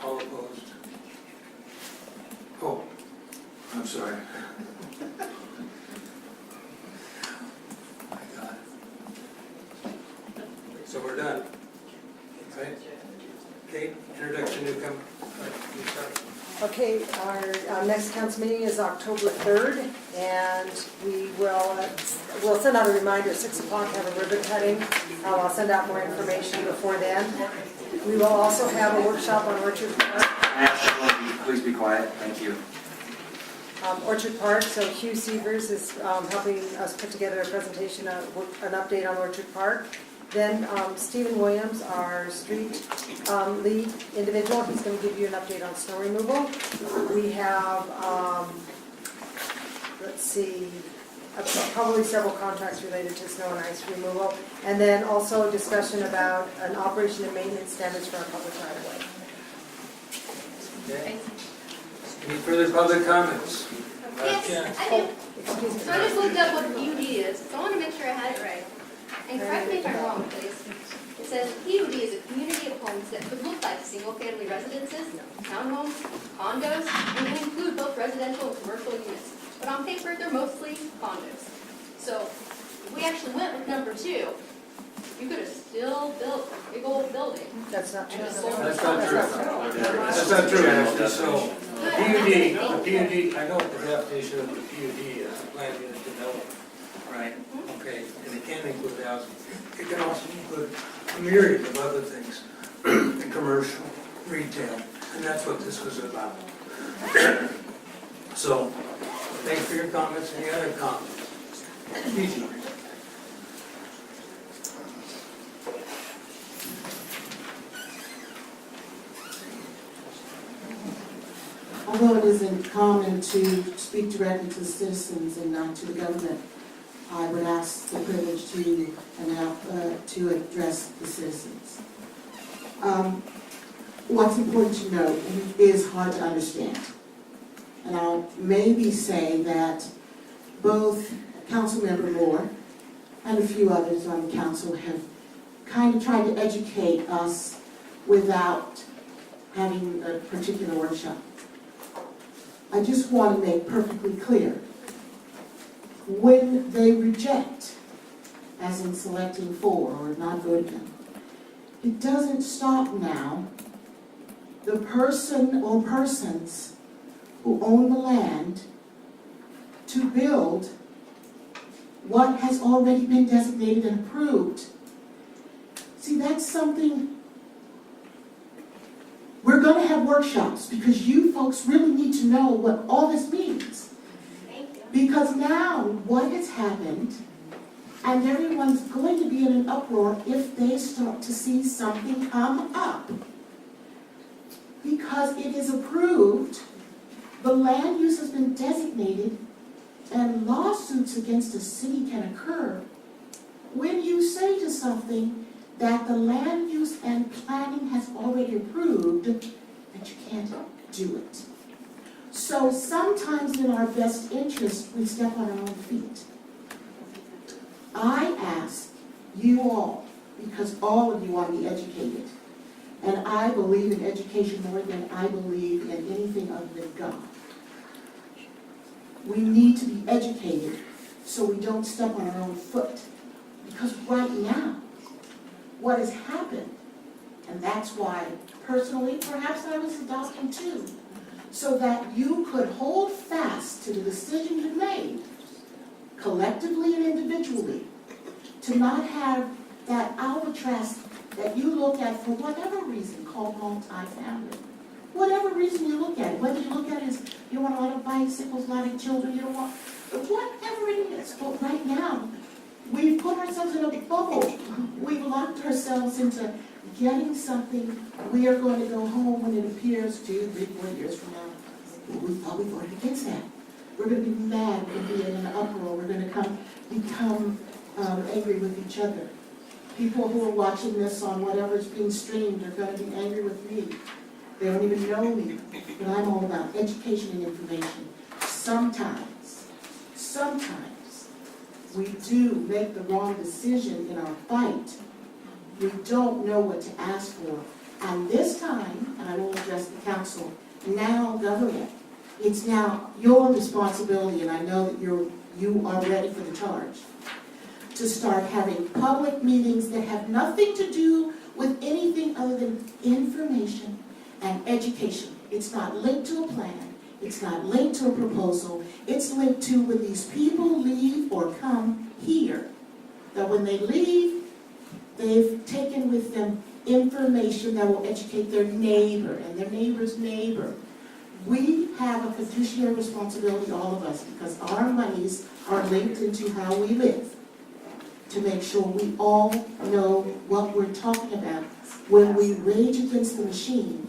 All opposed? Oh, I'm sorry. My God. So we're done. Right? Kate, introduction newcomer. You start. Okay, our next council meeting is October 3rd, and we'll send out a reminder at 6 o'clock, have a ribbon cutting. I'll send out more information before then. We will also have a workshop on Orchard Park. Ashley, please be quiet. Thank you. Orchard Park, so Hugh Severs is helping us put together a presentation, an update on Orchard Park. Then Stephen Williams, our street lead individual, he's going to give you an update on snow removal. We have, let's see, probably several contracts related to snow and ice removal. And then also a discussion about an operation and maintenance standards for our public right of way. Okay. Any further public comments? Yes, I do. Excuse me. So I just looked up what PUD is, so I want to make sure I had it right. And correct me if I'm wrong, please. It says PUD is a community of homes that could look like single-family residences, townhomes, condos, and can include both residential and commercial units. But on paper, they're mostly condos. So if we actually went with number 2, you could have still built a big old building. That's not true. That's not true. That's not true, Ashley. So, the PUD, I know what the definition of the PUD is, planned unit development, right? Okay, and it can include housing. It can also include a myriad of other things, commercial, retail, and that's what this was about. So, thanks for your comments. Any other comments? Easy. Although it isn't common to speak directly to the citizens and not to the government, I would ask the privilege to address the citizens. What's important to note, and it is hard to understand, and I'll maybe say that both Councilmember Moore and a few others on the council have kind of tried to educate us without having a particular workshop. I just want to make perfectly clear, when they reject, as in selecting for or not voting, it doesn't stop now the person or persons who own the land to build what has already been designated and approved. See, that's something, we're going to have workshops because you folks really need to know what all this means. Thank you. Because now what has happened, and everyone's going to be in an uproar if they start to see something come up. Because it is approved, the land use has been designated, and lawsuits against a city can occur when you say to something that the land use and planning has already approved that you can't do it. So sometimes in our best interest, we step on our own feet. I ask you all, because all of you want to be educated, and I believe in education more than I believe in anything other than God. We need to be educated so we don't step on our own foot. Because right now, what has happened, and that's why personally, perhaps I was adopted too, so that you could hold fast to the decision you made, collectively and individually, to not have that albatross that you look at for whatever reason called multi-family. Whatever reason you look at it, whether you look at it as you want a lot of bicycles, a lot of children, you don't want, whatever it is. But right now, we've put ourselves in a bubble. We've locked ourselves into getting something. We are going to go home when it appears 2, 3, 4 years from now. We thought we voted against that. We're going to be mad. We're going to be in an uproar. We're going to become angry with each other. People who are watching this on whatever's being streamed are going to be angry with me. They don't even know me, but I'm all about education and information. Sometimes, we do make the wrong decision in our fight. We don't know what to ask for. And this time, and I will address the council, now government, it's now your responsibility, and I know that you are ready for the charge, to start having public meetings that have nothing to do with anything other than information and education. It's not linked to a plan. It's not linked to a proposal. It's linked to when these people leave or come here, that when they leave, they've taken with them information that will educate their neighbor and their neighbor's neighbor. We have a fiduciary responsibility, all of us, because our monies are linked into how we live, to make sure we all know what we're talking about when we rage against the machine,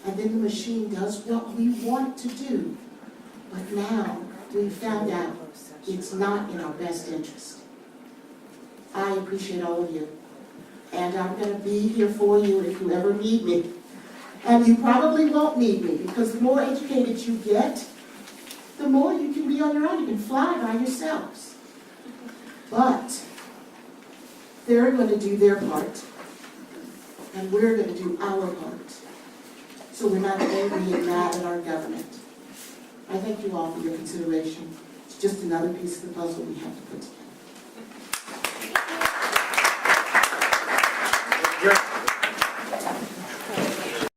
and then the machine does what we want to do. But now we found out it's not in our best interest. I appreciate all of you, and I'm going to be here for you if you ever need me. And you probably won't need me, because the more educated you get, the more you can be on your own. You can fly by yourselves. But they're going to do their part, and we're going to do our part, so we're not angry and mad at our government. I thank you all for your consideration. It's just another piece of the puzzle we have to put together.